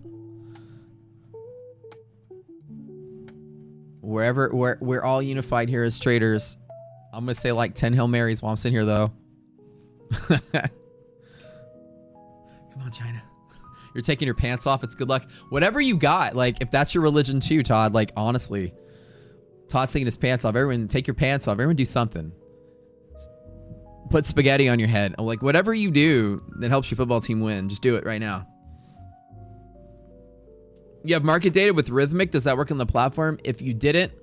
We're all unified here as traders. I'm going to say like 10 Hail Marys while I'm sitting here, though. Come on, China. You're taking your pants off. It's good luck. Whatever you got, like, if that's your religion too, Todd, like, honestly. Todd's taking his pants off. Everyone, take your pants off. Everyone do something. Put spaghetti on your head. Like, whatever you do that helps your football team win, just do it right now. You have market data with Rhythmic. Does that work on the platform? If you didn't,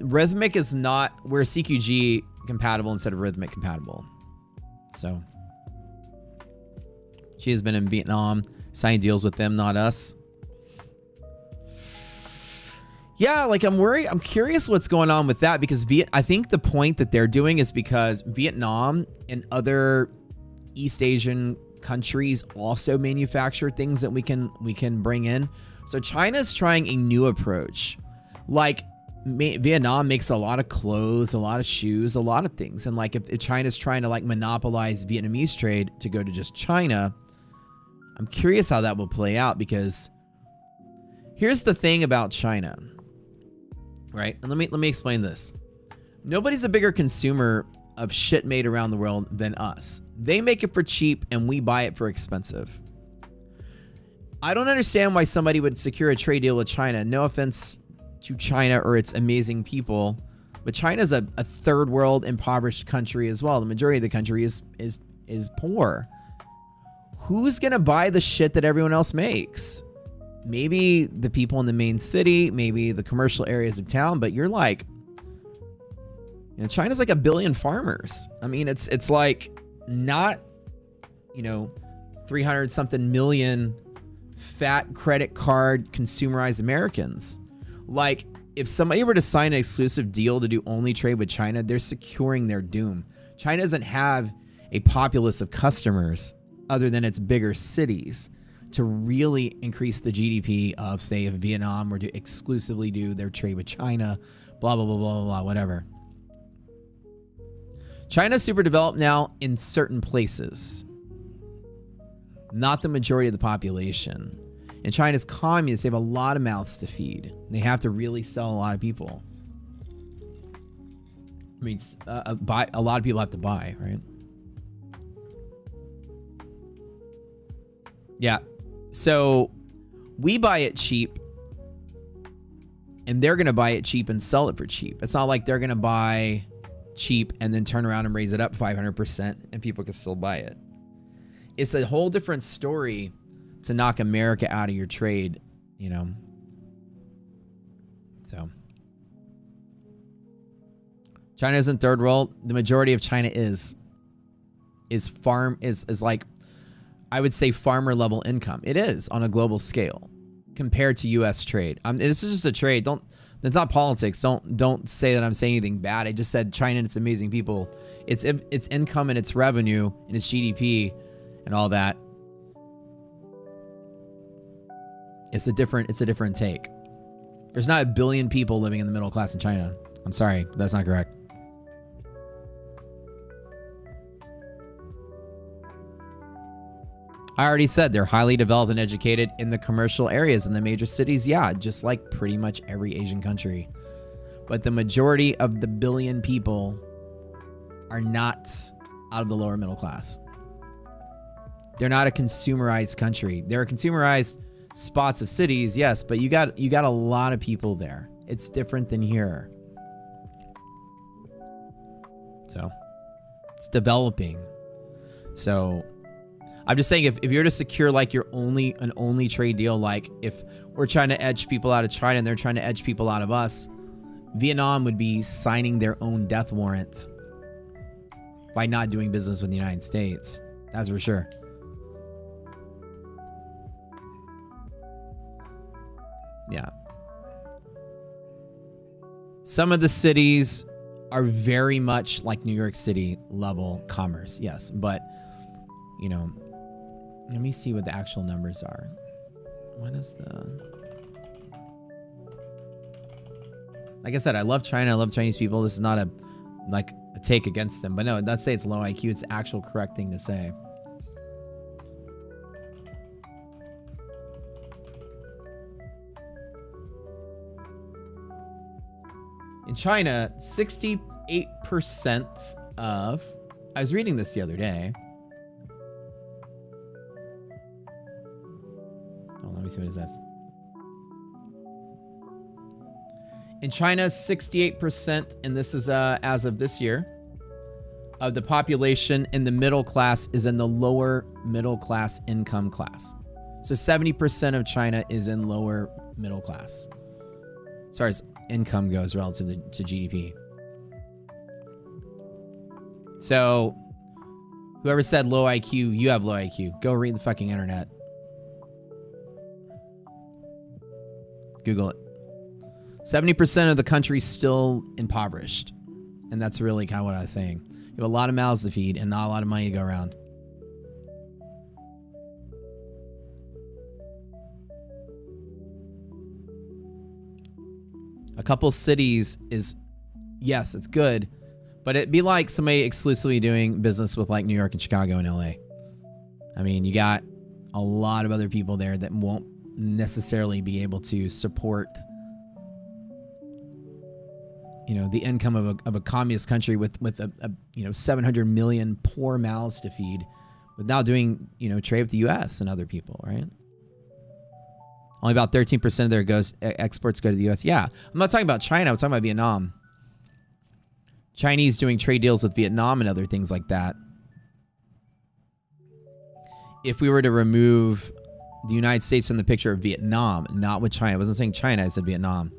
Rhythmic is not, we're CQG compatible instead of Rhythmic compatible. So she has been in Vietnam, signing deals with them, not us. Yeah, like I'm worried. I'm curious what's going on with that because I think the point that they're doing is because Vietnam and other East Asian countries also manufacture things that we can bring in. So China's trying a new approach. Like Vietnam makes a lot of clothes, a lot of shoes, a lot of things. And like if China's trying to like monopolize Vietnamese trade to go to just China, I'm curious how that will play out because here's the thing about China, right? And let me explain this. Nobody's a bigger consumer of shit made around the world than us. They make it for cheap and we buy it for expensive. I don't understand why somebody would secure a trade deal with China. No offense to China or its amazing people, but China's a third world impoverished country as well. The majority of the country is poor. Who's gonna buy the shit that everyone else makes? Maybe the people in the main city, maybe the commercial areas of town, but you're like, you know, China's like 1 billion farmers. I mean, it's like not, 300 something million fat credit card consumerized Americans. Like if somebody were to sign an exclusive deal to do only trade with China, they're securing their doom. China doesn't have a populace of customers other than its bigger cities to really increase the GDP of, say, if Vietnam were to exclusively do their trade with China, blah, blah, blah, blah, blah, whatever. China's super developed now in certain places, not the majority of the population. And China's communists, they have a lot of mouths to feed. They have to really sell a lot of people. I mean, a lot of people have to buy, right? Yeah. So we buy it cheap and they're going to buy it cheap and sell it for cheap. It's not like they're going to buy cheap and then turn around and raise it up 500% and people can still buy it. It's a whole different story to knock America out of your trade, you know. So China isn't third world. The majority of China is like, I would say, farmer level income. It is on a global scale compared to U.S. trade. This is just a trade. It's not politics. Don't say that I'm saying anything bad. I just said China and its amazing people. Its income and its revenue and its GDP and all that. It's a different take. There's not 1 billion people living in the middle class in China. I'm sorry, but that's not correct. I already said they're highly developed and educated in the commercial areas in the major cities. Yeah, just like pretty much every Asian country. But the majority of the 1 billion people are not out of the lower middle class. They're not a consumerized country. They're a consumerized spots of cities, yes, but you got a lot of people there. It's different than here. So it's developing. So I'm just saying, if you're to secure like your only trade deal, like if we're trying to edge people out of China and they're trying to edge people out of us, Vietnam would be signing their own death warrant by not doing business with the United States. That's for sure. Yeah. Some of the cities are very much like New York City level commerce, yes, but you know, let me see what the actual numbers are. What is like I said, I love China. I love Chinese people. This is not a take against them, but no, let's say it's low IQ. It's the actual correct thing to say. In China, 68% of, I was reading this the other day. Oh, let me see what it says. In China, 68%, and this is as of this year, of the population in the middle class is in the lower middle class income class. So 70% of China is in lower middle class. As far as income goes relative to GDP. So whoever said low IQ, you have low IQ. Go read the fucking internet. Google it. 70% of the country's still impoverished. And that's really kind of what I was saying. You have a lot of mouths to feed and not a lot of money to go around. A couple cities is, yes, it's good, but it'd be like somebody exclusively doing business with like New York and Chicago and LA. I mean, you got a lot of other people there that won't necessarily be able to support, you know, the income of a communist country with a 700 million poor mouths to feed without doing, you know, trade with the US and other people, right? Only about 13% of their exports go to the U.S. Yeah, I'm not talking about China. I'm talking about Vietnam. Chinese doing trade deals with Vietnam and other things like that. If we were to remove the United States from the picture of Vietnam, not with China. I wasn't saying China, I said Vietnam.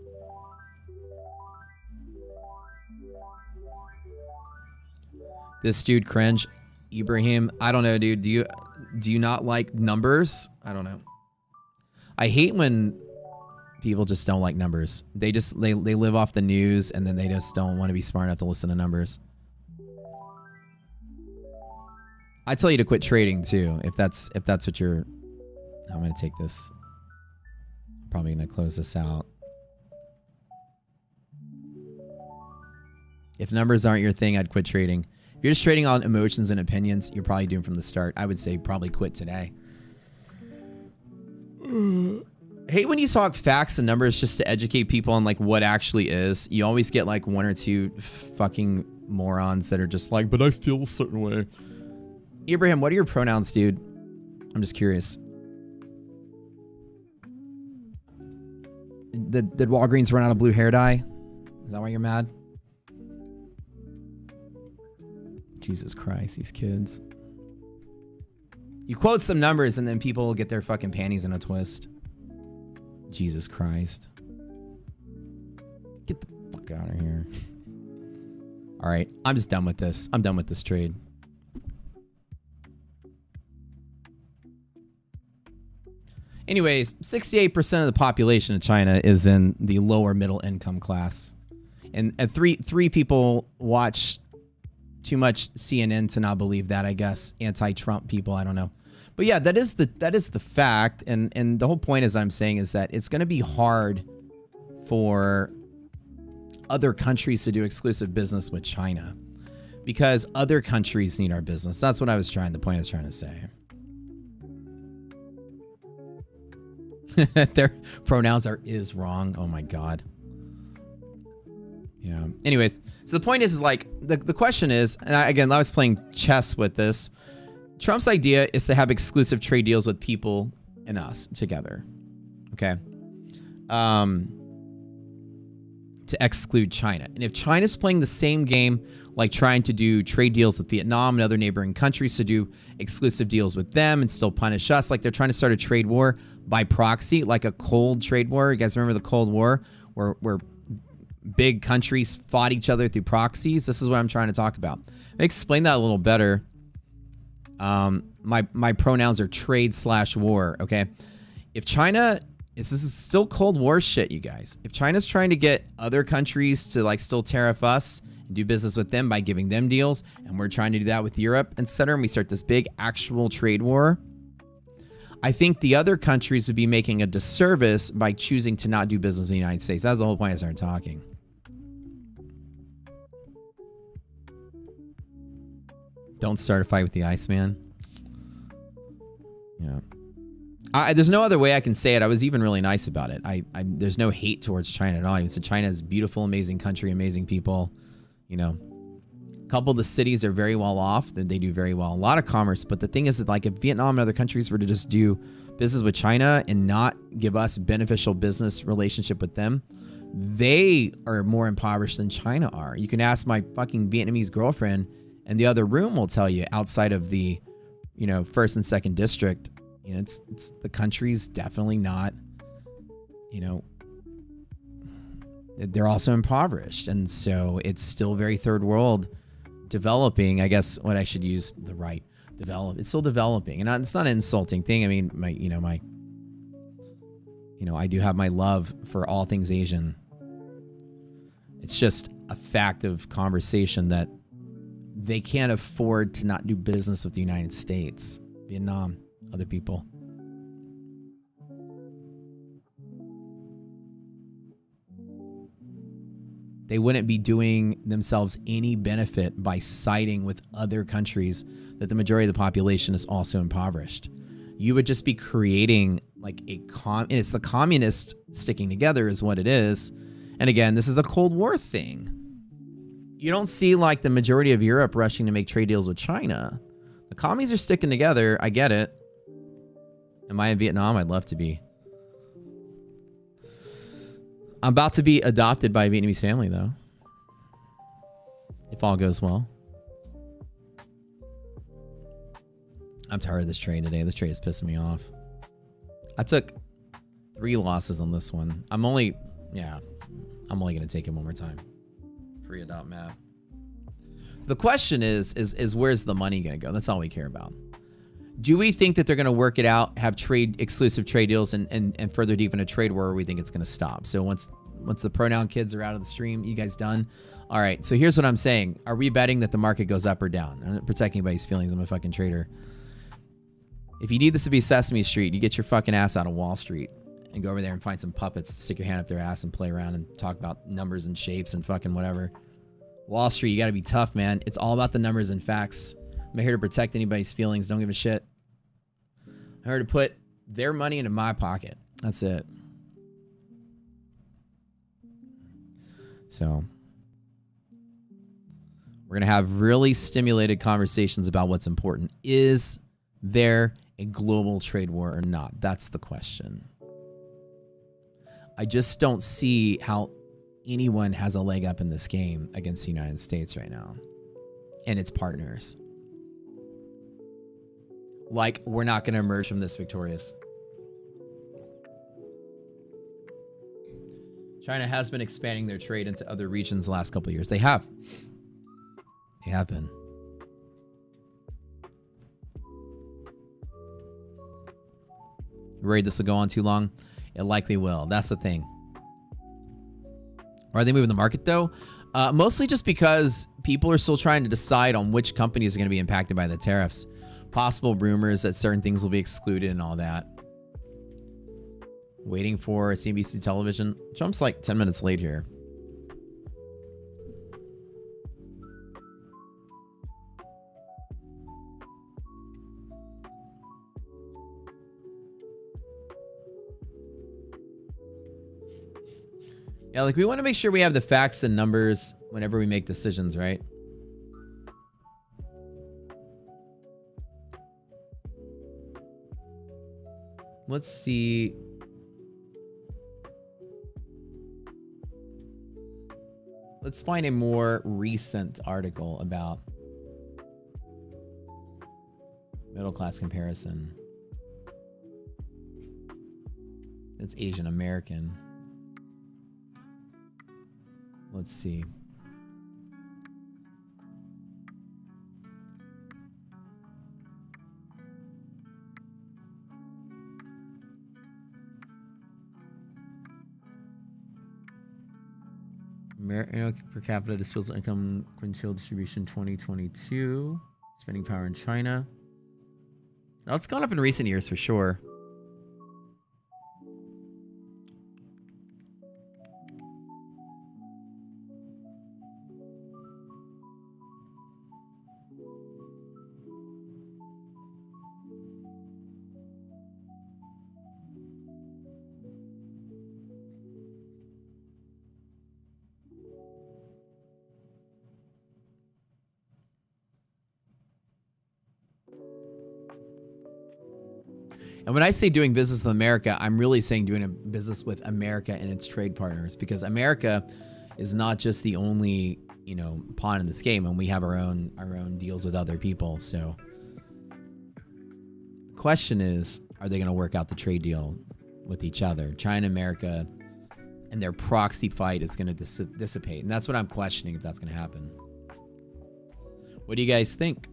This dude cringe. Ibrahim, I don't know, dude. Do you not like numbers? I don't know. I hate when people just don't like numbers. They live off the news and then they just don't want to be smart enough to listen to numbers. I tell you to quit trading too, if that's what you're. I'm gonna take this. Probably gonna close this out. If numbers aren't your thing, I'd quit trading. If you're just trading on emotions and opinions, you're probably doomed from the start. I would say probably quit today. Hate when you talk facts and numbers just to educate people on like what actually is. You always get like one or two fucking morons that are just like, but I feel a certain way. Ibrahim, what are your pronouns, dude? I'm just curious. Did Walgreens run out of blue hair dye? Is that why you're mad? Jesus Christ, these kids. You quote some numbers and then people will get their fucking panties in a twist. Jesus Christ. Get the fuck out of here. All right, I'm just done with this. I'm done with this trade. Anyways, 68% of the population of China is in the lower middle income class. And three people watch too much CNN to not believe that, I guess. Anti-Trump people, I don't know. But yeah, that is the fact. And the whole point, as I'm saying, is that it's going to be hard for other countries to do exclusive business with China because other countries need our business. That's what the point I was trying to say. Their pronouns are is wrong. Oh my God. Yeah. Anyways, so the point is like, the question is, and I was playing chess with this. Trump's idea is to have exclusive trade deals with people and us together. Okay. To exclude China. And if China's playing the same game, like trying to do trade deals with Vietnam and other neighboring countries to do exclusive deals with them and still punish us, like they're trying to start a trade war by proxy, like a cold trade war. You guys remember the Cold War where big countries fought each other through proxies? This is what I'm trying to talk about. I'll explain that a little better. My pronouns are trade/war, okay? If China, this is still Cold War shit, you guys. If China's trying to get other countries to like still tariff us and do business with them by giving them deals, and we're trying to do that with Europe, etc., and we start this big actual trade war, I think the other countries would be making a disservice by choosing to not do business with the United States. That's the whole point I started talking. Don't start a fight with the Iceman. Yeah. There's no other way I can say it. I was even really nice about it. There's no hate towards China at all. I even said China is a beautiful, amazing country, amazing people. You know, a couple of the cities are very well off. They do very well. A lot of commerce. But the thing is that, like, if Vietnam and other countries were to just do business with China and not give us beneficial business relationship with them, they are more impoverished than China are. You can ask my fucking Vietnamese girlfriend, and the other room will tell you, outside of the, you know, first and second district, you know, it's the country's definitely not, you know, they're also impoverished. And so it's still very third world developing. I guess what I should use the right develop. It's still developing, and it's not an insulting thing. I mean, I do have my love for all things Asian. It's just a fact of conversation that they can't afford to not do business with the United States, Vietnam, other people. They wouldn't be doing themselves any benefit by siding with other countries that the majority of the population is also impoverished. You would just be creating like it's the communists sticking together is what it is. And again, this is a Cold War thing. You don't see like the majority of Europe rushing to make trade deals with China. The commies are sticking together. I get it. Am I in Vietnam? I'd love to be. I'm about to be adopted by a Vietnamese family, though. If all goes well. I'm tired of this trade today. This trade is pissing me off. I took 3 losses on this one. I'm only going to take it one more time. Pre-adopt map. So the question is where's the money going to go? That's all we care about. Do we think that they're going to work it out, have exclusive trade deals, and further deepen a trade war, or we think it's going to stop? So once the pronoun kids are out of the stream, you guys done? All right, so here's what I'm saying. Are we betting that the market goes up or down? I'm not protecting anybody's feelings. I'm a fucking trader. If you need this to be Sesame Street, you get your fucking ass out of Wall Street and go over there and find some puppets to stick your hand up their ass and play around and talk about numbers and shapes and fucking whatever. Wall Street, you got to be tough, man. It's all about the numbers and facts. I'm here to protect anybody's feelings. Don't give a shit. I'm here to put their money into my pocket. That's it. So we're going to have really stimulated conversations about what's important. Is there a global trade war or not? That's the question. I just don't see how anyone has a leg up in this game against the United States right now and its partners. Like, we're not going to emerge from this victorious. China has been expanding their trade into other regions the last couple of years. They have. They have been. Worried this will go on too long? It likely will. That's the thing. Are they moving the market, though? Mostly just because people are still trying to decide on which companies are going to be impacted by the tariffs. Possible rumors that certain things will be excluded and all that. Waiting for CNBC television. Trump's like 10 minutes late here. Yeah, like we want to make sure we have the facts and numbers whenever we make decisions, right? Let's see. Let's find a more recent article about middle class comparison. It's Asian American. Let's see. Per capita disposable income quintile distribution 2022. Spending power in China. Now, it's gone up in recent years for sure. And when I say doing business with America, I'm really saying doing a business with America and its trade partners, because America is not just the only, you know, pawn in this game, and we have our own deals with other people. So the question is, are they going to work out the trade deal with each other? China, America, and their proxy fight is going to dissipate. And that's what I'm questioning, if that's going to happen. What do you guys think?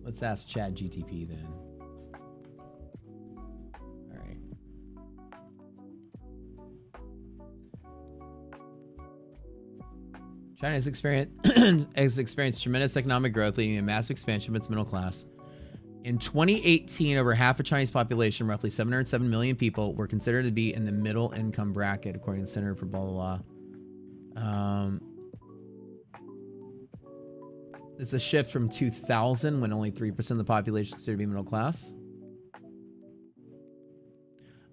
Let's ask ChatGTP then. All right. China has experienced tremendous economic growth, leading to a massive expansion of its middle class. In 2018, over half of China's population, roughly 707 million people, were considered to be in the middle income bracket, according to the Center for blah, blah, blah. It's a shift from 2000, when only 3% of the population considered to be middle class.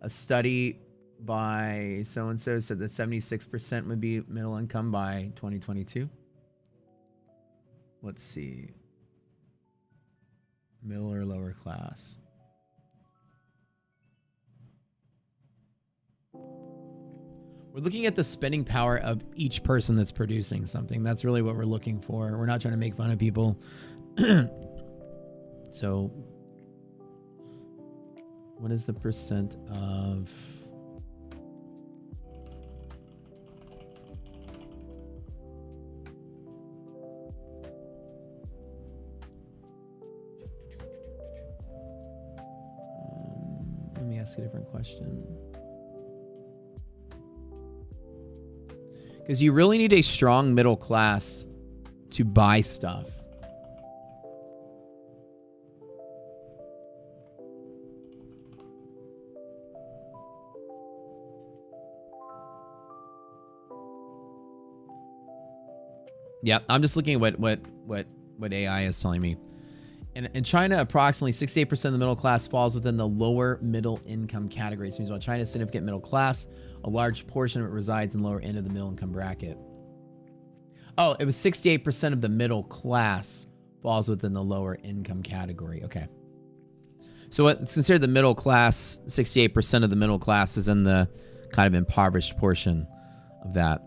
A study by so-and-so said that 76% would be middle income by 2022. Let's see. Middle or lower class. We're looking at the spending power of each person that's producing something. That's really what we're looking for. We're not trying to make fun of people. So, what is the percent of... let me ask a different question. Because you really need a strong middle class to buy stuff. Yeah, I'm just looking at what AI is telling me. In China, approximately 68% of the middle class falls within the lower middle income category. This means while China is significant middle class, a large portion of it resides in the lower end of the middle income bracket. Oh, it was 68% of the middle class falls within the lower income category. Okay. So what's considered the middle class, 68% of the middle class is in the kind of impoverished portion of that.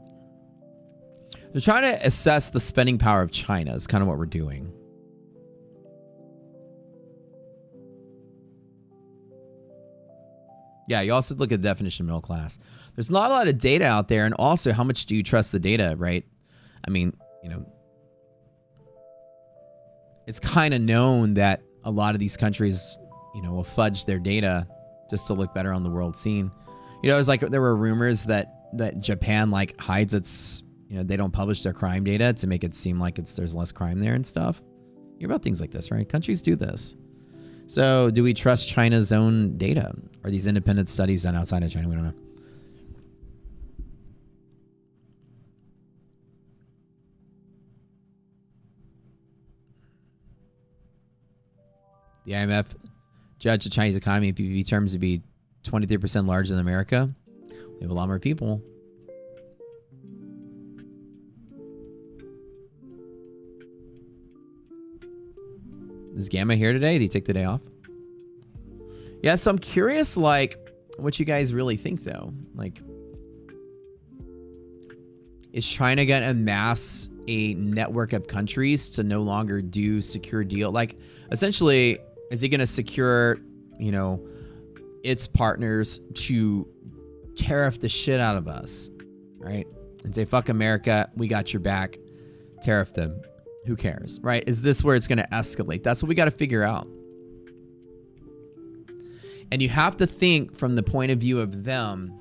They're trying to assess the spending power of China is kind of what we're doing. Yeah, you also look at the definition of middle class. There's not a lot of data out there, and also how much do you trust the data, right? I mean, you know, it's kind of known that a lot of these countries, you know, will fudge their data just to look better on the world scene. You know, it was like there were rumors that Japan like hides its, you know, they don't publish their crime data to make it seem like there's less crime there and stuff. You hear about things like this, right? Countries do this. So do we trust China's own data? Are these independent studies done outside of China? We don't know. The IMF judged the Chinese economy in PPP terms to be 23% larger than America. We have a lot more people. Is Gamma here today? Did he take the day off? Yeah, so I'm curious, like, what you guys really think, though. Like, is China going to amass a network of countries to no longer do secure deal? Like, essentially, is he going to secure, you know, its partners to tariff the shit out of us, right? And say, fuck America, we got your back, tariff them. Who cares, right? Is this where it's going to escalate? That's what we got to figure out. And you have to think from the point of view of them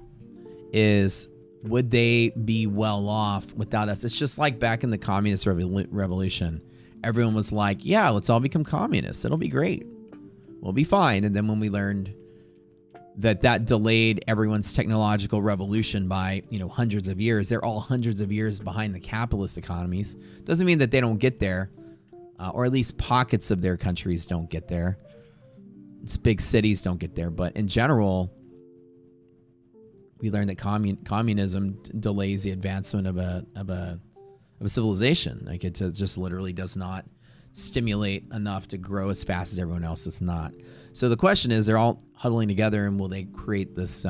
is, would they be well off without us? It's just like back in the communist revolution. Everyone was like, yeah, let's all become communists. It'll be great. We'll be fine. And then when we learned that delayed everyone's technological revolution by, you know, hundreds of years. They're all hundreds of years behind the capitalist economies. Doesn't mean that they don't get there, or at least pockets of their countries don't get there. It's big cities don't get there, but in general, we learned that communism delays the advancement of a civilization. Like it just literally does not stimulate enough to grow as fast as everyone else. It's not. So the question is, they're all huddling together, and will they create this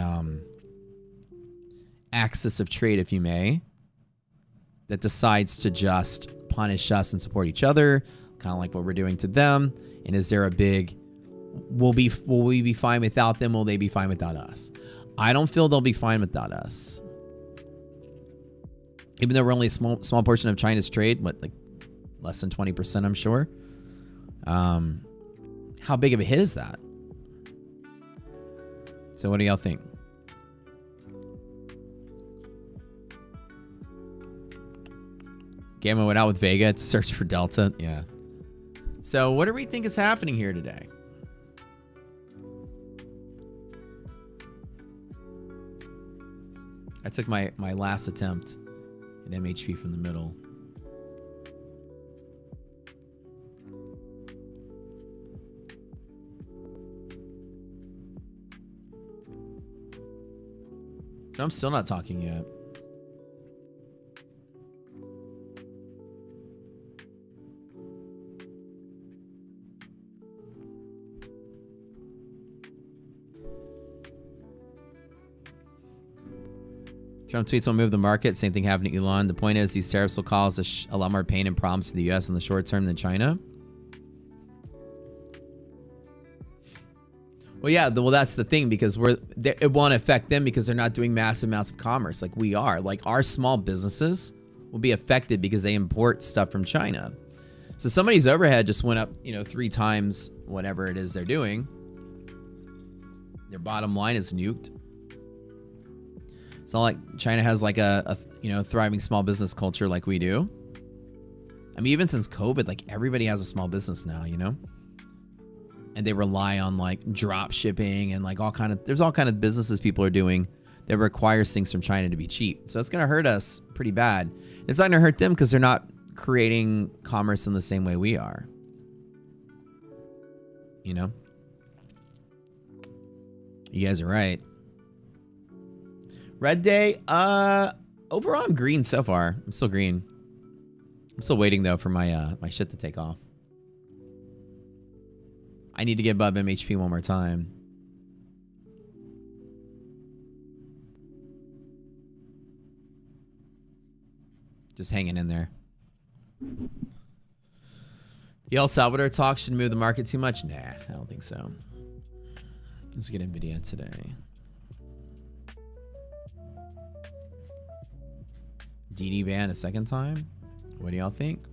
axis of trade, if you may, that decides to just punish us and support each other, kind of like what we're doing to them? And is there a big, will we be fine without them? Will they be fine without us? I don't feel they'll be fine without us. Even though we're only a small portion of China's trade, what, like less than 20%, I'm sure. How big of a hit is that? So what do y'all think? Gamma went out with Vega to search for Delta. Yeah. So what do we think is happening here today? I took my last attempt at MHP from the middle. I'm still not talking yet. Trump tweets will move the market. Same thing happened to Elon. The point is, these tariffs will cause a lot more pain and problems to the U.S. in the short term than China. Well, yeah, well, that's the thing, because it won't affect them because they're not doing massive amounts of commerce like we are. Like, our small businesses will be affected because they import stuff from China. So somebody's overhead just went up, 3 times whatever it is they're doing. Their bottom line is nuked. It's not like China has like a thriving small business culture like we do. I mean, even since COVID, like everybody has a small business now, you know? And they rely on like drop shipping and like there's all kind of businesses people are doing that requires things from China to be cheap. So it's going to hurt us pretty bad. It's not going to hurt them because they're not creating commerce in the same way we are. You know? You guys are right. Red day, overall I'm green so far. I'm still green. I'm still waiting though for my my shit to take off. I need to get above MHP one more time. Just hanging in there. The El Salvador talk should move the market too much? Nah, I don't think so. Let's get Nvidia today. DD ban a second time? What do y'all think?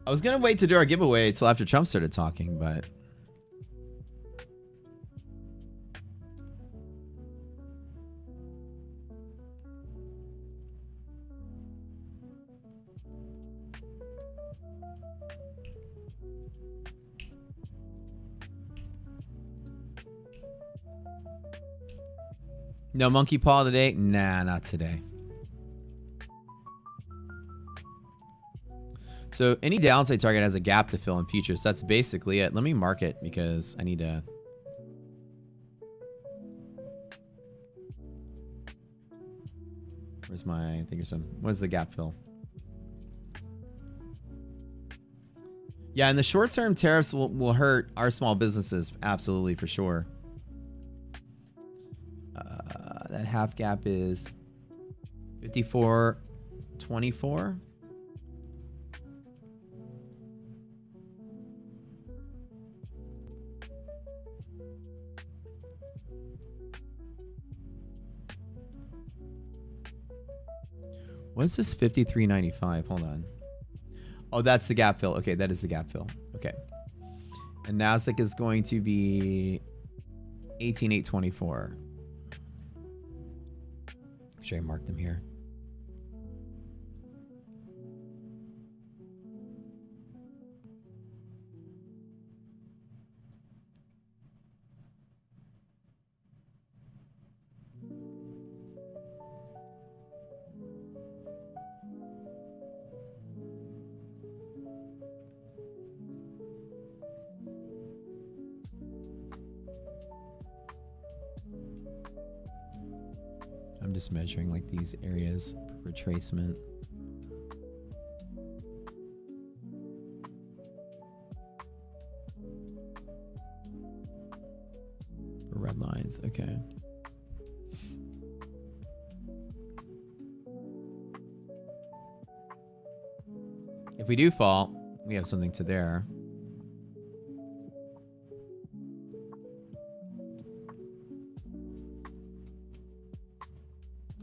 I was gonna wait to do our giveaway until after Trump started talking, but no monkey paw today? Nah, not today. So any downside target has a gap to fill in futures. That's basically it. Let me mark it because I need to. Where's my thinkorsome? What's the gap fill? Yeah, in the short term, tariffs will hurt our small businesses. Absolutely, for sure. That half gap is 54.24. What's this 53.95? Hold on. Oh, that's the gap fill. Okay, that is the gap fill. Okay. And Nasdaq is going to be 18,824. Make sure I mark them here. I'm just measuring like these areas for retracement. For red lines, okay. If we do fall, we have something to there.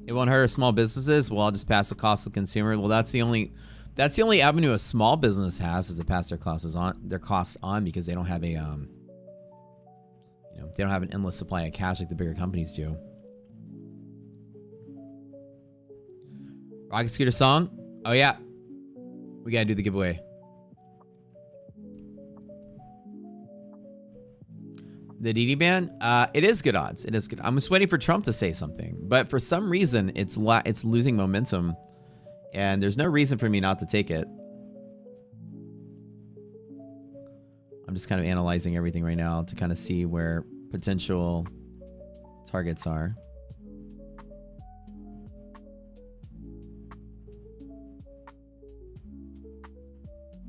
It won't hurt our small businesses. Well, I'll just pass the cost to the consumer. Well, that's the only avenue a small business has is to pass their costs on because they don't have a they don't have an endless supply of cash like the bigger companies do. Rocket Scooter song? Oh yeah. We gotta do the giveaway. The DD ban? It is good odds. It is good. I'm just waiting for Trump to say something. But for some reason, it's losing momentum. And there's no reason for me not to take it. I'm just kind of analyzing everything right now to kind of see where potential targets are.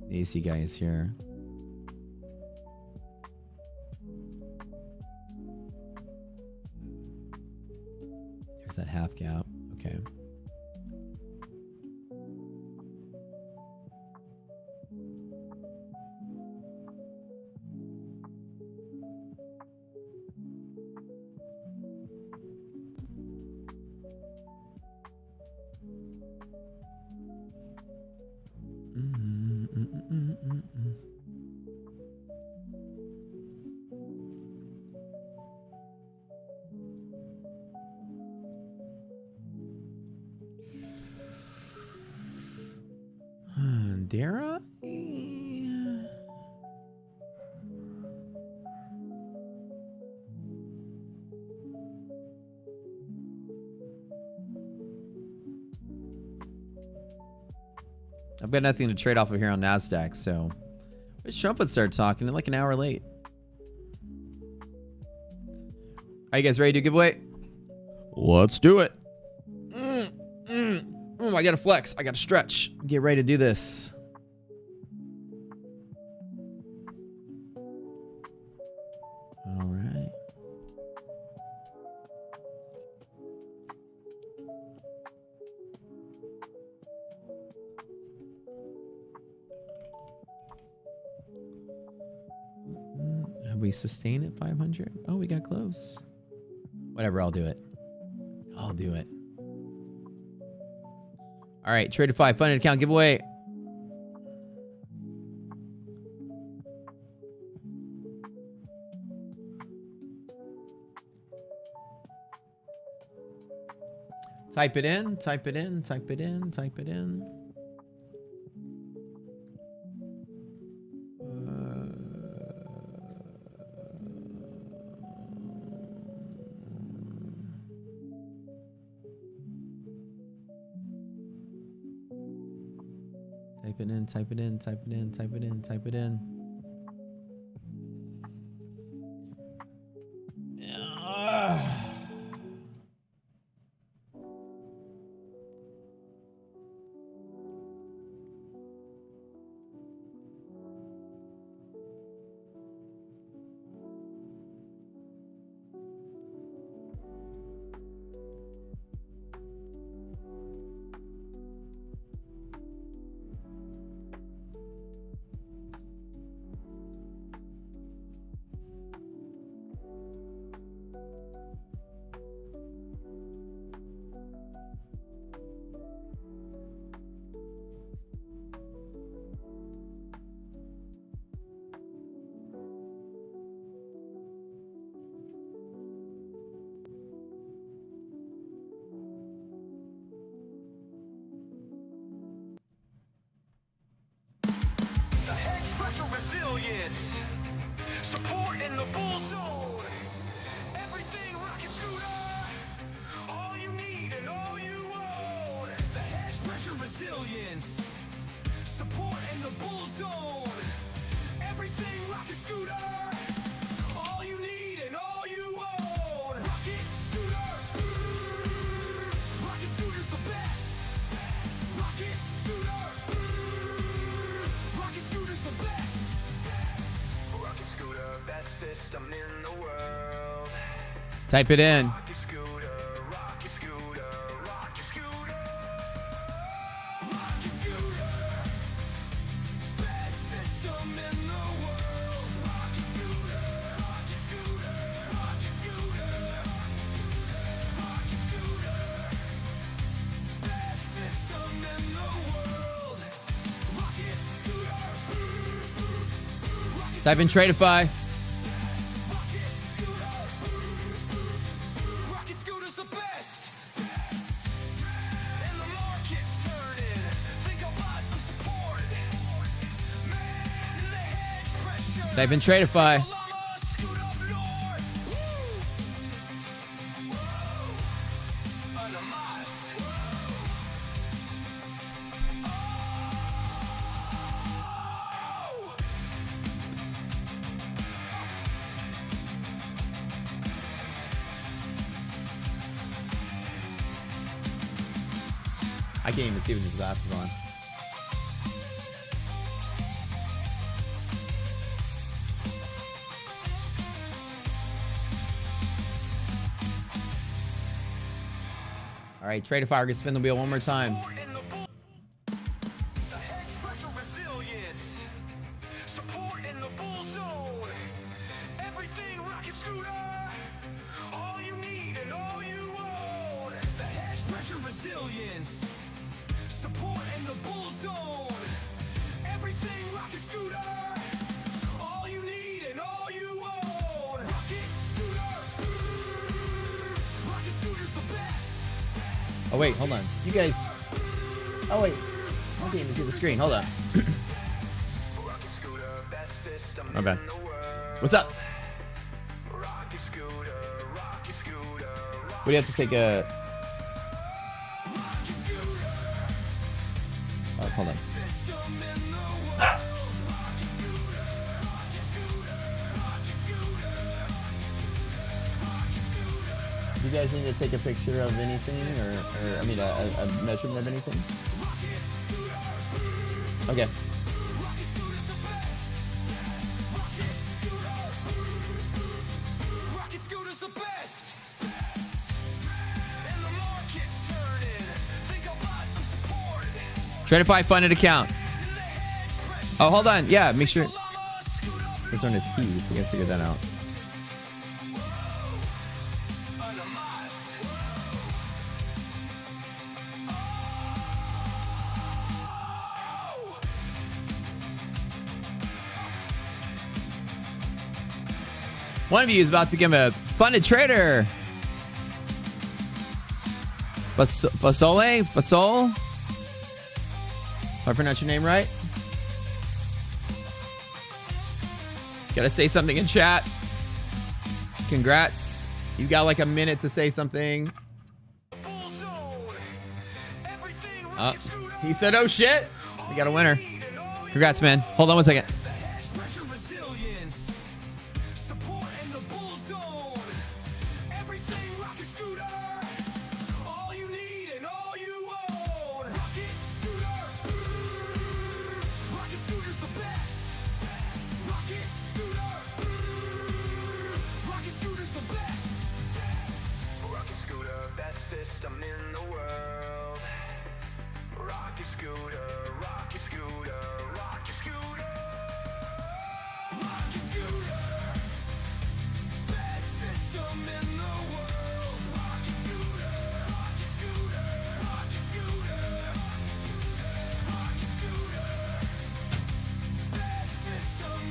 The AC guy is here. There's that half gap. Okay. Dare I? I've got nothing to trade off of here on NASDAQ, so Trump would start talking like an hour late. Are you guys ready to do giveaway? Let's do it. I gotta flex. I gotta stretch. Get ready to do this. All right. Have we sustained at 500? Oh, we got close. Whatever, I'll do it. I'll do it. All right, Trader 5 funded account giveaway. Type it in, type it in, type it in, type it in. Type it in, type it in, type it in, type it in, type it in. Resilience, support in the bull zone, everything rocket scooter, all you need and all you own. The hedge pressure resilience, support in the bull zone, everything rocket scooter, all you need and all you own. Rocket scooter, rocket scooter's the best. Rocket scooter, rocket scooter's the best. Rocket scooter, best system in the world. Type it in. Rocket scooter, rocket scooter, rocket scooter. Rocket scooter, best system in the world. Rocket scooter, rocket scooter, rocket scooter. Rocket scooter, best system in the world. Rocket scooter. Type in Tradeify. Rocket scooter's the best. And the market's turning. Think I'll buy some support. Man, the hedge pressure. Type in Tradeify. Llama, scoot up north. Whoa. Under Mars. Oh. I can't even see with these glasses on. All right, Tradeify, we're gonna spin the wheel one more time. The hedge pressure resilience, support in the bull zone, everything rocket scooter, all you need and all you own. The hedge pressure resilience, support in the bull zone, everything Oh wait, hold on. You guys. Oh wait, I can't even see the screen. Hold on. My bad. What's up? What do you have to take a? Oh, hold on. You guys need to take a picture of anything, or I mean, a measurement of anything? Okay. Tradify funded account. Oh, hold on. Yeah, make sure. This one is keys. We gotta figure that out. One of you is about to become a funded trader. Fasole? If I pronounce your name right. Gotta say something in chat. Congrats. You got like a minute to say something. He said, oh shit. We got a winner. Congrats, man. Hold on one second.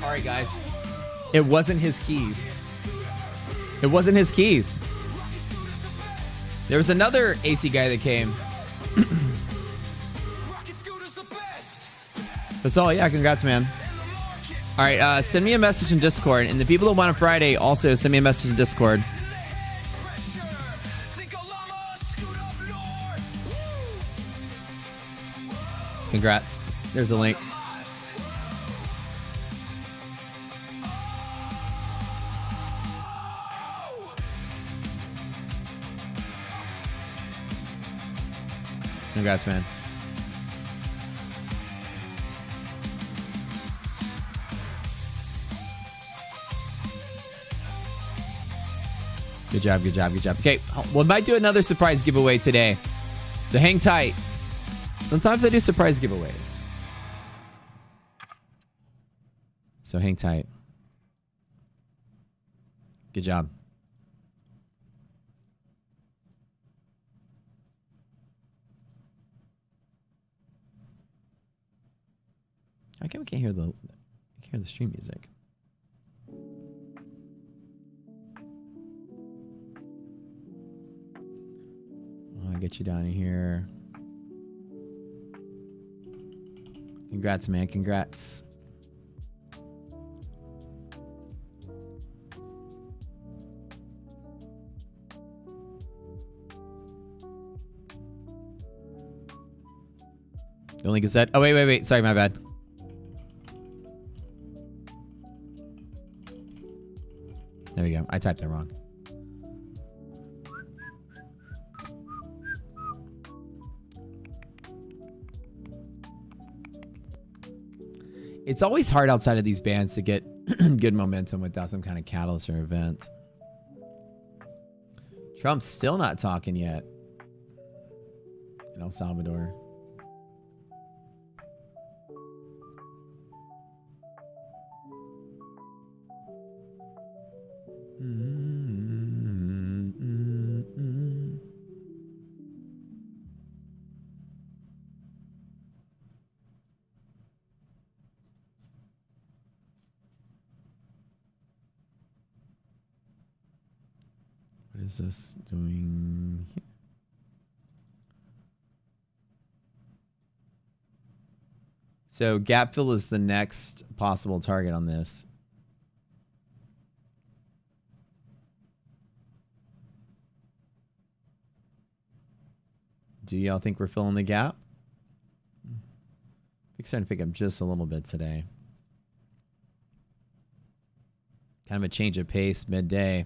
All right, guys. It wasn't his keys. It wasn't his keys. There was another AC guy that came. That's all. Yeah, congrats, man. All right, send me a message in Discord. And the people that won on Friday also send me a message in Discord. Congrats. There's a link. Congrats, man. Good job, good job, good job. Okay, we might do another surprise giveaway today. So hang tight. Sometimes I do surprise giveaways. So hang tight. Good job. How come we can't hear the stream music? I'll get you down in here. Congrats, man. Congrats. The link is set. Oh, wait. Sorry, my bad. There we go. I typed it wrong. It's always hard outside of these bands to get good momentum without some kind of catalyst or event. Trump's still not talking yet in El Salvador. What is this doing here? So gap fill is the next possible target on this. Do y'all think we're filling the gap? It's starting to pick up just a little bit today. Kind of a change of pace midday.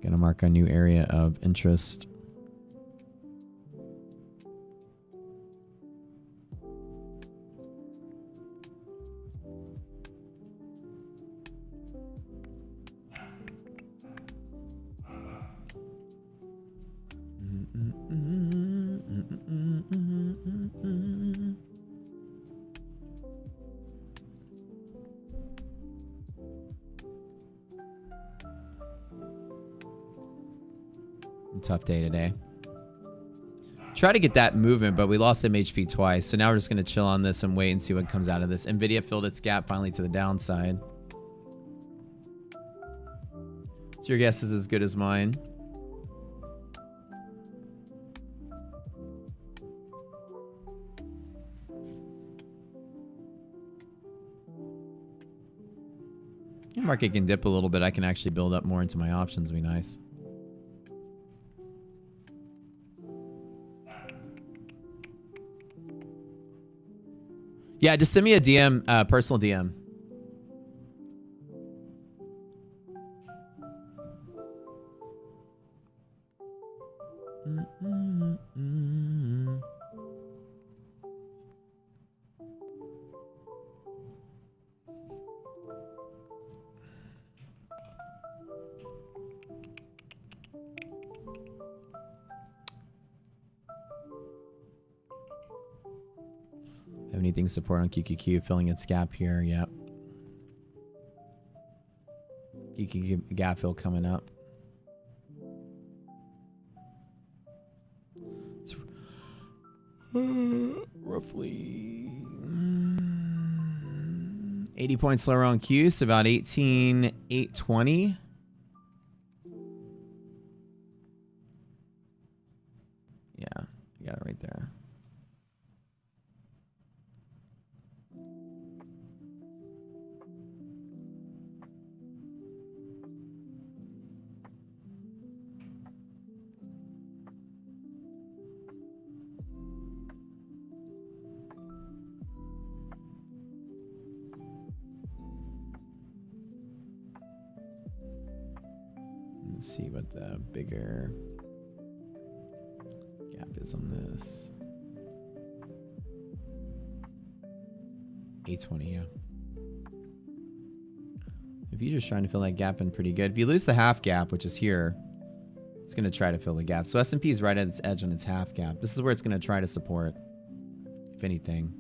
Gonna mark a new area of interest. Tough day today. Try to get that movement, but we lost MHP twice. So now we're just going to chill on this and wait and see what comes out of this. Nvidia filled its gap finally to the downside. So your guess is as good as mine. The market can dip a little bit. I can actually build up more into my options. Be nice. Yeah, just send me a DM, personal DM. Have anything support on QQQ filling its gap here? Yep. QQQ gap fill coming up. It's roughly 80 points lower on Q, so about 18,820. Yeah, you got it right there. Let's see what the bigger gap is on this. 820, yeah. If you're just trying to fill that gap in pretty good. If you lose the half gap, which is here, it's going to try to fill the gap. So S&P is right at its edge on its half gap. This is where it's going to try to support, if anything.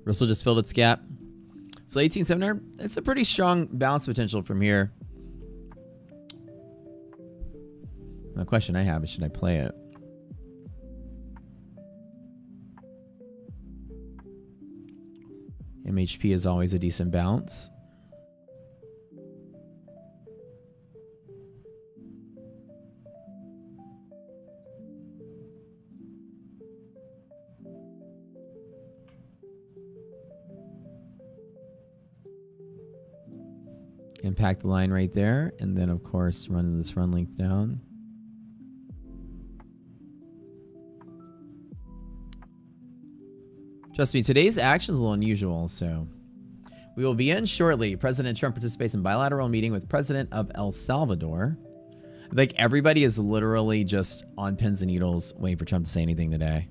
Russell just filled its gap. So 18,700, it's a pretty strong bounce potential from here. The question I have is, should I play it? MHP is always a decent bounce. Impact the line right there, and then of course run this run length down. Trust me, today's action is a little unusual, so we will begin shortly. President Trump participates in bilateral meeting with President of El Salvador. Like, everybody is literally just on pins and needles waiting for Trump to say anything today.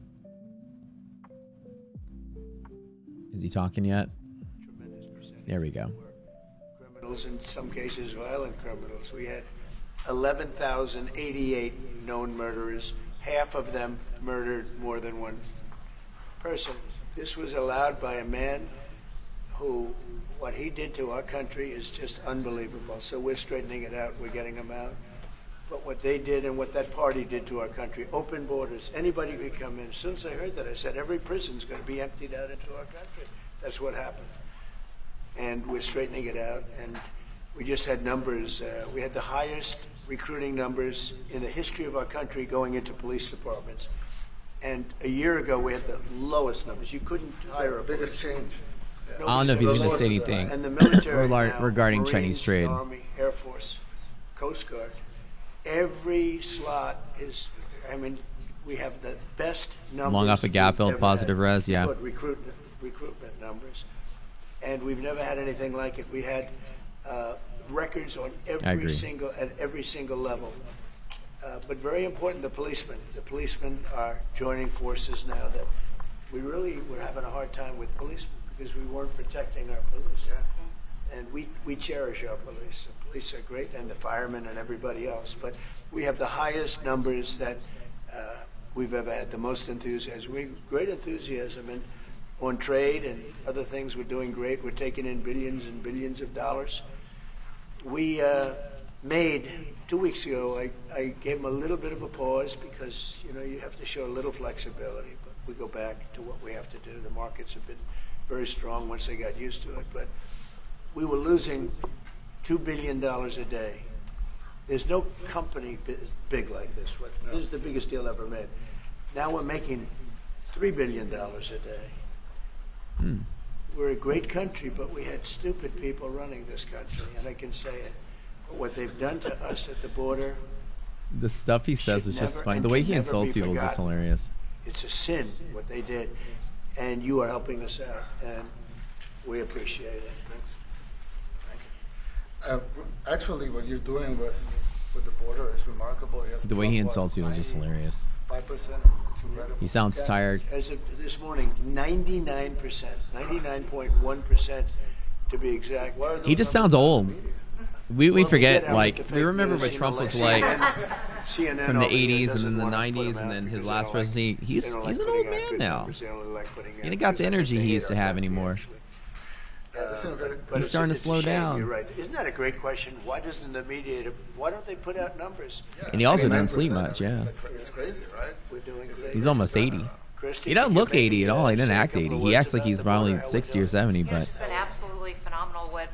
Is he talking yet? There we go. Criminals, in some cases violent criminals. We had 11,088 known murderers. Half of them murdered more than one person. This was allowed by a man who, what he did to our country is just unbelievable. So we're straightening it out. We're getting him out. But what they did and what that party did to our country, open borders, anybody could come in. As soon as I heard that, I said, every prison's going to be emptied out into our country. That's what happened. And we're straightening it out. And we just had numbers. We had the highest recruiting numbers in the history of our country going into police departments. And a year ago, we had the lowest numbers. You couldn't hire a biggest police. change. I don't know if he's going to say anything And the military now, regarding Marines, Chinese trade. Army, Air Force, Coast Guard. Every slot is, I mean, we have the best numbers. Long off a gap we've filled, ever positive had. res, yeah. Good recruitment numbers. And we've never had anything like it. We had records on at every single level. But very important, the policemen. The policemen are joining forces now that we really were having a hard time with policemen because we weren't protecting our police. Yeah. And we cherish our police. The police are great, and the firemen and everybody else. But we have the highest numbers that we've ever had, the most enthusiasm. Great enthusiasm on trade and other things. We're doing great. We're taking in billions and billions of dollars. We made 2 weeks ago, I gave them a little bit of a pause because, you know, you have to show a little flexibility. But we go back to what we have to do. The markets have been very strong once they got used to it. But we were losing $2 billion a day. There's no company big like this. This is the biggest deal ever made. Now we're making $3 billion a day. We're a great country, but we had stupid people running this country, and I can say it. But what they've done to us at the border, The stuff he says is just funny. The way he insults people is just hilarious. it's a sin what they did, and you are helping us out, and we appreciate it. Thanks. Actually, what you're doing with the border is remarkable. The way he insults people is just hilarious. 5%. It's incredible. He sounds tired. As of this morning, 99%, 99.1% to be exact. Why are those He just numbers sounds not in old. the media? We Well, they forget, get out like, with the we fake remember news, what you Trump know, was like like CNN from the over here 80s and doesn't then the wanna put 90s them and out then his because they last don't presidency. they He's don't an like old putting out man good now. numbers. They only like putting out He ain't got the good energy numbers. he They used to hate our have country, anymore. actually. But But He's starting to it's a slow shame, down. You're right. Isn't that a great question? Why doesn't the media? Why don't they put out numbers? And he also 99%, doesn't sleep I mean, much, yeah. It's crazy, right? We're doing great. He's almost 80. Christy, He doesn't can you look 80 at maybe, all. He doesn't say a act couple 80. of He words acts like about he's the probably border, how we're 60 or doing? 70, Yes, but it's been absolutely phenomenal what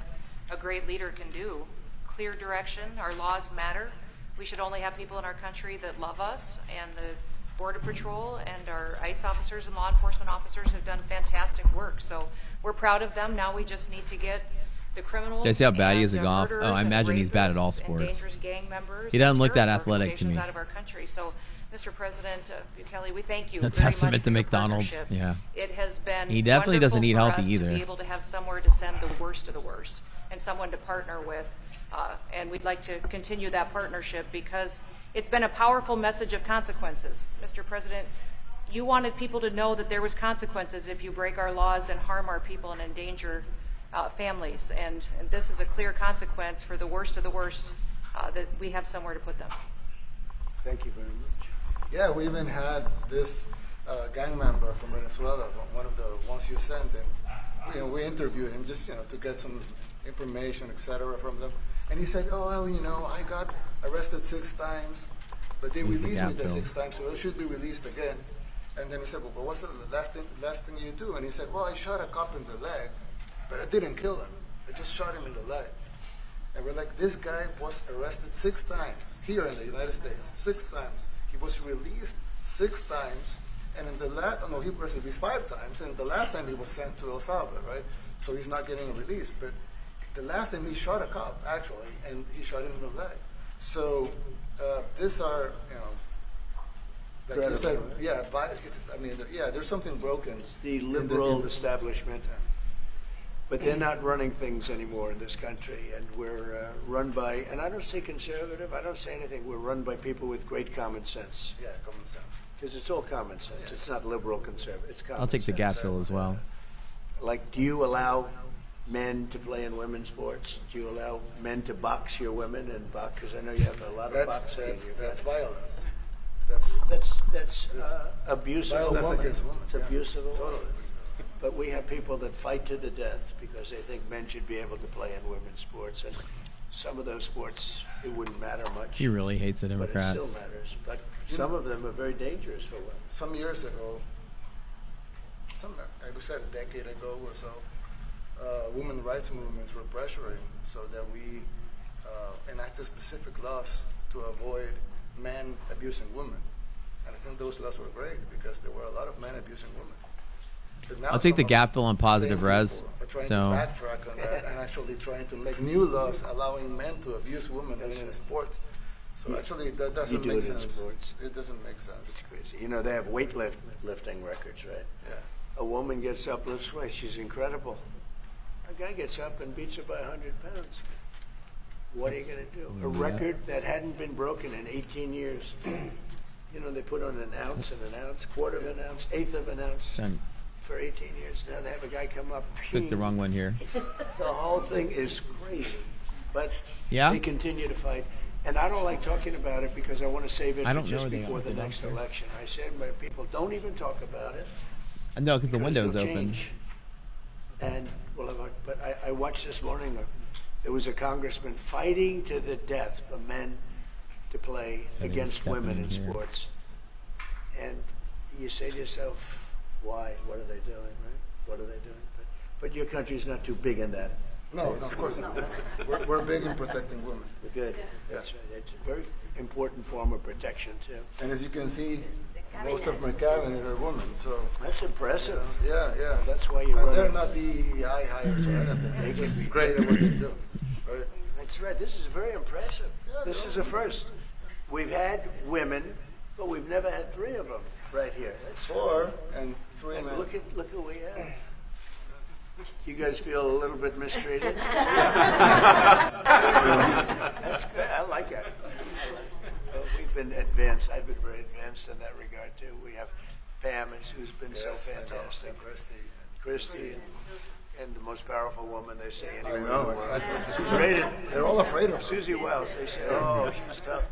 a great leader can do. Clear direction. Our laws matter. We should only have people in our country that love us, and the Border Patrol and our ICE officers and law enforcement officers have done fantastic work. So we're proud of them. Now we just need to get the criminals. Do you see how bad he is at and, golf? murderers Oh, I and imagine he's bad at all rapists and sports. dangerous gang members He doesn't and look that terrorist athletic to organizations me. out of our country. So, Mr. President Bukele, we thank you. A very testament much to for your McDonald's, partnership. yeah. It has been. He definitely doesn't wonderful eat for healthy us either. To be able to have somewhere to send the worst of the worst and someone to partner with, and we'd like to continue that partnership because it's been a powerful message of consequences. Mr. President, you wanted people to know that there was consequences if you break our laws and harm our people and endanger families, and this is a clear consequence for the worst of the worst, that we have somewhere to put them. Thank you very much. Yeah, we even had this gang member from Venezuela, one of the ones you sent, and we interviewed him just to get some information, etc., from them. And he said, "Oh, well, I got arrested 6 times, but they He's the released me the gap 6 times, so it should be released again." And then he said, "Well, what's the last thing you do?" And he said, "Well, I shot a cop in the leg, but I didn't kill him. I just shot him in the leg." And we're like, this guy was arrested 6 times here in the United States, 6 times. He was released 6 times, and in the he was released 5 times, and the last time he was sent to El Salvador, right? So he's not getting released. But the last time he shot a cop, actually, and he shot him in the leg. So these are, Like you said, yeah, there's something broken. The liberal establishment. But they're not running things anymore in this country, and we're run by, and I don't say conservative, I don't say anything, we're run by people with great common sense. Yeah, common sense. Because it's all common sense. Yeah. It's not liberal conservative, it's common I'll take the sense. gap fill as well. Like, do you allow men to play in women's sports? Do you allow men to box your women and box? Because I know you have a lot of boxing. That's violence. That's abuse of a violence woman. against women. It's abuse of a woman. Totally. But we have people that fight to the death because they think men should be able to play in women's sports. And some of those sports, it wouldn't matter much. He really hates the But it Democrats. still matters. But some of them are very dangerous for women. Some years ago, I would say a decade ago or so, women rights movements were pressuring so that we enacted specific laws to avoid men abusing women. And I think those laws were great because there were a lot of men abusing women. But now I'll take the some of gap fill on positive same res. people are trying So to backtrack on that and actually trying to make new laws allowing men to abuse women in sports. So actually, that doesn't do make it in sense. sports. It doesn't make sense. It's crazy. You know, they have weightlifting records, right? Yeah. A woman gets up, lifts weights, she's incredible. A guy gets up and beats her by 100 pounds. What are you going to do? A record that hadn't been broken in 18 years. You know, they put on an ounce and an ounce, quarter of an ounce, eighth of an ounce Done. for 18 years. Now they have a guy come up. Clicked the wrong one here. The whole thing is crazy. But Yeah? they continue to fight. And I don't like talking about it because I want to save it I for don't know just where they before are. the They're next downstairs. election. I said, my people, don't even talk about it. No, because the because window's it'll open. change. And but I watched this morning. There was a congressman fighting to the death for men to play So they against step women in here. sports. And you say to yourself, why? What are they doing? Right? What are they doing? But your country's not too big in that. No, of course not. We're big in protecting women. Good. That's right. It's a very important form of protection too. And as you can see, most of my cabinet are women. So That's impressive. yeah. That's why you And run. they're not DEI hires or anything. They're just great at what they do. Right? That's right. This is very impressive. Yeah, This is a first. We've had women, but we've never had three of them right here. That's 4 and 3 And men. look what we have. You guys feel a little bit mistreated? That's good. I like it. We've been advanced. I've been very advanced in that regard too. We have Pam, who's been so Yes, I know. fantastic. And Christy, and the most powerful woman they say I anywhere in the know, world. exactly. She's rated. They're all afraid of her. Susie Wells, they say, oh, she's tough.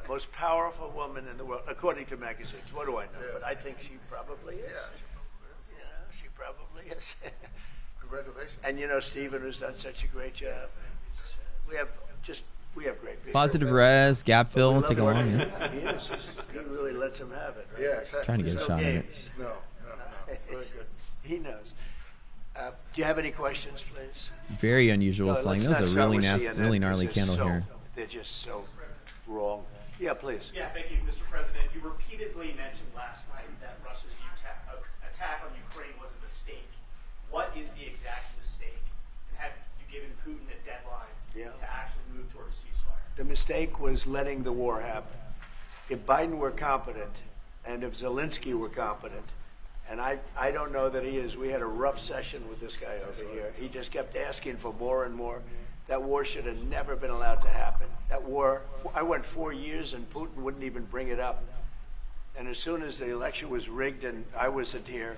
Most powerful woman in the world, according to magazines. What do I know? Yes. But I think she probably is. Yeah, She probably is. congratulations. And you know, Stephen, who's done such a great job. We have great people. Positive res, gap We fill, love take a working long. with him. He really lets them have it. Right? Yeah, exactly. Trying to get a There's shot no at it. games. No. It's very good. He knows. Do you have any questions, please? Very unusual No, slang. let's That was a not really start with nasty, CNN really gnarly because candle here. They're just so wrong. Yeah, please. Yeah, thank you, Mr. President. You repeatedly mentioned last night that Russia's attack on Ukraine was a mistake. What is the exact mistake? And have you given Putin a deadline to actually move toward a ceasefire? The mistake was letting the war happen. If Biden were competent, and if Zelensky were competent, and I don't know that he is. We had a rough session with this guy over here. He just kept asking for more and more. That war should have never been allowed to happen. That war, I went 4 years and Putin wouldn't even bring it up. And as soon as the election was rigged and I wasn't here,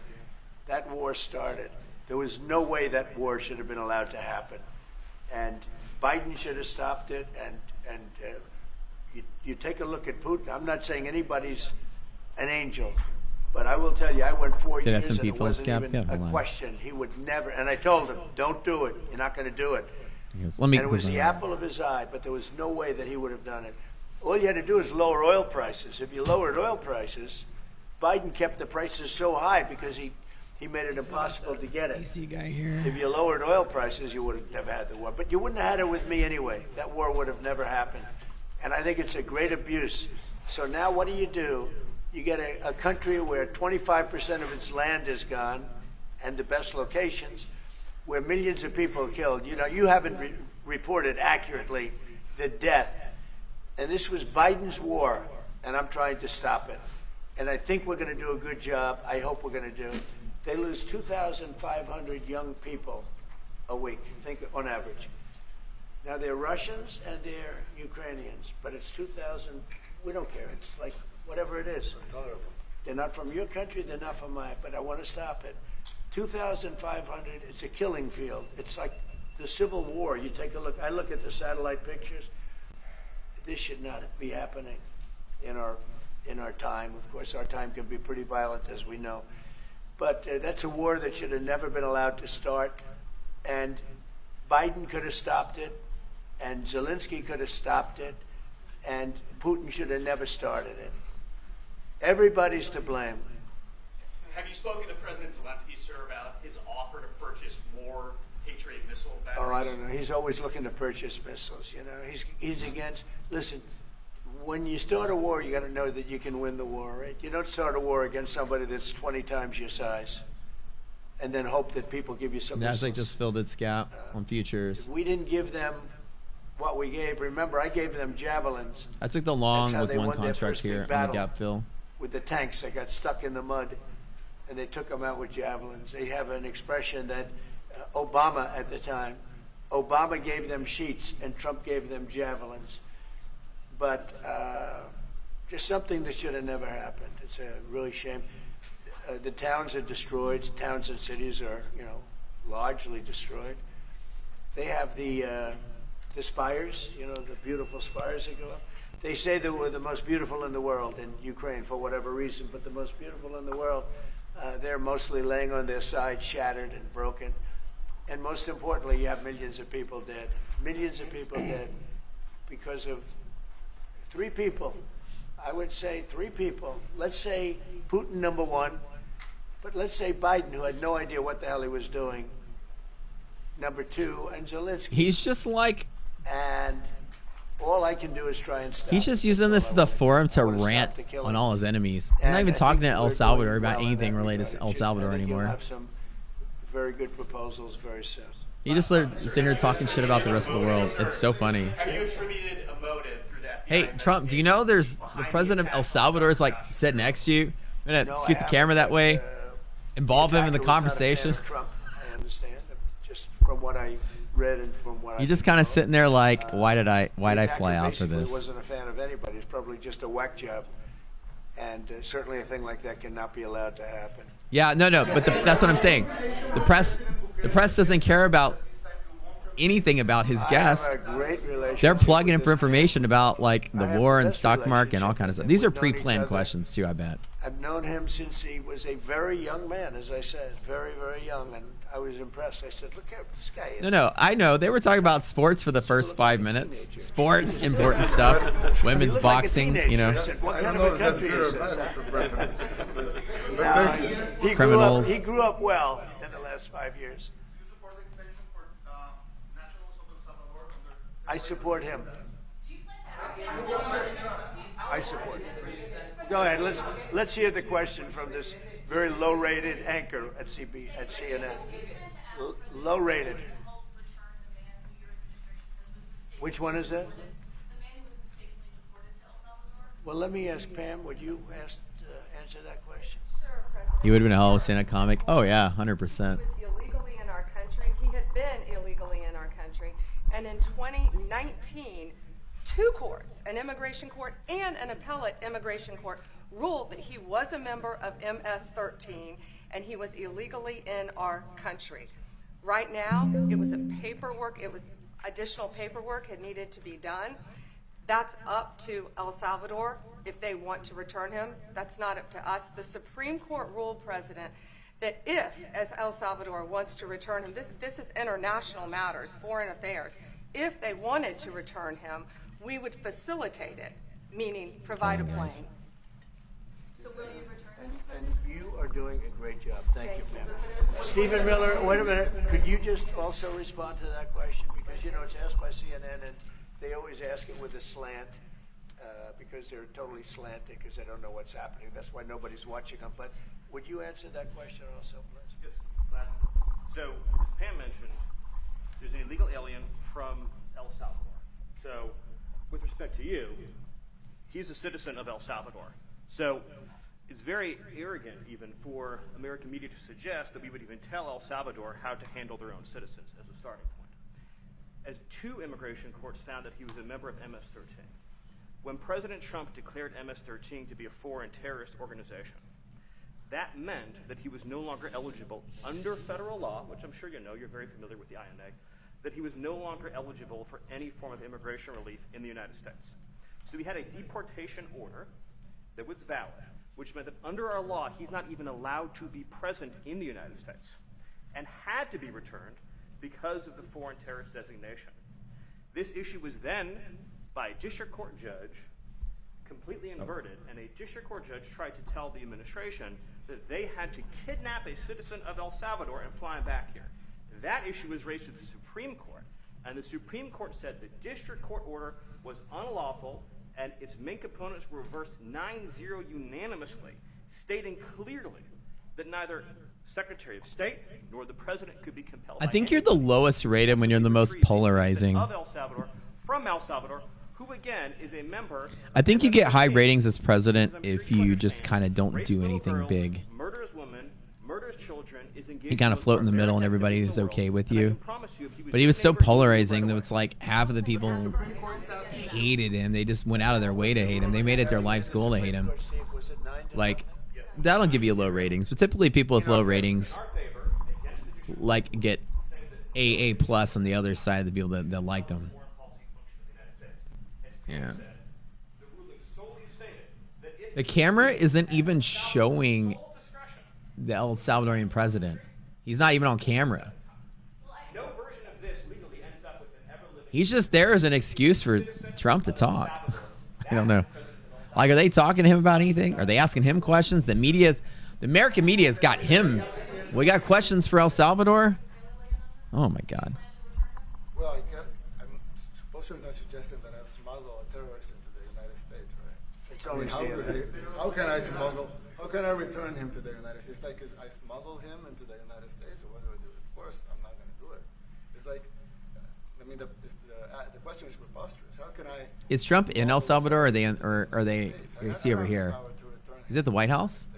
that war started. There was no way that war should have been allowed to happen. And Biden should have stopped it. And you take a look at Putin. I'm not saying anybody's an angel. But I will tell you, I went 4 Did years and S&P it fill his wasn't gap? even Yeah, a hold on. question. He would never, and I told him, don't do it. You're not going to do it. He goes, let me And it was close the my eye. apple of his eye, but there was no way that he would have done it. All you had to do is lower oil prices. If you lowered oil prices, Biden kept the prices so high because he made it impossible to get it. AC guy here. If you lowered oil prices, you would have never had the war. But you wouldn't have had it with me anyway. That war would have never happened. And I think it's a great abuse. So now what do? You get a country where 25% of its land is gone and the best locations, where millions of people are killed. You know, you haven't reported accurately the death. And this was Biden's war, and I'm trying to stop it. and I think we're going to do a good job. I hope we're going to do. They lose 2,500 young people a week, think on average. Now they're Russians and they're Ukrainians, but it's 2,000. We don't care. It's like whatever it is. They're not from your country. They're not from mine. But I want to stop it. 2,500. It's a killing field. It's like the Civil War. You take a look. I look at the satellite pictures. This should not be happening in our time. Of course, our time can be pretty violent, as we know. But that's a war that should have never been allowed to start. And Biden could have stopped it, and Zelensky could have stopped it, and Putin should have never started it. Everybody's to blame. Have you spoken to President Zelensky, sir, about his offer to purchase more Patriot missile batteries? Oh, I don't know. He's always looking to purchase missiles. You know, he's against. Listen, when you start a war, you got to know that you can win the war, right? You don't start a war against somebody that's 20 times your size, and then hope that people give you some. Nasdaq just filled its gap on futures. We didn't give them what we gave. Remember, I gave them javelins. I took the long That's how with they one won their contract first big here on the battle. gap fill. With the tanks that got stuck in the mud, and they took them out with javelins. They have an expression that Obama at the time, Obama gave them sheets and Trump gave them javelins. But just something that should have never happened. It's a really shame. The towns are destroyed. Towns and cities are, largely destroyed. They have the spires, the beautiful spires that go up. They say they were the most beautiful in the world in Ukraine for whatever reason, but the most beautiful in the world, they're mostly laying on their side, shattered and broken. And most importantly, you have millions of people dead. Millions of people dead because of three people. I would say three people. Let's say Putin, number one, but let's say Biden, who had no idea what the hell he was doing, number two, and Zelensky. He's just like... And all I can do is try and stop. He's just using this as the forum to rant on all his enemies. I'm not even talking to El Salvador about anything related to El Salvador anymore. You'll have some very good proposals very soon. He just sitting here talking shit about the rest of the world. It's so funny. Have you attributed a motive through that? Hey, Trump, do you know there's the president of El Salvador is like sitting next to you? I'm gonna scoot the camera that way, involve him in the conversation. Trump, I understand, just from what I read and from what You're just kind of sitting there like, why'd I fly out for He this? wasn't a fan of anybody. It's probably just a whack job, and certainly a thing like that cannot be allowed to happen. Yeah, no, but that's what I'm saying. The press doesn't care about anything about his guest. I have a great relationship. They're plugging him with for this information about like the I have war the and best stock market and all relationship kinds of with stuff. him. These are We've known each pre-planned other. questions too, I bet. I've known him since he was a very young man, as I said, very, very young, and I was impressed. I said, look at this guy. No, I know. They were talking about sports for the first 5 minutes. Sports, important stuff. Women's looked like a boxing, teenager. I you said, know. what I kind don't of know a if that's country good or is bad, this? Mr. President. Criminals. He grew up well in the last 5 years. Do you support the extension for nationals of El Salvador? I support him. I support him. Go ahead. Let's hear the question from this very low-rated anchor at CNN. Low-rated. Which one is that? Well, let me ask Pam. Would you answer that question? He would have been a hell of a stand-up comic. Oh yeah, 100%. He was illegally in our country. He had been illegally in our country. And in 2019, two courts, an immigration court and an appellate immigration court, ruled that he was a member of MS-13 and he was illegally in our country. Right now, it was additional paperwork had needed to be done. That's up to El Salvador if they want to return him. That's not up to us. The Supreme Court ruled, President, that if, as El Salvador wants to return him, this is international matters, foreign affairs, if they wanted to return him, we would facilitate it, meaning provide a plane. So will you return him? And you are doing a great job. Thank you, Pam. Stephen Miller, wait a minute. Could you just also respond to that question? Because, it's asked by CNN, and they always ask it with a slant because they're totally slanted because they don't know what's happening. That's why nobody's watching them. But would you answer that question also, please? Yes, gladly. So, as Pam mentioned, there's an illegal alien from El Salvador. So, with respect to you, he's a citizen of El Salvador. So, it's very arrogant even for American media to suggest that we would even tell El Salvador how to handle their own citizens as a starting point. As 2 immigration courts found that he was a member of MS-13. When President Trump declared MS-13 to be a foreign terrorist organization, that meant that he was no longer eligible under federal law, which I'm sure you know, you're very familiar with the INA, that he was no longer eligible for any form of immigration relief in the United States. So we had a deportation order that was valid, which meant that under our law, he's not even allowed to be present in the United States and had to be returned because of the foreign terrorist designation. This issue was then, by a district court judge, completely inverted, and a district court judge tried to tell the administration that they had to kidnap a citizen of El Salvador and fly him back here. That issue was raised to the Supreme Court, and the Supreme Court said the district court order was unlawful, and its main components were reversed 9-0 unanimously, stating clearly that neither Secretary of State nor the President could be compelled. I think you're the lowest rated when you're the most polarizing. Of El Salvador, from El Salvador, who again is a member. I think you get high ratings as president if you just kind of don't do anything big. Murders women, murders children, is engaged. You kind of float in the middle and everybody is okay with you. But he was so polarizing that it's like half of the people hated him. They just went out of their way to hate him. They made it their life's goal to hate him. Like, that'll give you low ratings. But typically people with low ratings like get AA plus on the other side of the people that like them. Yeah. The camera isn't even showing the El Salvadorian president. He's not even on camera. He's just there as an excuse for Trump to talk. I don't know. Like, are they talking to him about anything? Are they asking him questions? The American media's got him. We got questions for El Salvador? Oh my God. Well, I'm supposed to not suggesting that I smuggle a terrorist into the United States, right? It's I mean, always how can I smuggle? How can I return him to the United States? Like, I smuggle him into the United States, or what do I do? Of course, I'm not going to do it. It's like, I mean, the question is preposterous. How can I? Is Trump in El Salvador? Or are they? Is he over here? Is it the White House?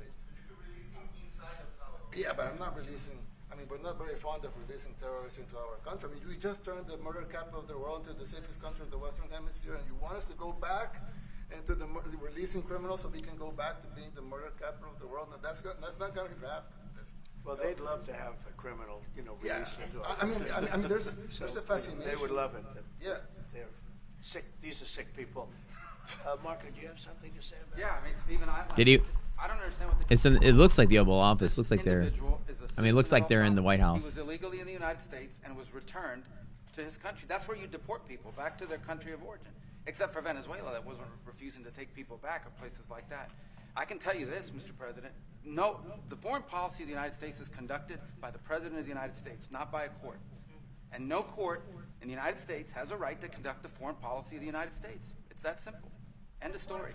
Yeah, but I'm not releasing. I mean, we're not very fond of releasing terrorists into our country. I mean, we just turned the murder capital of the world into the safest country of the Western Hemisphere, and you want us to go back into the releasing criminals so we can go back to being the murder capital of the world? No, that's not going to happen. Well, they'd love to have a criminal, released into our I mean, there's a fascination. They would love it. Yeah. They're sick. These are sick people. Marco, do you have something to say about Yeah, I mean, Stephen, Did you? I don't understand what the It looks like the Oval Office. Looks like they're. individual is a I mean, it looks citizen like they're in the White He House. was illegally in the United States and was returned to his country. That's where you deport people, back to their country of origin. Except for Venezuela, that wasn't refusing to take people back, or places like that. I can tell you this, Mr. President. No, the foreign policy of the United States is conducted by the President of the United States, not by a court. And no court in the United States has a right to conduct the foreign policy of the United States. It's that simple. End of story.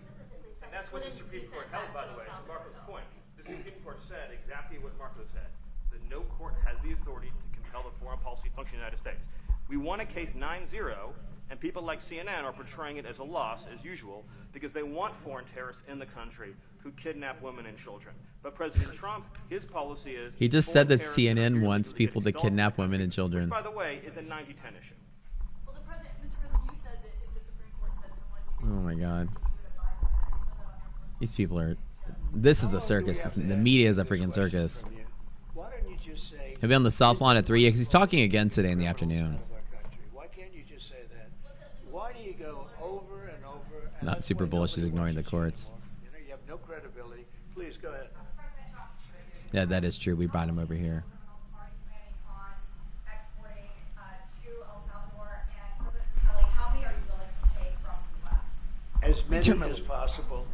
And that's what the Supreme Court held, by the way, to Marco's point. The Supreme Court said exactly what Marco said, that no court has the authority to compel the foreign policy function of the United States. We won a case 9-0, and people like CNN are portraying it as a loss, as usual, because they want foreign terrorists in the country who kidnap women and children. But President Trump, his policy is... He just said that CNN wants people to kidnap women and children. Which, by the way, is a 90-10 issue. Well, Mr. President, you said that if the Supreme Court said someone Oh my God. These people are. This is a circus. The media is a freaking circus. Why don't you just say? He'll be on the South Lawn at 3 because he's talking again today in the afternoon. Why can't you just say that? Why do you go over and over? And Not super bullish. He's ignoring the courts. You have no credibility. Please go ahead. Yeah, that is true. We brought him over here. As many as possible.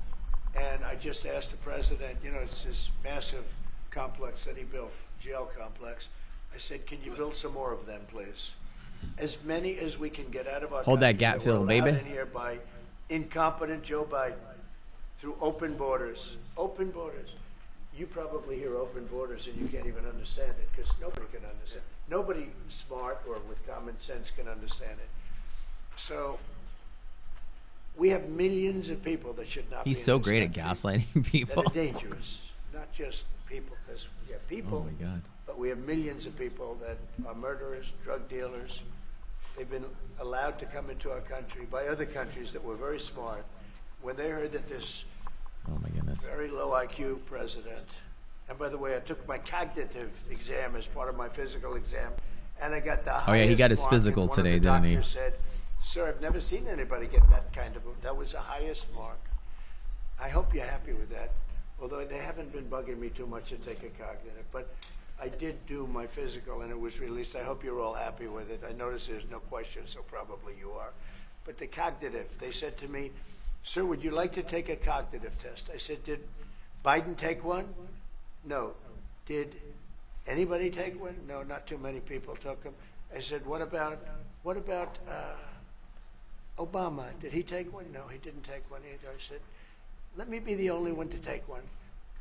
And I just asked the president, it's this massive complex that he built, jail complex. I said, can you build some more of them, please? As many as we can get out of our Hold that country gap fill, were baby. allowed in here by incompetent Joe Biden through open borders. Open borders. You probably hear open borders and you can't even understand it because nobody can understand it. Nobody smart or with common sense can understand it. So We have millions of people that should not be He's in so this great at country gaslighting people. that are dangerous, not just people, because we have people, Oh my God. but we have millions of people that are murderers, drug dealers. They've been allowed to come into our country by other countries that were very smart. When they heard that this Oh my goodness. very low IQ president, and by the way, I took my cognitive exam as part of my physical exam, and I got the highest. Oh yeah, he got his mark, physical and one of today, the didn't he? doctors said, "Sir, I've never seen anybody get that kind of. That was the highest mark." I hope you're happy with that. Although they haven't been bugging me too much to take a cognitive, but I did do my physical and it was released. I hope you're all happy with it. I notice there's no question, so probably you are. But the cognitive, they said to me, "Sir, would you like to take a cognitive test?" I said, "Did Biden take one?" "No." "Did anybody take one?" "No, not too many people took them." I said, what about Obama? Did he take one?" "No, he didn't take one either." I said, "Let me be the only one to take one."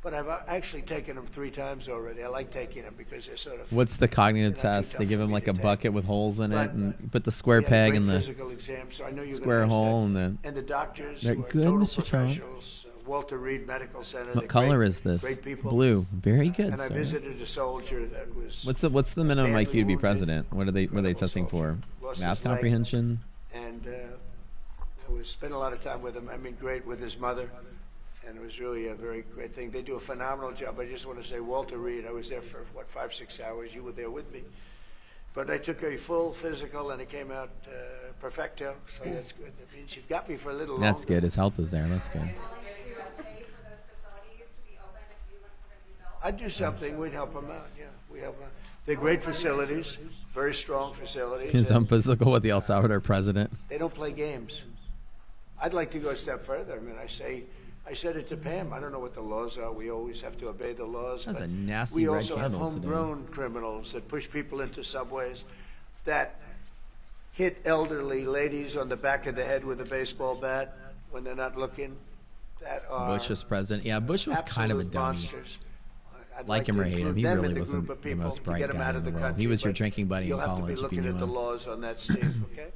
But I've actually taken them 3 times already. I like taking them because they're sort of. What's the cognitive they're not too test? tough They give for him me like to a take. bucket with holes in it But and put the square we had a peg great in the physical exam, so I know you're square gonna hole understand. and the. And the doctors They're who are good, total Mr. Trump. professionals, Walter Reed Medical Center. What they're color great- is this? Great people. Blue. Very good, And I sir. visited a soldier that was. What's the minimum badly IQ to be wounded, president? What are they incredible testing for? soldier. Lost Math his leg. comprehension? And I was spent a lot of time with him. I mean, great with his mother, and it was really a very great thing. They do a phenomenal job. I just want to say, Walter Reed. I was there for 5-6 hours. You were there with me, but I took a full physical, and it came out perfecto. So that's good. That means you've got me for a little That's longer. good. His health is there. That's good. I'd do something. We'd help them out. Yeah, we help them out. They're great facilities, very strong facilities. His and own physical with the El Salvador president. They don't play games. I'd like to go a step further. I mean, I said it to Pam. I don't know what the laws are. We always have to obey the laws. That's but a nasty we red also have candle today. homegrown criminals that push people into subways, that hit elderly ladies on the back of the head with a baseball bat when they're not looking. That are Bush was president. Yeah, Bush was kind of a absolute dummy. monsters. I'd Like him to or hate him, include he them really in the wasn't group of the people most to bright get 'em guy out in of the world. country, He was your but drinking buddy in you'll have college to if be you looking knew at the him. laws on that, Steve. Okay.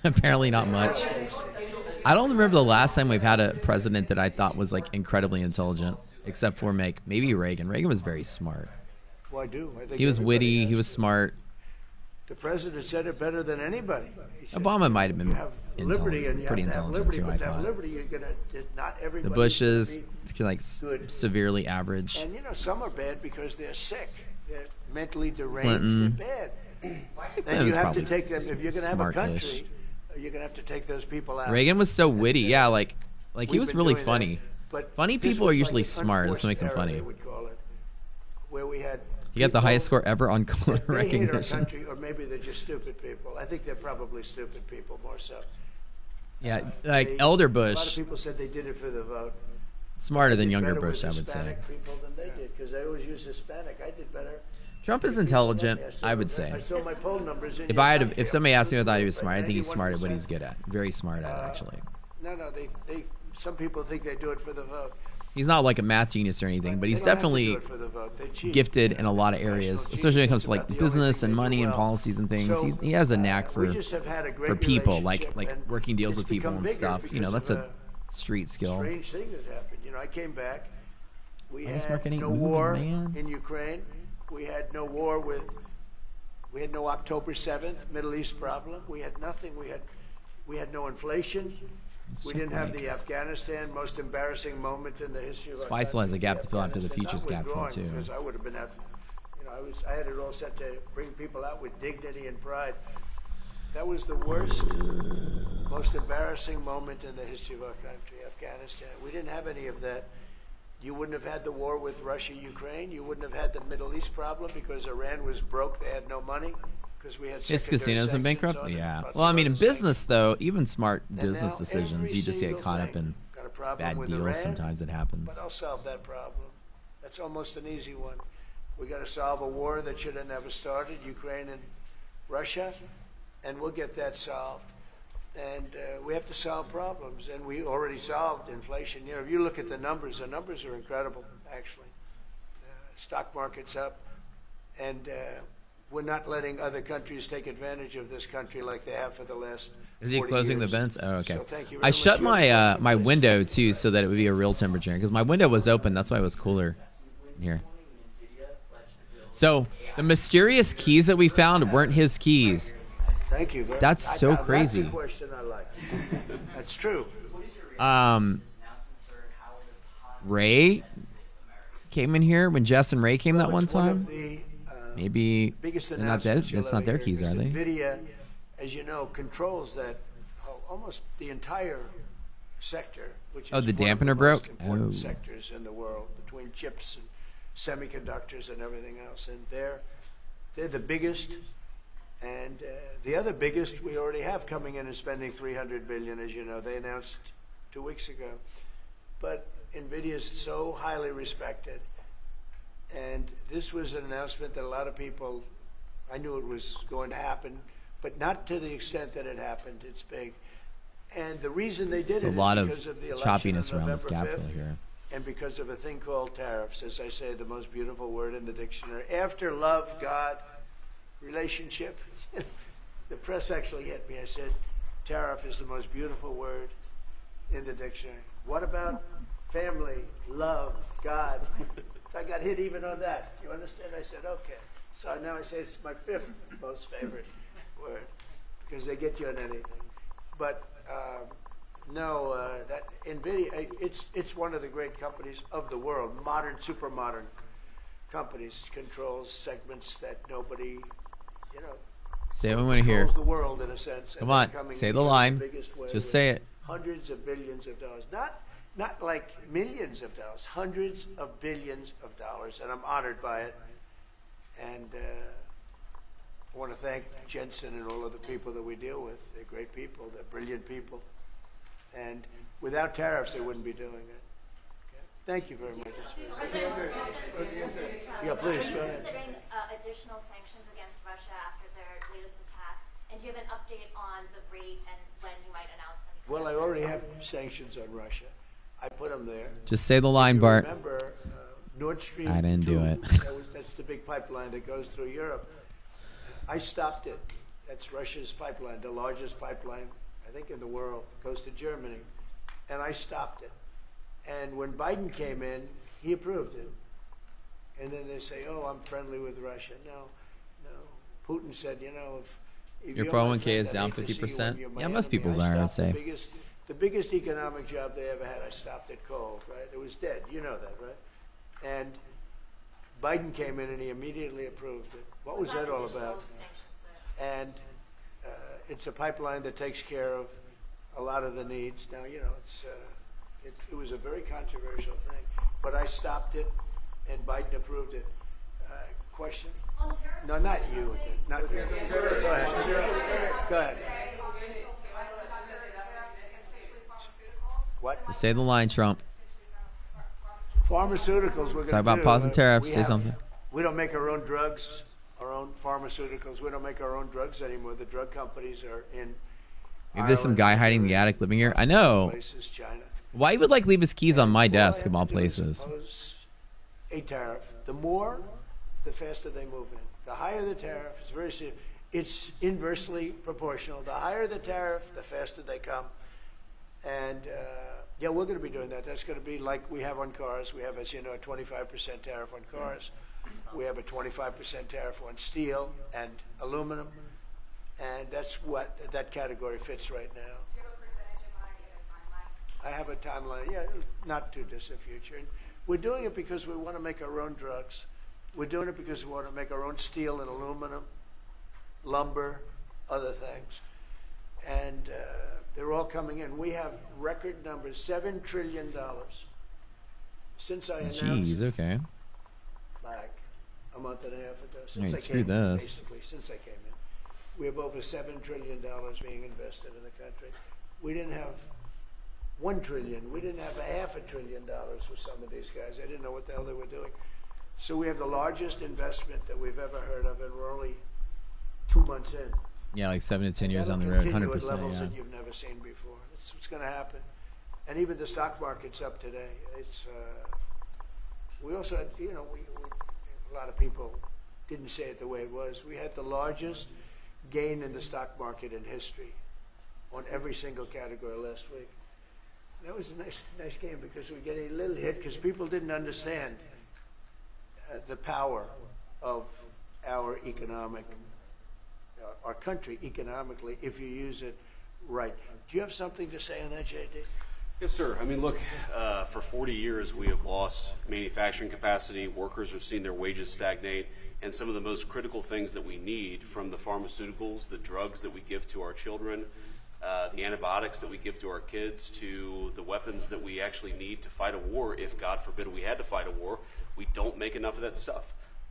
Apparently not much. I don't remember the last time we've had a president that I thought was like incredibly intelligent, except for maybe Reagan. Reagan was very smart. Well, I do. I think He was everybody witty. has He was to. smart. The president said it better than anybody. He said, Obama might have you been have liberty and you pretty have to have intelligent liberty, too, but I to have thought. liberty, you're gonna not everybody. The Bushes, like good. severely average. And you know, some are bad because they're sick. They're mentally deranged. Clinton. They're bad. Clinton And you was have to probably take them if you're gonna have a smart-ish. country. You're gonna have to take those people out. Reagan was so witty. Yeah, like he We've was been really doing funny. that, but Funny this people was are usually like an smart. That's what makes them unforced error, funny. they would call it, where we had He got the people highest score ever on color that they hate our recognition. country, or maybe they're just stupid people. I think they're probably stupid people more so. Yeah, like They- Elder A lot Bush, of people said they did it for the vote. smarter than Did younger better with Bush, I would say. Hispanic people than they did because they always use Hispanic. I did better. Trump is intelligent, I would say. I saw my poll numbers. If if somebody asked me if I thought he was smart, I think he's smart at what he's good at. Very smart at, actually. No, they. Some people think they do it for the vote. He's not like a math genius or anything, but he's They don't have to do definitely it for the vote. They cheat. gifted You in know, a lot of professional areas, cheaters. especially when it comes to It's like about the only business thing and they do money and well. policies and things. So, He has a knack we for just have had a great people, like relationship, and working deals it's with people become and bigger stuff. You know, because that's of a street skill. strange thing that happened. You know, I came back. We Honest had market ain't no moving, war man. in Ukraine. We had no war with. We had no October 7th Middle East problem. We had nothing. We had no inflation. We didn't have the Afghanistan most embarrassing moment in the history of our Spice still has a country, gap to fill after the Afghanistan. futures Not gap fill, withdrawing, too. Because I would have been out. You know, I had it all set to bring people out with dignity and pride. That was the worst, most embarrassing moment in the history of our country, Afghanistan. We didn't have any of that. You wouldn't have had the war with Russia, Ukraine. You wouldn't have had the Middle East problem because Iran was broke. They had no money because we had. His secondary casinos in sanctions bankrupt? on them. Yeah. Lots Well, I of mean, in other business, though, even smart And business now decisions, every you just get single caught up thing. in Got a problem bad with deals. Iran, Sometimes it happens. But I'll solve that problem. That's almost an easy one. We got to solve a war that should have never started, Ukraine and Russia, and we'll get that solved. And we have to solve problems, and we already solved inflation. You know, if you look at the numbers are incredible, actually. Stock market's up, and we're not letting other countries take advantage of this country like they have for the last Is he 40 closing years. the vents? Oh, okay. So thank you I very shut much. my my window too so that it would be a real temperature because my window was open. That's why it was cooler in here. So the mysterious keys that we found weren't his keys. Thank you. Very That's so crazy. That's a question I like. That's true. Ray came in here when Jess and Ray came that one It's one time. of the, Maybe biggest they're not that. announcements you'll That's not ever their hear, keys, are because they? Nvidia, as you know, controls that almost the entire sector, which Oh, is the one of dampener most broke? important Oh. sectors in the world, between chips and semiconductors and everything else. And they're the biggest. And the other biggest we already have coming in and spending $300 billion, as you know. They announced 2 weeks ago. But Nvidia is so highly respected. And this was an announcement that a lot of people, I knew it was going to happen, but not to the extent that it happened. It's big. And the reason they did There's it a lot is of because of the election choppiness on around this November gap fill 5th, here. and because of a thing called tariffs, as I say, the most beautiful word in the dictionary. After love, God, relationship, the press actually hit me. I said, tariff is the most beautiful word in the dictionary. What about family, love, God? So I got hit even on that. You understand? I said, okay. So now I say it's my 5th most favorite word because they get you on anything. But no, that Nvidia, it's one of the great companies of the world. Modern, super modern companies, controls segments that nobody, you know. Say what we want to hear. Controls the world in a sense. Come on, say the line. Just say it. Hundreds of billions of dollars. Not like millions of dollars, hundreds of billions of dollars, and I'm honored by it. And I want to thank Jensen and all of the people that we deal with. They're great people, they're brilliant people. And without tariffs, they wouldn't be doing it. Okay? Thank you very much. Yeah, please, go ahead. Considering additional sanctions against Russia after their latest attack, and do you have an update on the rate and when you might announce them? Well, I already have sanctions on Russia. I put them there. Just say the line, Bart. Remember, Nord Stream I didn't 2, do it. That's the big pipeline that goes through Europe. I stopped it. That's Russia's pipeline, the largest pipeline, I think, in the world. Goes to Germany. And I stopped it. And when Biden came in, he approved it. And then they say, oh, I'm friendly with Russia. No. Putin said, you know, if Your you're my 401k friend, is I'd down hate to see you 50%? when you're my Yeah, most enemy. people's I are, I'd stopped say. the biggest economic job they ever had, I stopped it cold, right? It was dead. You know that, right? And Biden came in and he immediately approved it. What was that all about? And it's a pipeline that takes care of a lot of the needs. Now, you know, it was a very controversial thing, but I stopped it and Biden approved it. Question? No, not you. Not you. Go ahead. Go ahead. What? Just say the line, Trump. Pharmaceuticals, we're going to Talk about pausing tariffs. Say something. We don't make our own drugs, our own pharmaceuticals. We don't make our own drugs anymore. The drug companies are in Maybe there's some Ireland, guy hiding in the attic living here. I know. places, China. Why you would like leave his keys on my All I desk of have all to do is places? impose a tariff. The more, the faster they move in. The higher the tariff, it's very serious. It's inversely proportional. The higher the tariff, the faster they come. And yeah, we're going to be doing that. That's going to be like we have on cars. We have, as you know, a 25% tariff on cars. We have a 25% tariff on steel and aluminum. And that's what that category fits right now. Do you have a percentage in mind and a timeline? I have a timeline, yeah, not too distant future. And we're doing it because we want to make our own drugs. We're doing it because we want to make our own steel and aluminum, lumber, other things. And they're all coming in. We have record numbers, $7 trillion. Since I announced Jeez, okay. like a month and a half ago, Right, since I screw came in, this. basically, since I came in, we have over $7 trillion being invested in the country. We didn't have $1 trillion. We didn't have $500 billion with some of these guys. I didn't know what the hell they were doing. So we have the largest investment that we've ever heard of, and we're only 2 months in. Yeah, like 7 to 10 years That'll on the road, continue 100%. at levels Yeah. that you've never seen before. That's what's going to happen. And even the stock market's up today. It's we also had, you know, we a lot of people didn't say it the way it was. We had the largest gain in the stock market in history on every single category last week. That was a nice game because we get a little hit because people didn't understand the power of our economic, our country economically, if you use it right. Do you have something to say on that, JD? Yes, sir. I mean, look, for 40 years we have lost manufacturing capacity. Workers have seen their wages stagnate, and some of the most critical things that we need, from the pharmaceuticals, the drugs that we give to our children, the antibiotics that we give to our kids, to the weapons that we actually need to fight a war, if God forbid we had to fight a war, we don't make enough of that stuff.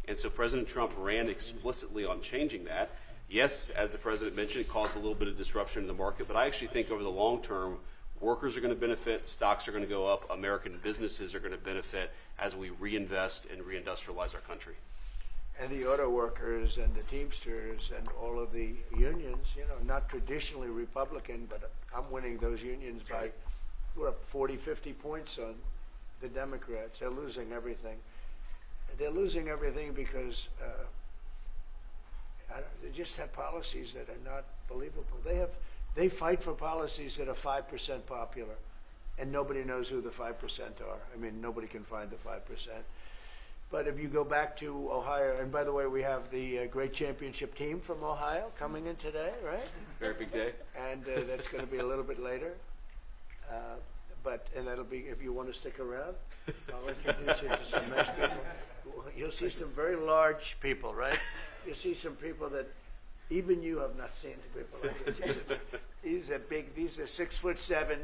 And so President Trump ran explicitly on changing that. Yes, as the president mentioned, it caused a little bit of disruption in the market, but I actually think over the long term, workers are going to benefit, stocks are going to go up, American businesses are going to benefit as we reinvest and reindustrialize our country. And the auto workers and the Teamsters and all of the unions, you know, not traditionally Republican, but I'm winning those unions by, we're up 40, 50 points on the Democrats. They're losing everything. They're losing everything because they just have policies that are not believable. They fight for policies that are 5% popular, and nobody knows who the 5% are. I mean, nobody can find the 5%. But if you go back to Ohio, and by the way, we have the great championship team from Ohio coming in today, right? Very big day. And that's going to be a little bit later. And that'll be, if you want to stick around, I'll introduce you to some nice people. You'll see some very large people, right? You'll see some people that even you have not seen, people like this. These are big, these are 6'7",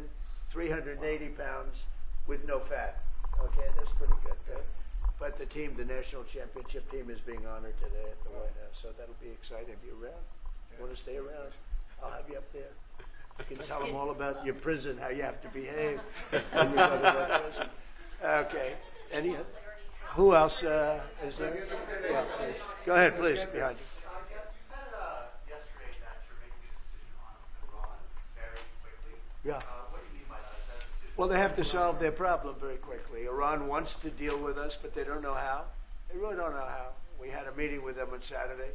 380 pounds with no fat. Okay, that's pretty good, right? But the team, the national championship team, is being honored today at the White House, so that'll be exciting. Be around. You want to stay around? I'll have you up there. You can tell them all about your prison, how you have to behave when you go to that prison. Okay. Who else is there? Yeah, please. Go ahead, please. Behind you. You said yesterday that you're making a decision on Iran very quickly. Yeah. What do you mean by that? Well, they have to solve their problem very quickly. Iran wants to deal with us, but they don't know how. They really don't know how. We had a meeting with them on Saturday.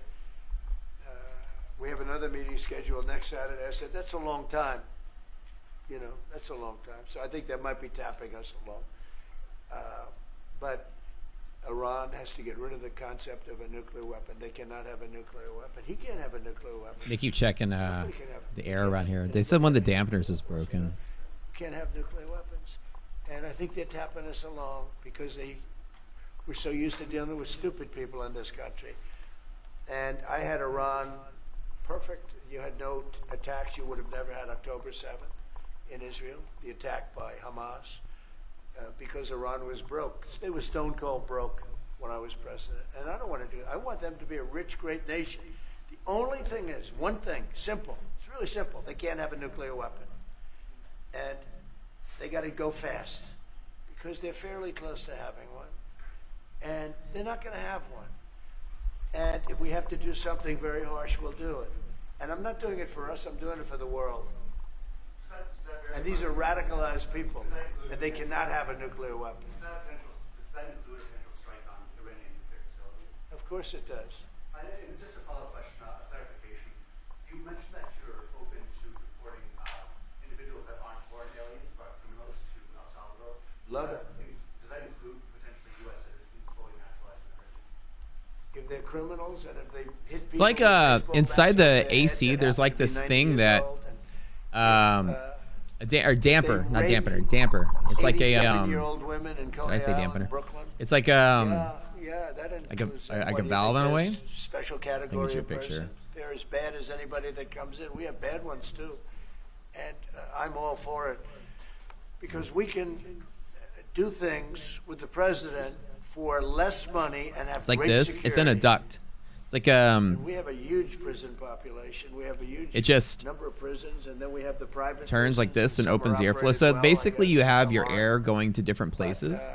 We have another meeting scheduled next Saturday. I said, that's a long time. You know, that's a long time. So I think they might be tapping us along. But Iran has to get rid of the concept of a nuclear weapon. They cannot have a nuclear weapon. He can't have a nuclear weapon. They keep checking the air around here. They said one of the dampeners is broken. You can't have nuclear weapons. And I think they're tapping us along because we're so used to dealing with stupid people in this country. And I had Iran perfect. You had no attacks. You would have never had October 7th in Israel, the attack by Hamas, because Iran was broke. They were stone cold broke when I was president. And I don't want to do it. I want them to be a rich, great nation. The only thing is, one thing, simple. It's really simple. They can't have a nuclear weapon. And they got to go fast because they're fairly close to having one. And they're not going to have one. And if we have to do something very harsh, we'll do it. And I'm not doing it for us, I'm doing it for the world. And these are radicalized people, and they cannot have a nuclear weapon. Does that include a potential strike on Iranian nuclear facility? Of course it does. Just a follow-up question, a clarification. You mentioned that you're open to deporting individuals that aren't foreign aliens, but criminals to El Salvador. Love it. Does that include potentially U.S. citizens fully naturalized Americans? If they're criminals and if they hit people, It's like inside the AC, there's like this thing that damper. It's like a women in did I say dampener? Brooklyn. It's like Yeah, that includes like a valve in a way. Special Let me category get you a of picture. person. They're as bad as anybody that comes in. We have bad ones too, and I'm all for it because we can do things with the president for less money and have It's like great this. security. It's in a duct. It's like We have a huge prison population. We have a huge It just number of prisons, and then we have the private turns like prisons, this and some are opens the airflow. operated So well, basically, I you guess, have some your aren't. air going to different places.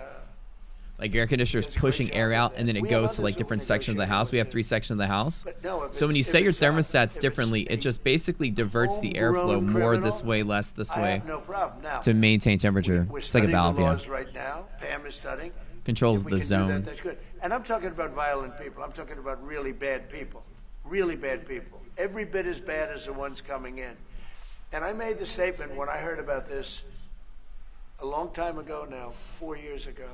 Like your air conditioner's Does a great pushing job air with out, that. and then it We have goes to others like who different sections of the negotiate house. We have with 3 sections of the house. But no, if So when you it's- set if your it's thermostats if differently, it's it just basically diverts the airflow homegrown more criminal, this way, less this I way have no problem. Now, to maintain temperature. we're It's like a studying valve, the yeah. laws right now. Pam is studying. Controls If we the can do zone. That, that's good. And I'm talking about violent people. I'm talking about really bad people. Really bad people. Every bit as bad as the ones coming in. And I made the statement when I heard about this a long time ago now, 4 years ago.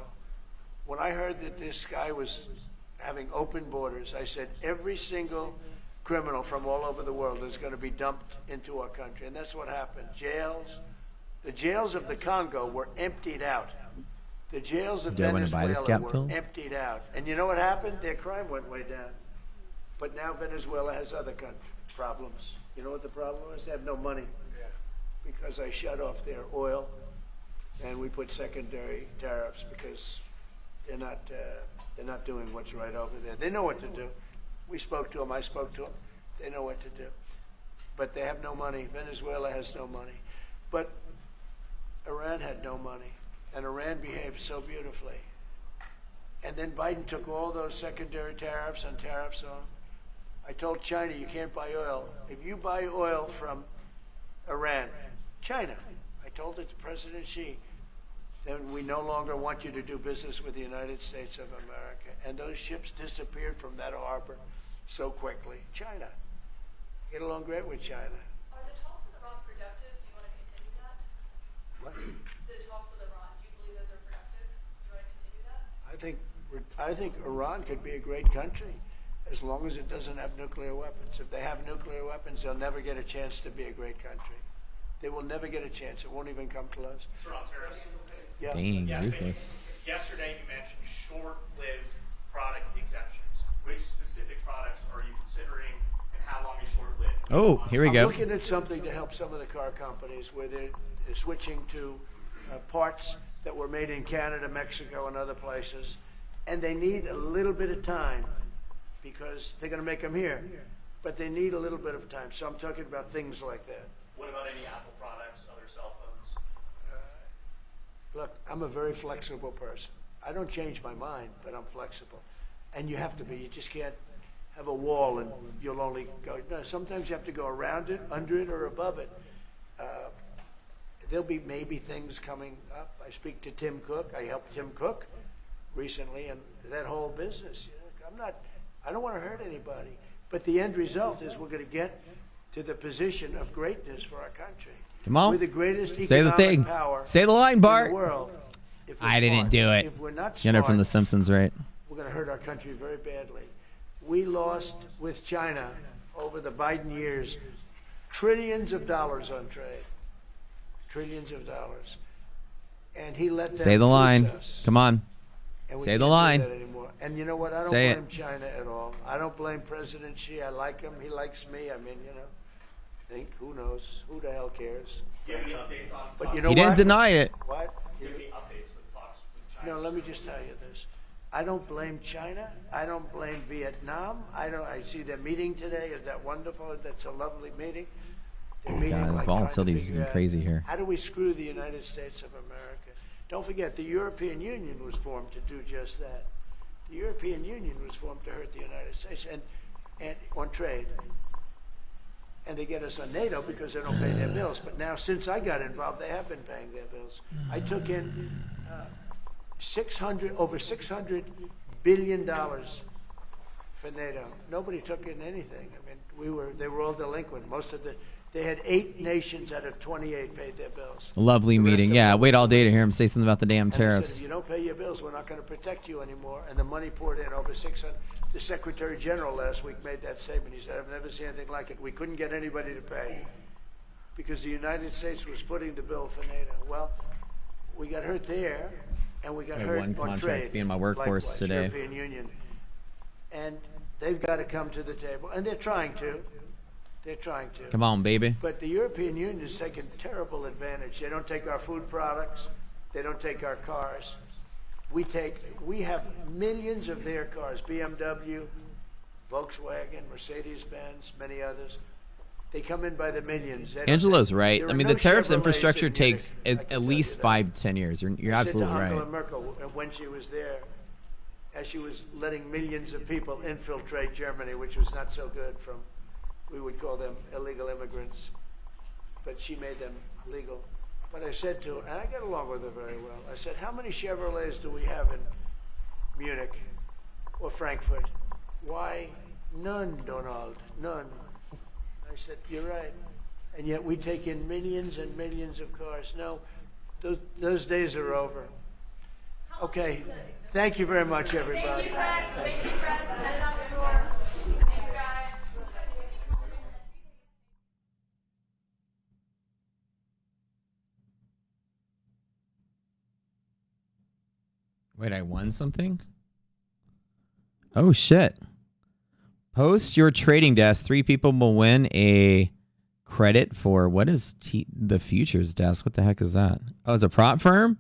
When I heard that this guy was having open borders, I said every single criminal from all over the world is going to be dumped into our country. And that's what happened. Jails, the jails of the Congo were emptied out. The jails of Venezuela were emptied out. And you know what happened? Their crime went way down. But now Venezuela has other problems. You know what the problem is? They have no money. Because I shut off their oil and we put secondary tariffs because they're not doing what's right over there. They know what to do. We spoke to them. I spoke to them. They know what to do. But they have no money. Venezuela has no money. But Iran had no money. And Iran behaved so beautifully. And then Biden took all those secondary tariffs and tariffs on. I told China, you can't buy oil. If you buy oil from Iran, China, I told it to President Xi, then we no longer want you to do business with the United States of America. And those ships disappeared from that harbor so quickly. China. Get along great with China. Are the talks with Iran productive? Do you want to continue that? What? The talks with Iran, do you believe those are productive? Do you want to continue that? I think Iran could be a great country as long as it doesn't have nuclear weapons. If they have nuclear weapons, they'll never get a chance to be a great country. They will never get a chance. It won't even come close. Sir, on tariffs? Yeah. Dang, ruthless. Yesterday you mentioned short-lived product exemptions. Which specific products are you considering and how long is short-lived? Oh, here we go. I'm looking at something to help some of the car companies where they're switching to parts that were made in Canada, Mexico, and other places. And they need a little bit of time because they're going to make them here. But they need a little bit of time. So I'm talking about things like that. What about any Apple products, other cell phones? Look, I'm a very flexible person. I don't change my mind, but I'm flexible. And you have to be. You just can't have a wall and you'll only go. No, sometimes you have to go around it, under it, or above it. There'll be maybe things coming up. I speak to Tim Cook. I helped Tim Cook recently, and that whole business. You know, I don't want to hurt anybody. But the end result is we're going to get to the position of greatness for our country. Come on. We're the greatest Say the thing. power Say the line, Bart. in the world. I didn't do it. If we're not Get her smart, from The Simpsons, right? we're going to hurt our country very badly. We lost with China over the Biden years trillions of dollars on trade. Trillions of dollars. And he let them Say the line. us. Come on. And we Say can't the do line. that anymore. And you know what? I don't Say blame it. China at all. I don't blame President Xi. I like him. He likes me. I mean, you know, who knows? Who the hell cares? Do you have any updates on But you know He what? didn't deny it. What? Do you have any updates with talks with China? No, let me just tell you this. I don't blame China. I don't blame Vietnam. I see their meeting today. Is that wonderful? That's a lovely meeting. They're meeting God, the like trying to volatility is figure getting out, crazy here. How do we screw the United States of America? Don't forget, the European Union was formed to do just that. The European Union was formed to hurt the United States and on trade. And they get us on NATO because they don't pay their bills. But now, since I got involved, they have been paying their bills. I took in over $600 billion for NATO. Nobody took in anything. I mean, they were all delinquent. They had 8 nations out of 28 paid their bills. Lovely The rest meeting. of Yeah, them- wait all day to hear him say something about the damn And they said, tariffs. if you don't pay your bills, we're not going to protect you anymore. And the money poured in over 600. The Secretary General last week made that statement. He said, I've never seen anything like it. We couldn't get anybody to pay because the United States was footing the bill for NATO. Well, we got hurt there, and we got I had hurt one on contract trade. be in my workhorse likewise, today. European Union. And they've got to come to the table. And they're trying to. They're trying to. Come on, baby. But the European Union is taking terrible advantage. They don't take our food products. They don't take our cars. We have millions of their cars, BMW, Volkswagen, Mercedes-Benz, many others. They come in by the millions. They don't Angelo's take- right. there I are mean, no the tariffs Chevrolets infrastructure in takes Munich, I can at tell least you that. 5 to 10 years. You're absolutely I said to right. Angela Merkel when she was there, as she was letting millions of people infiltrate Germany, which was not so good from, we would call them illegal immigrants, but she made them legal. But I said to her, and I get along with her very well, I said, how many Chevrolets do we have in Munich? or Frankfurt. Why? None, Donald, none. I said, you're right. And yet we take in millions and millions of cars. No, those days are over. Okay, thank you very much, everybody. Thank you, press. Thank you, press. Headed out the door. Thanks, guys. Wait, I won something? Oh, shit. Post your trading desk. 3 people will win a credit for, what is the futures desk? What the heck is that? Oh, it's a prop firm?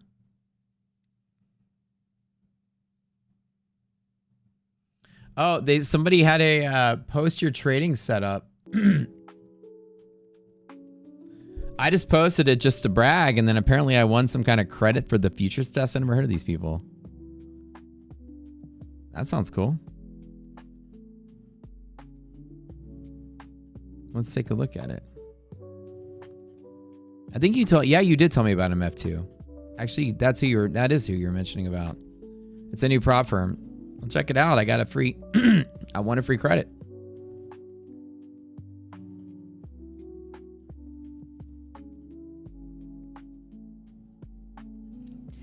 Oh, somebody had a post your trading setup. I just posted it just to brag, and then apparently I won some kind of credit for the futures desk. I never heard of these people. That sounds cool. Let's take a look at it. I think you did tell me about MF2. Actually, that is who you're mentioning about. It's a new prop firm. Well, check it out. I got a free I won a free credit.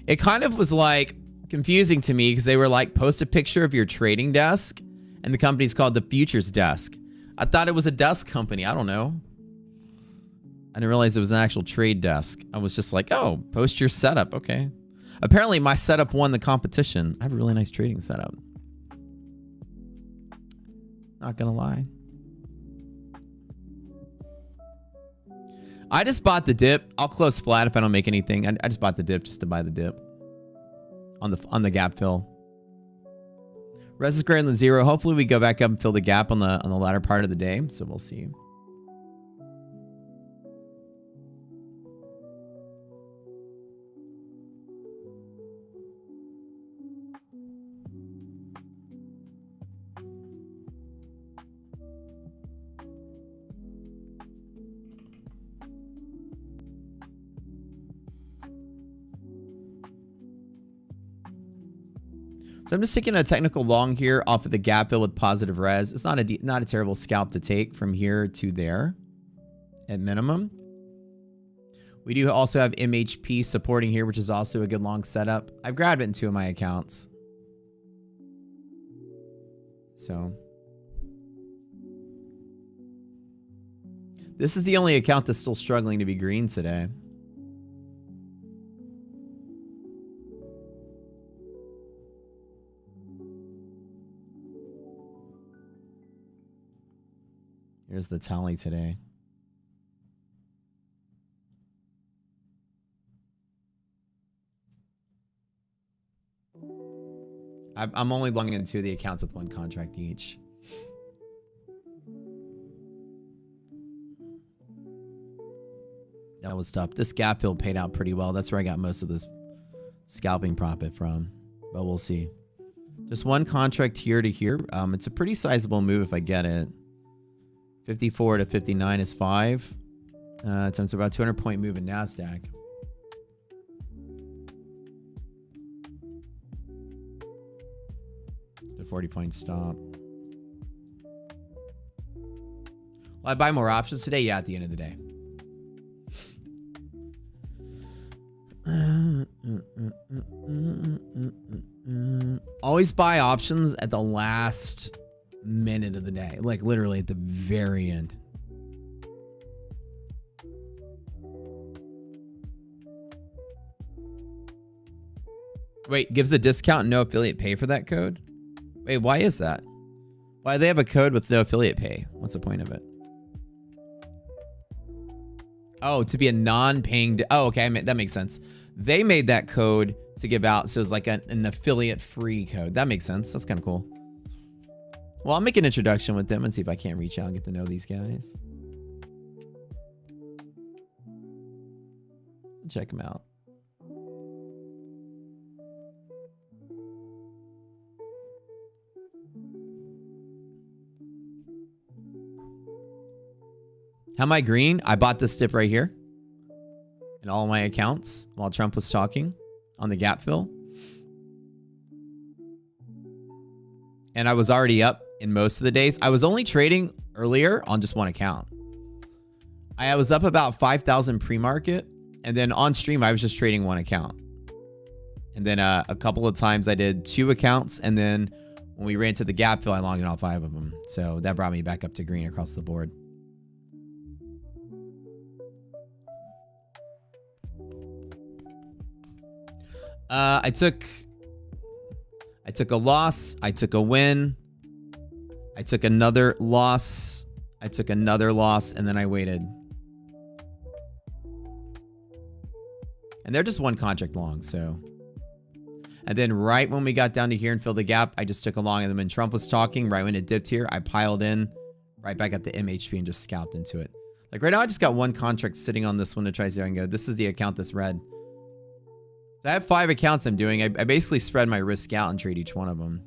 It kind of was like confusing to me because they were like, post a picture of your trading desk, and the company's called the Futures Desk. I thought it was a desk company. I don't know. I didn't realize it was an actual trade desk. I was just like, oh, post your setup. Okay. Apparently my setup won the competition. I have a really nice trading setup. Not gonna lie. I just bought the dip. I'll close flat if I don't make anything. I just bought the dip just to buy the dip on the gap fill. Res is greater than 0. Hopefully we go back up and fill the gap on the latter part of the day. So we'll see. So I'm just taking a technical long here off of the gap fill with positive res. It's not a terrible scalp to take from here to there at minimum. We do also have MHP supporting here, which is also a good long setup. I've grabbed it in 2 of my accounts. So this is the only account that's still struggling to be green today. Here's the tally today. I'm only longing into the accounts with 1 contract each. That was tough. This gap fill paid out pretty well. That's where I got most of this scalping profit from. But we'll see. Just 1 contract here to here. It's a pretty sizable move if I get it. 54 to 59 is 5. Times about 200-point move in NASDAQ. The 40-point stop. Will I buy more options today? Yeah, at the end of the day. Always buy options at the last minute of the day, like literally at the very end. Wait, gives a discount and no affiliate pay for that code? Wait, why is that? Why do they have a code with no affiliate pay? What's the point of it? Oh, to be a non-paying... Oh, okay, that makes sense. They made that code to give out, so it's like an affiliate-free code. That makes sense. That's kind of cool. Well, I'll make an introduction with them and see if I can't reach out and get to know these guys. Check them out. How am I green? I bought this dip right here in all of my accounts while Trump was talking on the gap fill. and I was already up in most of the days. I was only trading earlier on just one account. I was up about 5,000 pre-market, and then on stream I was just trading one account. And then a couple of times I did 2 accounts, and then when we ran to the gap fill, I longed in all 5 of them. So that brought me back up to green across the board. I took a loss. I took a win. I took another loss. I took another loss, and then I waited. And they're just one contract long, so. And then right when we got down to here and filled the gap, I just took a long. And then when Trump was talking, right when it dipped here, I piled in right back at the MHP and just scalped into it. Like right now, I just got one contract sitting on this one to try zero and go, this is the account that's red. So I have 5 accounts I'm doing. I basically spread my risk out and trade each one of them.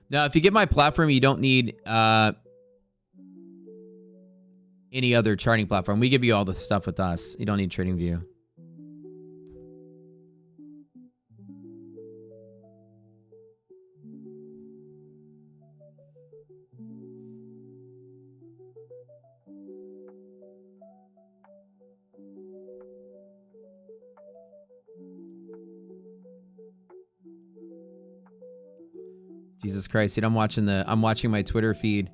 Now, if you get my platform, you don't need any other charting platform. We give you all the stuff with us. You don't need TradingView. Jesus Christ, dude, I'm watching my Twitter feed.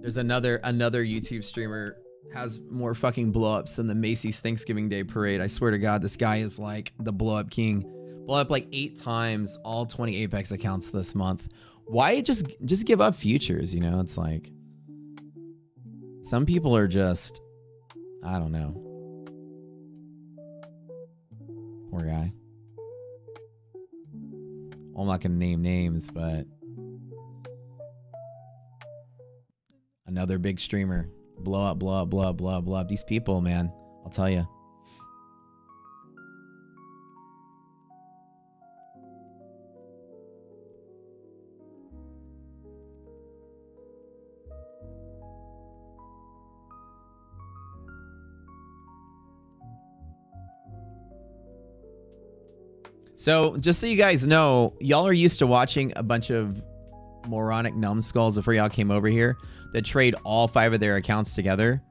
There's another YouTube streamer has more fucking blow-ups than the Macy's Thanksgiving Day parade. I swear to God, this guy is like the blow-up king. Blow up like 8 times all 20 Apex accounts this month. Why just give up futures, you know? It's like some people are just, I don't know. Poor guy. Well, I'm not going to name names, but another big streamer. Blow up, blow up, blow up, blow up, blow up. These people, man, I'll tell you. So just so you guys know, y'all are used to watching a bunch of moronic numbskulls before y'all came over here that trade all 5 of their accounts together,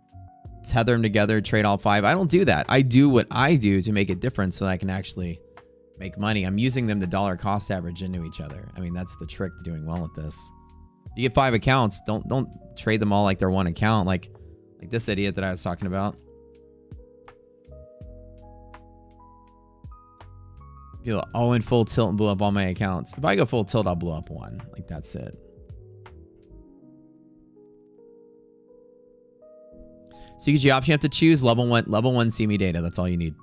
tether them together, trade all 5. I don't do that. I do what I do to make a difference so that I can actually make money. I'm using them to dollar cost average into each other. I mean, that's the trick to doing well with this. You get 5 accounts, don't trade them all like they're one account, like this idiot that I was talking about. Feel oh, in full tilt and blew up all my accounts. If I go full tilt, I'll blow up 1. Like that's it. CQG option you have to choose level 1 CME data. That's all you need.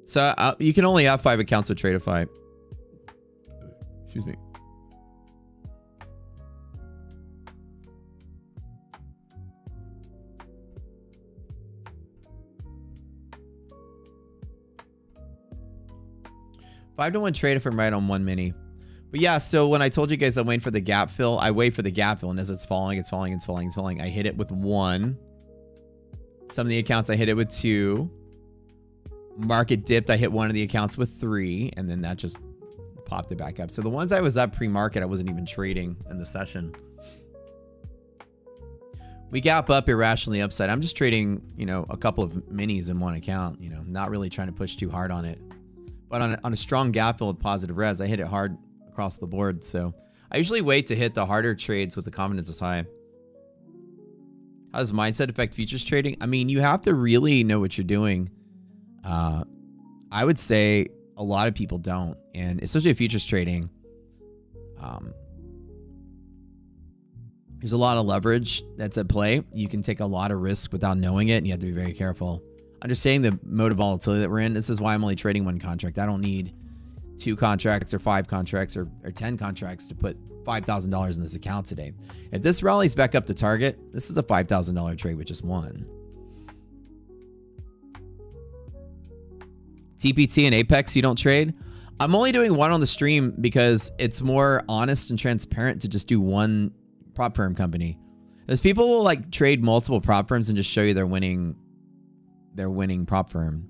So you can only have 5 accounts with Tradeify. Excuse me. Five to 1 trade if I'm right on 1 mini. But yeah, so when I told you guys I'm waiting for the gap fill, I wait for the gap fill, and as it's falling, it's falling, it's falling, it's falling. I hit it with 1. Some of the accounts I hit it with 2. Market dipped, I hit one of the accounts with 3, and then that just popped it back up. So the ones I was up pre-market, I wasn't even trading in the session. We gap up irrationally upside. I'm just trading, you know, a couple of minis in one account, you know, not really trying to push too hard on it. But on a strong gap fill with positive res, I hit it hard across the board. So I usually wait to hit the harder trades with the confidence is high. How does mindset affect futures trading? I mean, you have to really know what you're doing. I would say a lot of people don't. And especially futures trading, there's a lot of leverage that's at play. You can take a lot of risk without knowing it, and you have to be very careful. Understanding the mode of volatility that we're in, this is why I'm only trading 1 contract. I don't need 2 contracts or 5 contracts or 10 contracts to put $5,000 in this account today. If this rallies back up to target, this is a $5,000 trade with just 1. TPT and Apex, you don't trade? I'm only doing 1 on the stream because it's more honest and transparent to just do 1 prop firm company. Because people will like trade multiple prop firms and just show you their winning prop firm.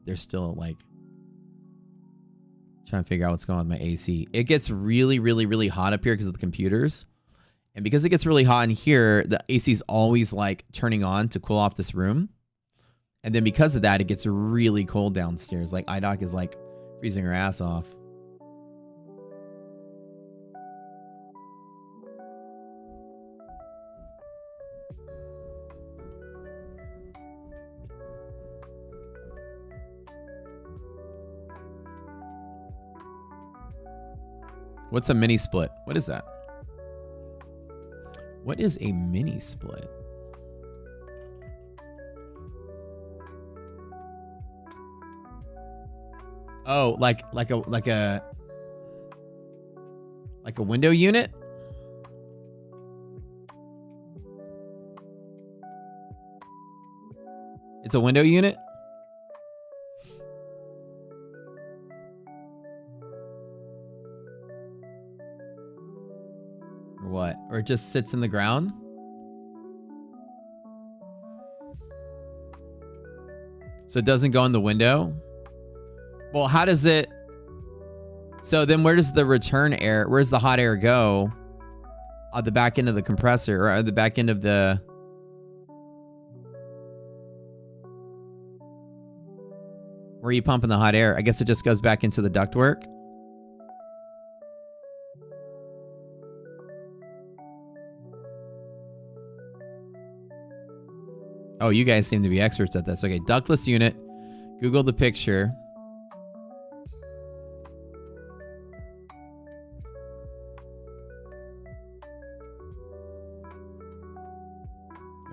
They're still like trying to figure out what's going on with my AC. It gets really, really, really hot up here because of the computers. And because it gets really hot in here, the AC is always like turning on to cool off this room. And then because of that, it gets really cold downstairs. Like IDOC is like freezing her ass off. What's a mini split? What is that? What is a mini split? Oh, like a window unit? It's a window unit? Or what? Or it just sits in the ground? So it doesn't go in the window? Well, how does it... So then where does the return air... Where's the hot air go? On the back end of the compressor, or at the back end of the... Where are you pumping the hot air? I guess it just goes back into the ductwork. Oh, you guys seem to be experts at this. Okay, ductless unit. Google the picture.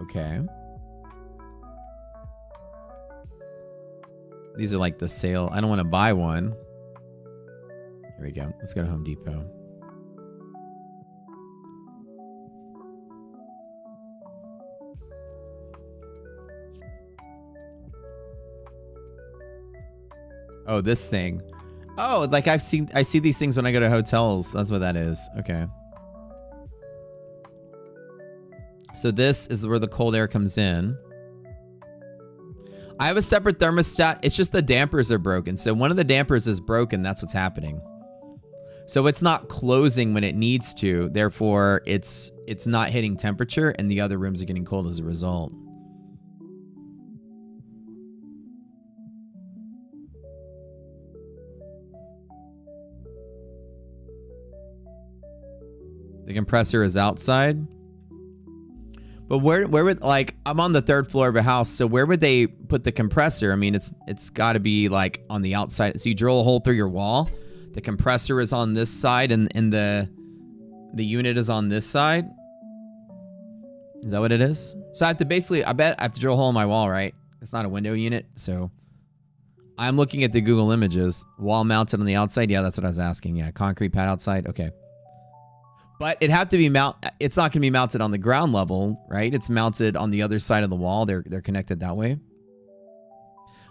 Okay. These are like the sale. I don't want to buy one. Here we go. Let's go to Home Depot. Oh, this thing. Oh, like I see these things when I go to hotels. That's what that is. Okay. So this is where the cold air comes in. I have a separate thermostat. It's just the dampers are broken. So one of the dampers is broken. That's what's happening. So it's not closing when it needs to. Therefore, it's not hitting temperature, and the other rooms are getting cold as a result. The compressor is outside. But where would, like, I'm on the 3rd floor of a house, so where would they put the compressor? I mean, it's got to be like on the outside. So you drill a hole through your wall. The compressor is on this side, and the unit is on this side. Is that what it is? So I have to basically, I bet I have to drill a hole in my wall, right? It's not a window unit, so I'm looking at the Google images. Wall mounted on the outside. Yeah, that's what I was asking. Yeah, concrete pad outside. Okay. But it have to be it's not going to be mounted on the ground level, right? It's mounted on the other side of the wall. They're connected that way.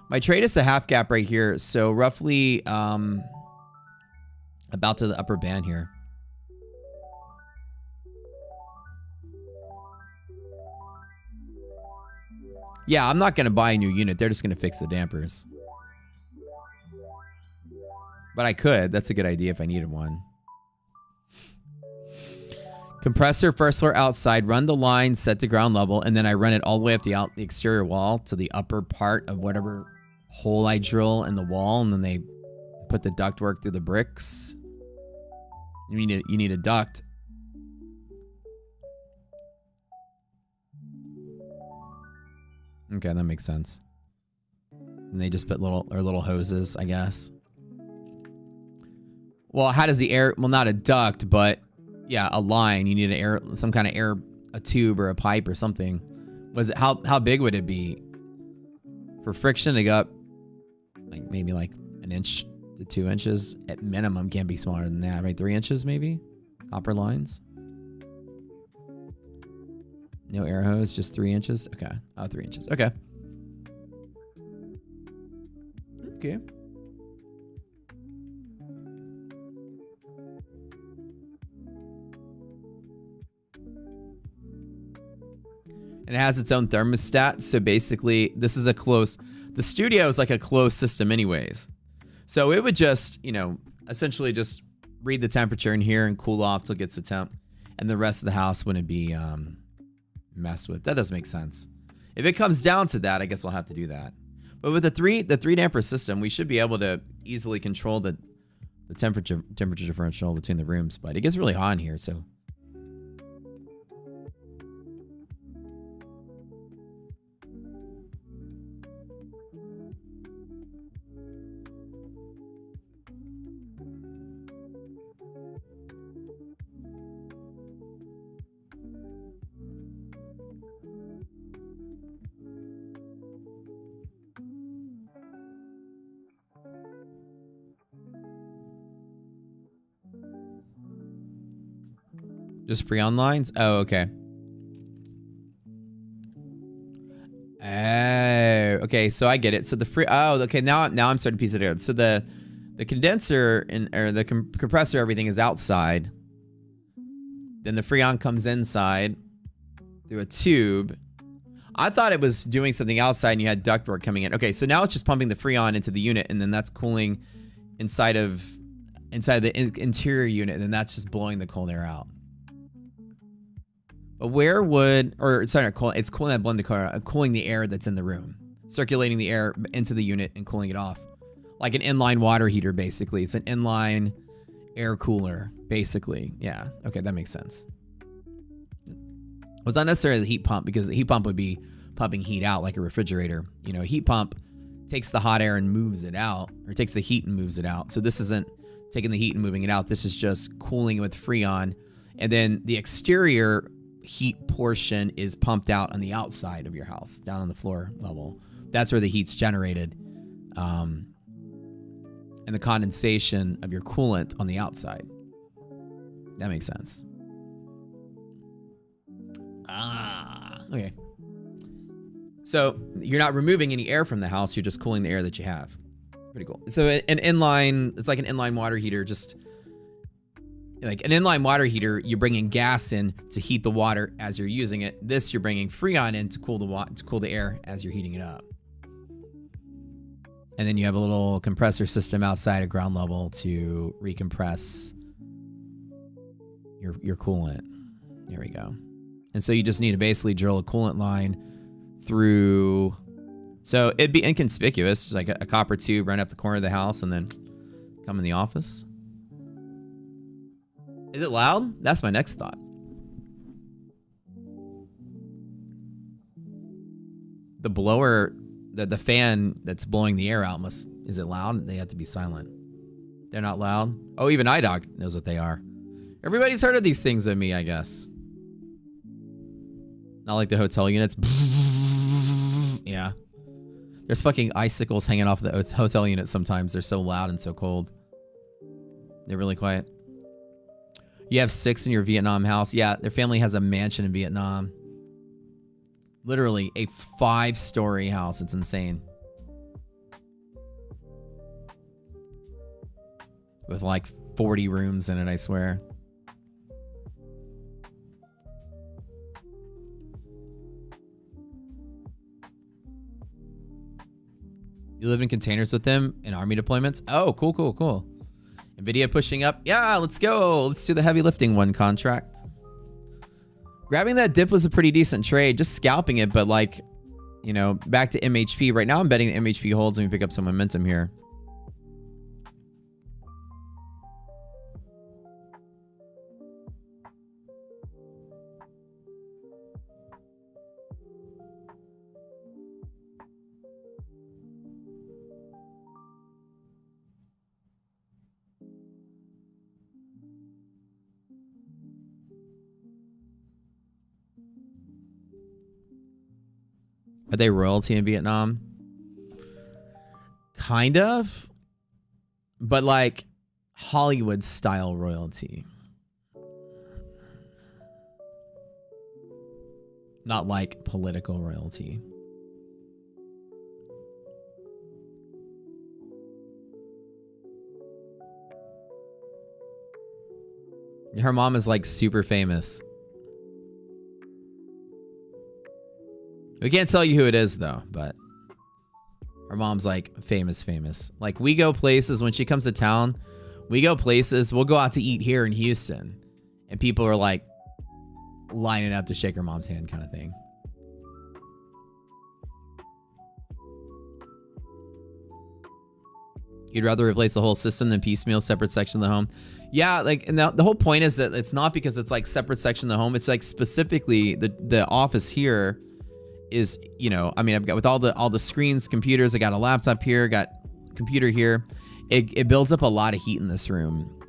My trade is a half gap right here, so roughly about to the upper band here. Yeah, I'm not going to buy a new unit. They're just going to fix the dampers. But I could. That's a good idea if I needed one. Compressor, 1st floor outside, run the line, set to ground level, and then I run it all the way up the exterior wall to the upper part of whatever hole I drill in the wall, and then they put the ductwork through the bricks. You need a duct. Okay, that makes sense. And they just put little hoses, I guess. Well, how does the air? Well, not a duct, but yeah, a line. You need some kind of air, a tube or a pipe or something. How big would it be? For friction to go up, like maybe like 1 inch to 2 inches at minimum. Can't be smaller than that, right? 3 inches maybe. Copper lines. No air hose, just 3 inches. Okay. Oh, 3 inches. Okay. Okay. And it has its own thermostat. So basically, this is the studio is like a closed system anyways. So it would just, essentially just read the temperature in here and cool off till it gets the temp. And the rest of the house wouldn't be messed with. That does make sense. If it comes down to that, I guess I'll have to do that. But with the three damper system, we should be able to easily control the temperature differential between the rooms. But it gets really hot in here, so. Just Freon lines? Oh, okay. Oh, okay. So I get it. So okay. Now I'm starting to piece it out. So the condenser or the compressor, everything is outside. Then the Freon comes inside through a tube. I thought it was doing something outside and you had ductwork coming in. Okay. So now it's just pumping the Freon into the unit and then that's cooling inside the interior unit. And then that's just blowing the cold air out. But it's cooling that blended car, cooling the air that's in the room, circulating the air into the unit and cooling it off. Like an inline water heater, basically. It's an inline air cooler, basically. Yeah, okay, that makes sense. Well, it's not necessarily the heat pump because the heat pump would be pumping heat out like a refrigerator. A heat pump takes the hot air and moves it out, or takes the heat and moves it out. So this isn't taking the heat and moving it out. This is just cooling with Freon. And then the exterior heat portion is pumped out on the outside of your house, down on the floor level. That's where the heat's generated. And the condensation of your coolant on the outside. That makes sense. Okay. So you're not removing any air from the house, you're just cooling the air that you have. Pretty cool. So it's like an inline water heater, just like an inline water heater, you're bringing gas in to heat the water as you're using it. This, you're bringing Freon in to cool the air as you're heating it up. And then you have a little compressor system outside at ground level to recompress your coolant. There we go. And so you just need to basically drill a coolant line through. So it'd be inconspicuous, like a copper tube right up the corner of the house and then come in the office. Is it loud? That's my next thought. The blower, the fan that's blowing the air out is it loud? They have to be silent. They're not loud? Oh, even iDoc knows what they are. Everybody's heard of these things of me, I guess. Not like the hotel units. Yeah. There's fucking icicles hanging off the hotel units sometimes. They're so loud and so cold. They're really quiet. You have 6 in your Vietnam house. Yeah, their family has a mansion in Vietnam. Literally a 5-story house. It's insane. With like 40 rooms in it, I swear. You live in containers with them in army deployments? Oh, cool, cool, cool. Nvidia pushing up. Yeah, let's go. Let's do the heavy lifting one contract. Grabbing that dip was a pretty decent trade. Just scalping it, but like, back to MHP. Right now I'm betting the MHP holds and we pick up some momentum here. Are they royalty in Vietnam? Kind of. But like Hollywood style royalty. Not like political royalty. Her mom is like super famous. We can't tell you who it is though, but her mom's like famous. Like we go places when she comes to town. We go places. We'll go out to eat here in Houston, and people are like lining up to shake her mom's hand, kind of thing. You'd rather replace the whole system than piecemeal separate section of the home. Yeah, like, and the whole point is that it's not because it's like separate section of the home. It's like specifically the office here is, you know, I mean, I've got with all the screens, computers. I got a laptop here, got a computer here. It builds up a lot of heat in this room.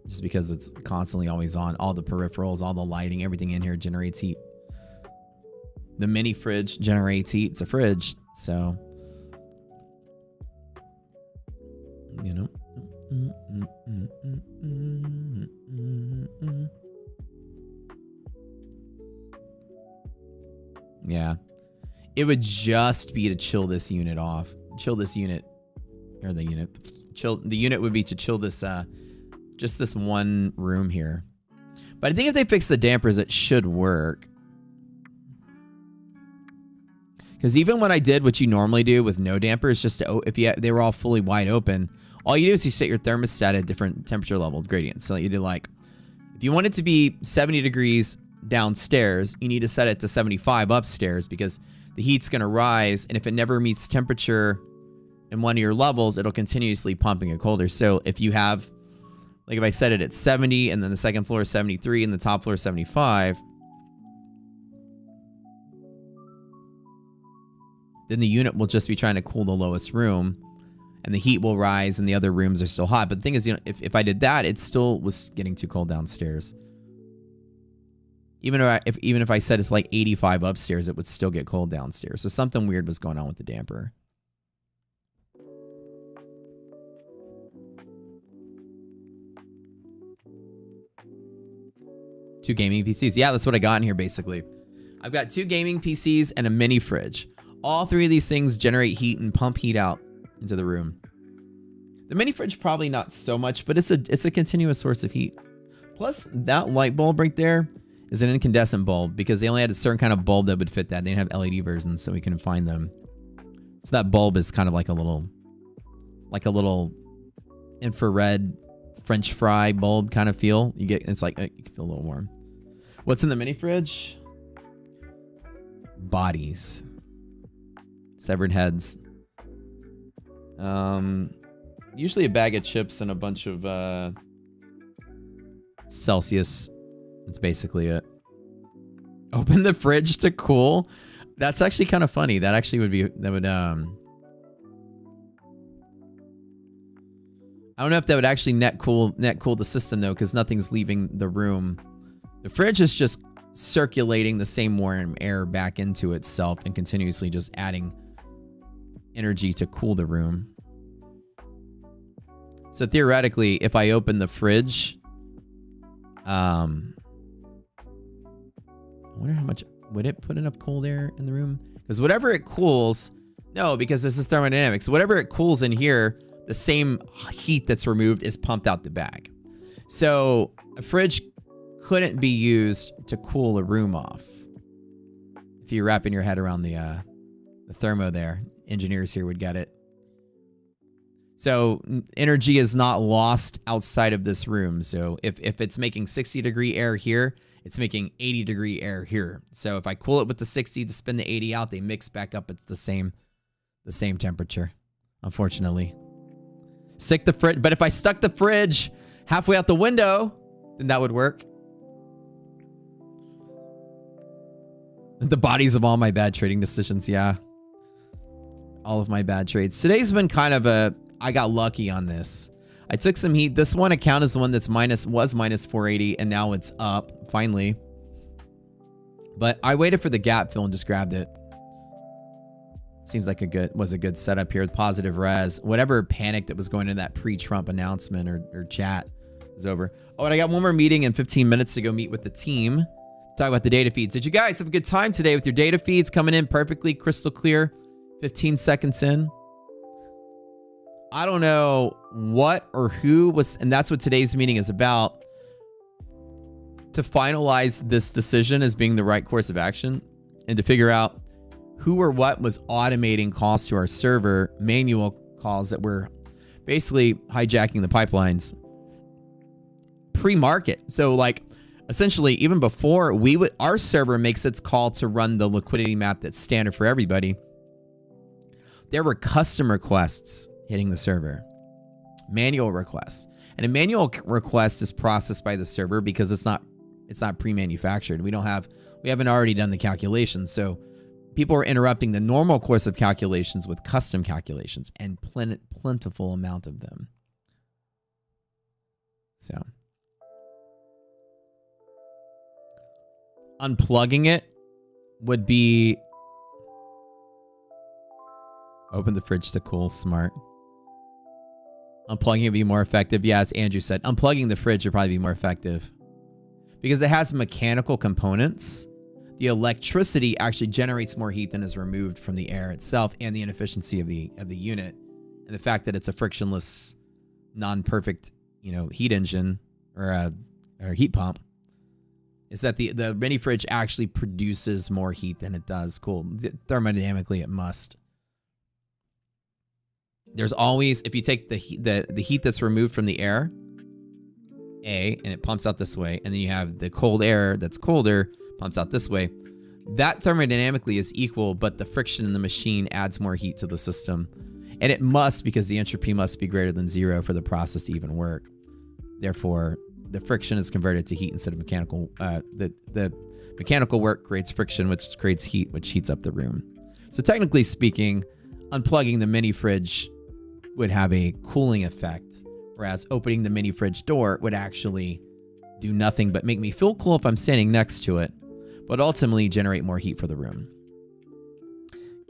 Just because it's constantly always on. All the peripherals, all the lighting, everything in here generates heat. The mini fridge generates heat. It's a fridge, so you know. Yeah. It would just be to chill this unit off. Chill this unit. Or the unit. The unit would be to chill this just this one room here. But I think if they fix the dampers, it should work. Because even when I did what you normally do with no dampers, just to, if they were all fully wide open, all you do is you set your thermostat at different temperature level gradients. So you do like, if you want it to be 70 degrees downstairs, you need to set it to 75 upstairs because the heat's going to rise. And if it never meets temperature in one of your levels, it'll continuously pumping it colder. So if you have, like if I set it at 70 and then the second floor is 73 and the top floor is 75, then the unit will just be trying to cool the lowest room and the heat will rise and the other rooms are still hot. But the thing is, you know, if I did that, it still was getting too cold downstairs. Even if I set it's like 85 upstairs, it would still get cold downstairs. So something weird was going on with the damper. Two gaming PCs. Yeah, that's what I got in here basically. I've got 2 gaming PCs and a mini fridge. All 3 of these things generate heat and pump heat out into the room. The mini fridge probably not so much, but it's a continuous source of heat. Plus, that light bulb right there is an incandescent bulb because they only had a certain kind of bulb that would fit that. They didn't have LED versions, so we couldn't find them. So that bulb is kind of like a little infrared French fry bulb kind of feel. You get, it's like you can feel a little warm. What's in the mini fridge? Bodies. Severed heads. Usually a bag of chips and a bunch of Celsius. That's basically it. Open the fridge to cool. That's actually kind of funny. That actually would be, that would I don't know if that would actually net cool the system though, because nothing's leaving the room. The fridge is just circulating the same warm air back into itself and continuously just adding energy to cool the room. So theoretically, if I open the fridge, I wonder how much would it put enough cold air in the room? Because whatever it cools, no, because this is thermodynamics. Whatever it cools in here, the same heat that's removed is pumped out the bag. So a fridge couldn't be used to cool a room off. If you're wrapping your head around the thermo there, engineers here would get it. So energy is not lost outside of this room. So if it's making 60 degree air here, it's making 80 degree air here. So if I cool it with the 60 to spin the 80 out, they mix back up at the same temperature, unfortunately. Stick the fridge, but if I stuck the fridge halfway out the window, then that would work. The bodies of all my bad trading decisions, yeah. All of my bad trades. Today's been kind of I got lucky on this. I took some heat. This one account is the one that's was minus 480 and now it's up finally. But I waited for the gap fill and just grabbed it. Seems like was a good setup here with positive res. Whatever panic that was going in that pre-Trump announcement or chat is over. Oh, and I got one more meeting in 15 minutes to go meet with the team. Talk about the data feeds. Did you guys have a good time today with your data feeds coming in perfectly crystal clear? 15 seconds in. I don't know what or who was, and that's what today's meeting is about, to finalize this decision as being the right course of action. and to figure out who or what was automating calls to our server, manual calls that were basically hijacking the pipelines pre-market. So like essentially even before our server makes its call to run the liquidity map that's standard for everybody, there were custom requests hitting the server, manual requests. And a manual request is processed by the server because it's not pre-manufactured. We haven't already done the calculations. So people are interrupting the normal course of calculations with custom calculations, and plentiful amount of them. So unplugging it would be open the fridge to cool. Smart. Unplugging it would be more effective. Yeah, as Andrew said, unplugging the fridge would probably be more effective because it has mechanical components. The electricity actually generates more heat than is removed from the air itself, and the inefficiency of the unit, and the fact that it's a frictionless, non-perfect, heat engine or heat pump, is that the mini fridge actually produces more heat than it does cool. Thermodynamically, it must. There's always, if you take the heat that's removed from the air, and it pumps out this way, and then you have the cold air that's colder, pumps out this way, that thermodynamically is equal, but the friction in the machine adds more heat to the system. And it must, because the entropy must be greater than 0 for the process to even work. Therefore, the friction is converted to heat instead of mechanical. The mechanical work creates friction, which creates heat, which heats up the room. So technically speaking, unplugging the mini fridge would have a cooling effect, whereas opening the mini fridge door would actually do nothing but make me feel cool if I'm standing next to it, but ultimately generate more heat for the room.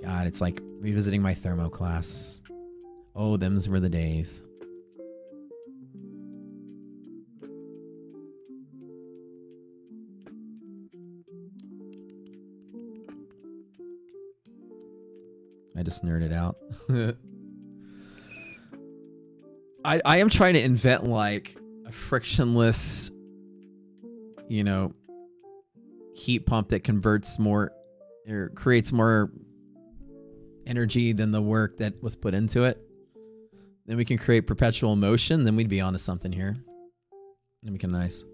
God, it's like revisiting my thermo class. Oh, them's were the days. I just nerded out. I am trying to invent like a frictionless, heat pump that converts more or creates more energy than the work that was put into it. Then we can create perpetual motion. Then we'd be onto something here. That'd be nice.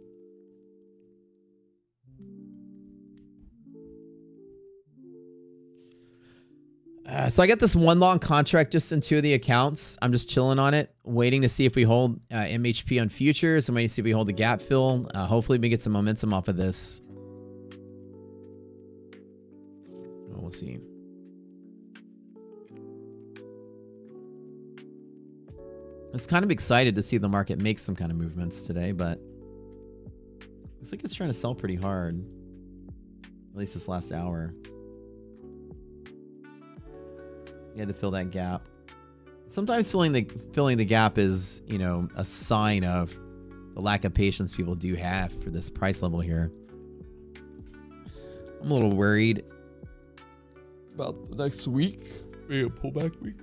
So I got this one long contract just in 2 of the accounts. I'm just chilling on it, waiting to see if we hold MHP on futures. I'm waiting to see if we hold the gap fill. Hopefully we get some momentum off of this. We'll see. I was kind of excited to see the market make some kind of movements today, but looks like it's trying to sell pretty hard. At least this last hour. You had to fill that gap. Sometimes filling the gap is, a sign of the lack of patience people do have for this price level here. I'm a little worried about the next week. Maybe a pullback week.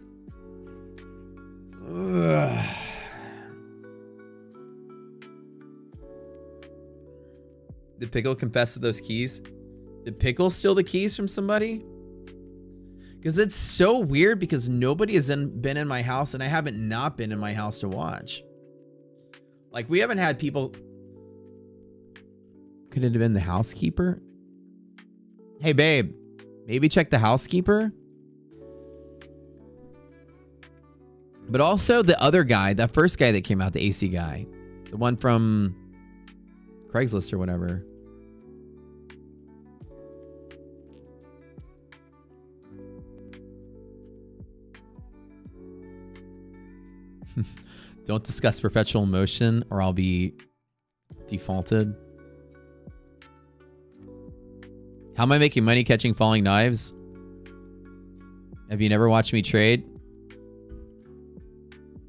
Ugh. Did Pickle confess to those keys? Did Pickle steal the keys from somebody? Because it's so weird because nobody has been in my house and I haven't not been in my house to watch. Like we haven't had people. Could it have been the housekeeper? Hey babe, maybe check the housekeeper. But also the other guy, that first guy that came out, the AC guy. The one from Craigslist or whatever. Don't discuss perpetual motion or I'll be defaulted. How am I making money catching falling knives? Have you never watched me trade?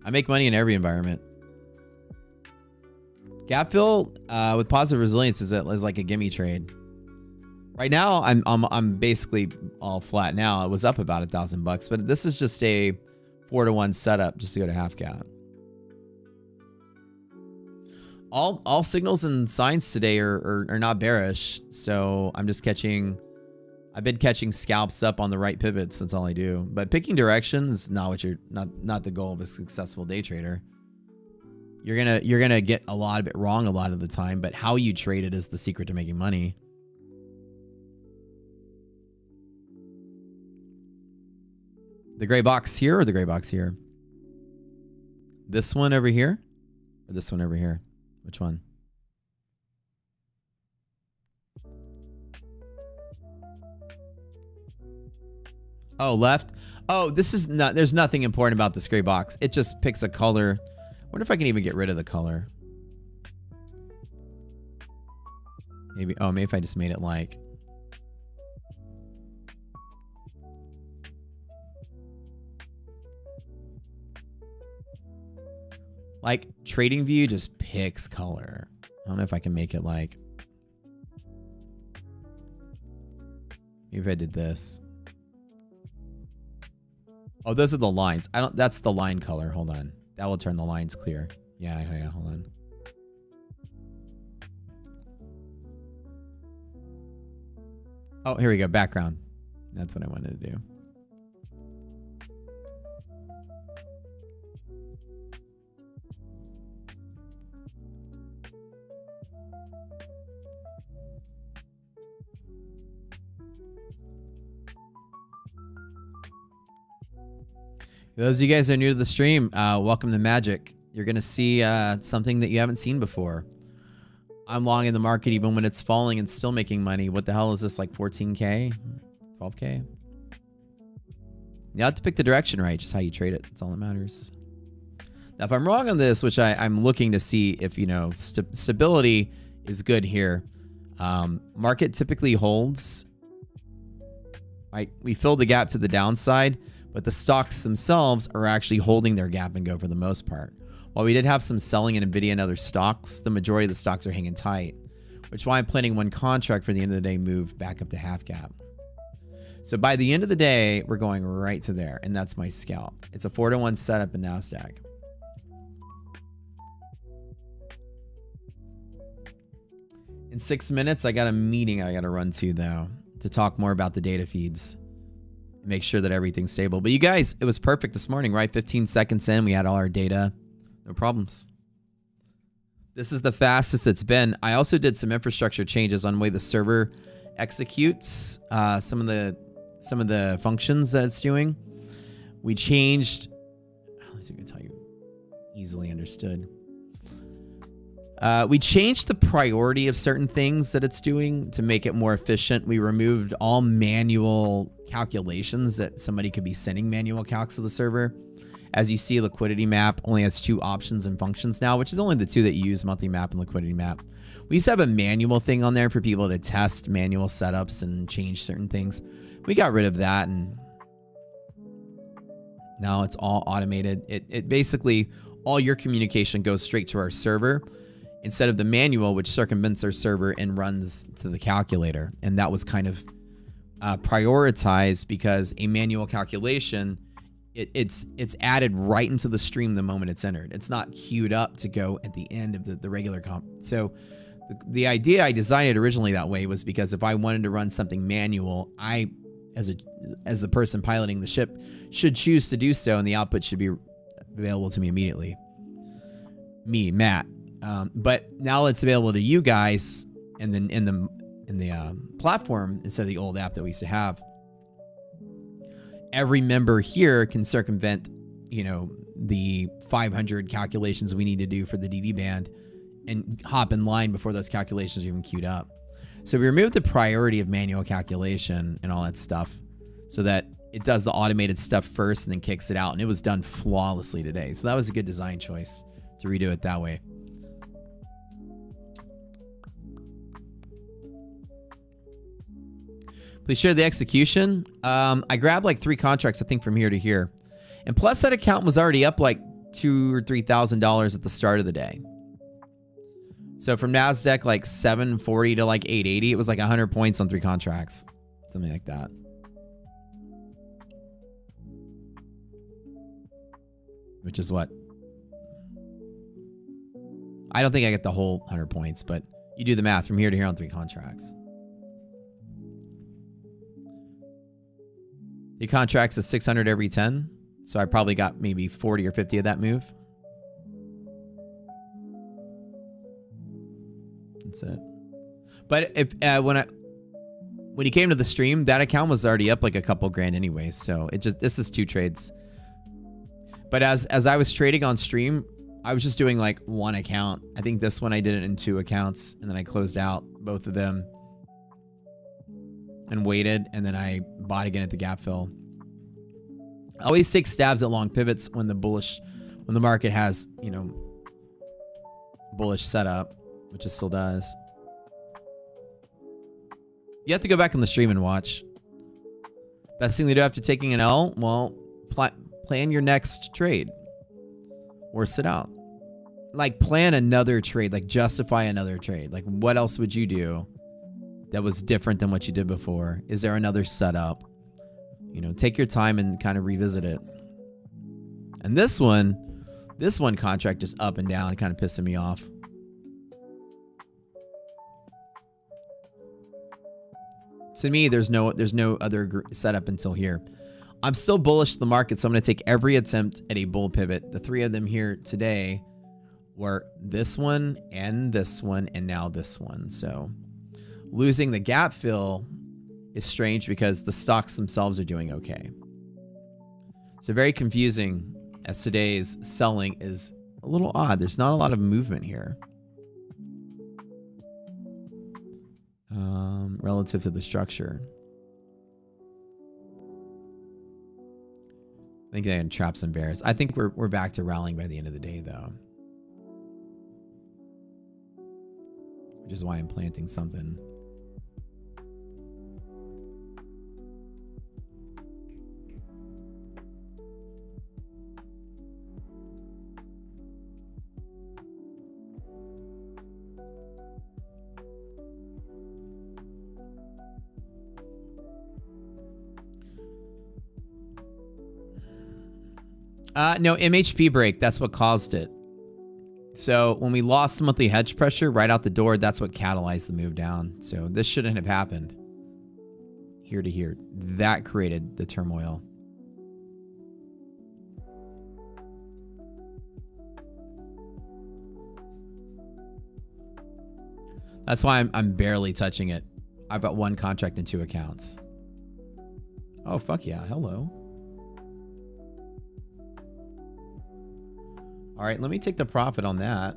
I make money in every environment. Gap fill with positive resilience is like a gimme trade. Right now, I'm basically all flat now. It was up about $1,000, but this is just a 4-to-1 setup just to go to half gap. All signals and signs today are not bearish, so I'm just catching. I've been catching scalps up on the right pivots. That's all I do. But picking direction is not what you're not the goal of a successful day trader. You're gonna get a lot of it wrong a lot of the time, but how you trade it is the secret to making money. The gray box here or the gray box here? This one over here? Or this one over here? Which one? Oh, left? Oh, this is not, there's nothing important about this gray box. It just picks a color. I wonder if I can even get rid of the color. Maybe, oh, maybe if I just made it like. Like, trading view just picks color. I don't know if I can make it like. Maybe if I did this. Oh, those are the lines. I don't, that's the line color. Hold on. That will turn the lines clear. Yeah, hold on. Oh, here we go. Background. That's what I wanted to do. Those of you guys that are new to the stream, welcome to Magic. You're going to see something that you haven't seen before. I'm long in the market even when it's falling and still making money. What the hell is this, like 14K? 12K? You have to pick the direction right, just how you trade it. That's all that matters. Now, if I'm wrong on this, which I'm looking to see if, you know, stability is good here. Market typically holds. We fill the gap to the downside. But the stocks themselves are actually holding their gap and go for the most part. While we did have some selling in Nvidia and other stocks, the majority of the stocks are hanging tight, which is why I'm planning one contract for the end of the day move back up to half gap. So by the end of the day, we're going right to there, and that's my scalp. It's a 4-to-1 setup in NASDAQ. In 6 minutes, I got a meeting I got to run to, though, to talk more about the data feeds. Make sure that everything's stable. But you guys, it was perfect this morning, right? 15 seconds in, we had all our data. No problems. This is the fastest it's been. I also did some infrastructure changes on the way the server executes some of the functions that it's doing. We changed. Let me see if I can tell you. Easily understood. We changed the priority of certain things that it's doing to make it more efficient. We removed all manual calculations that somebody could be sending manual calcs to the server. As you see, liquidity map only has 2 options and functions now, which is only the 2 that you use, monthly map and liquidity map. We used to have a manual thing on there for people to test manual setups and change certain things. We got rid of that, and now it's all automated. It basically, all your communication goes straight to our server instead of the manual, which circumvents our server and runs to the calculator. And that was kind of prioritized because a manual calculation, it's added right into the stream the moment it's entered. It's not queued up to go at the end of the regular comp. So the idea I designed it originally that way was because if I wanted to run something manual, I, as the person piloting the ship, should choose to do so, and the output should be available to me immediately. Me, Matt. But now it's available to you guys, and then in the platform instead of the old app that we used to have. Every member here can circumvent, you know, the 500 calculations we need to do for the DD band and hop in line before those calculations are even queued up. So we removed the priority of manual calculation and all that stuff so that it does the automated stuff first and then kicks it out. And it was done flawlessly today. So that was a good design choice to redo it that way. Please share the execution. I grabbed like 3 contracts, I think, from here to here. And plus that account was already up like $2,000 or $3,000 at the start of the day. So from NASDAQ, like 740 to like 880, it was like 100 points on 3 contracts. Something like that. Which is what? I don't think I get the whole 100 points, but you do the math from here to here on 3 contracts. The contracts is 600 every 10. So I probably got maybe 40 or 50 of that move. That's it. But if when he came to the stream, that account was already up like a couple grand anyway. So this is 2 trades. But as I was trading on stream, I was just doing like 1 account. I think this one I did it in 2 accounts, and then I closed out both of them and waited, and then I bought again at the gap fill. I always take stabs at long pivots when the market has, you know, bullish setup, which it still does. You have to go back on the stream and watch. Best thing to do after taking an L, well, plan your next trade or sit out. Like plan another trade, like justify another trade. Like what else would you do that was different than what you did before? Is there another setup? You know, take your time and kind of revisit it. And this one contract is up and down, kind of pissing me off. To me, there's no other setup until here. I'm still bullish the market, so I'm going to take every attempt at a bull pivot. The 3 of them here today were this one, and now this one. So losing the gap fill is strange because the stocks themselves are doing okay. So very confusing, as today's selling is a little odd. There's not a lot of movement here relative to the structure. I think they can trap some bears. I think we're back to rallying by the end of the day, though, which is why I'm planting something. No, MHP break. That's what caused it. So when we lost the monthly hedge pressure right out the door, that's what catalyzed the move down. So this shouldn't have happened. Here to here. That created the turmoil. That's why I'm barely touching it. I've got 1 contract and 2 accounts. Oh, fuck yeah. Hello. All right, let me take the profit on that.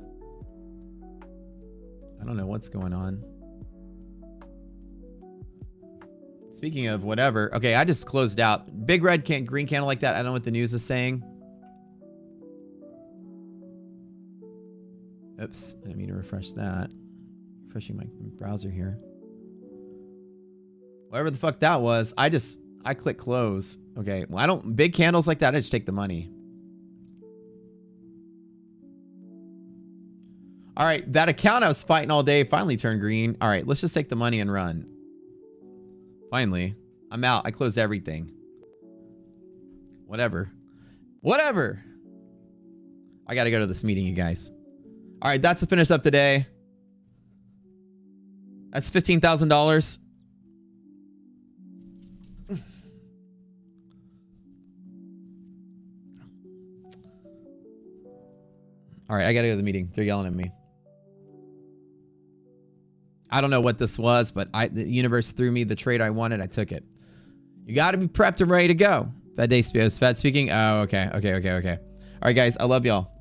I don't know what's going on. Speaking of whatever. Okay, I just closed out. Big red green candle like that. I don't know what the news is saying. Oops, I didn't mean to refresh that. Refreshing my browser here. Whatever the fuck that was, I click close. Okay, well, I don't, big candles like that, I just take the money. All right, that account I was fighting all day finally turned green. All right, let's just take the money and run. Finally, I'm out. I closed everything. Whatever. Whatever. I got to go to this meeting, you guys. All right, that's the finish up today. That's $15,000. All right, I got to go to the meeting. They're yelling at me. I don't know what this was, but the universe threw me the trade I wanted. I took it. You got to be prepped and ready to go. Fat day fat speaking. Oh, okay. All right, guys. I love y'all.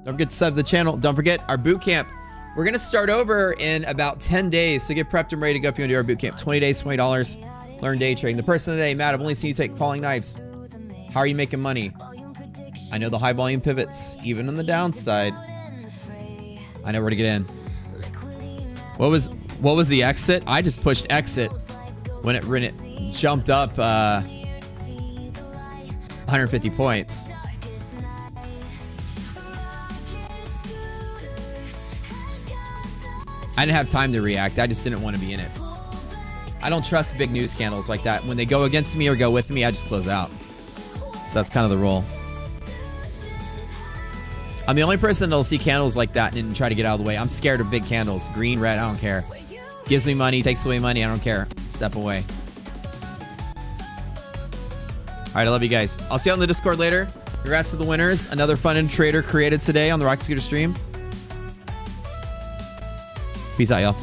Don't forget to sub the channel. Don't forget our boot camp. We're going to start over in about 10 days. So get prepped and ready to go if you want to do our boot camp. 20 days, $20. Learn day trading. The person today, Matt, I've only seen you take falling knives. How are you making money? I know the high volume pivots, even on the downside. I know where to get in. What was the exit? I just pushed exit when it jumped up 150 points. I didn't have time to react. I just didn't want to be in it. I don't trust big news candles like that. When they go against me or go with me, I just close out. So that's kind of the rule. I'm the only person that'll see candles like that and try to get out of the way. I'm scared of big candles. Green, red, I don't care. Gives me money, takes away money, I don't care. Step away. All right, I love you guys. I'll see you on the Discord later. Congrats to the winners. Another fun and trader created today on the Rocket Scooter stream. Peace out, y'all.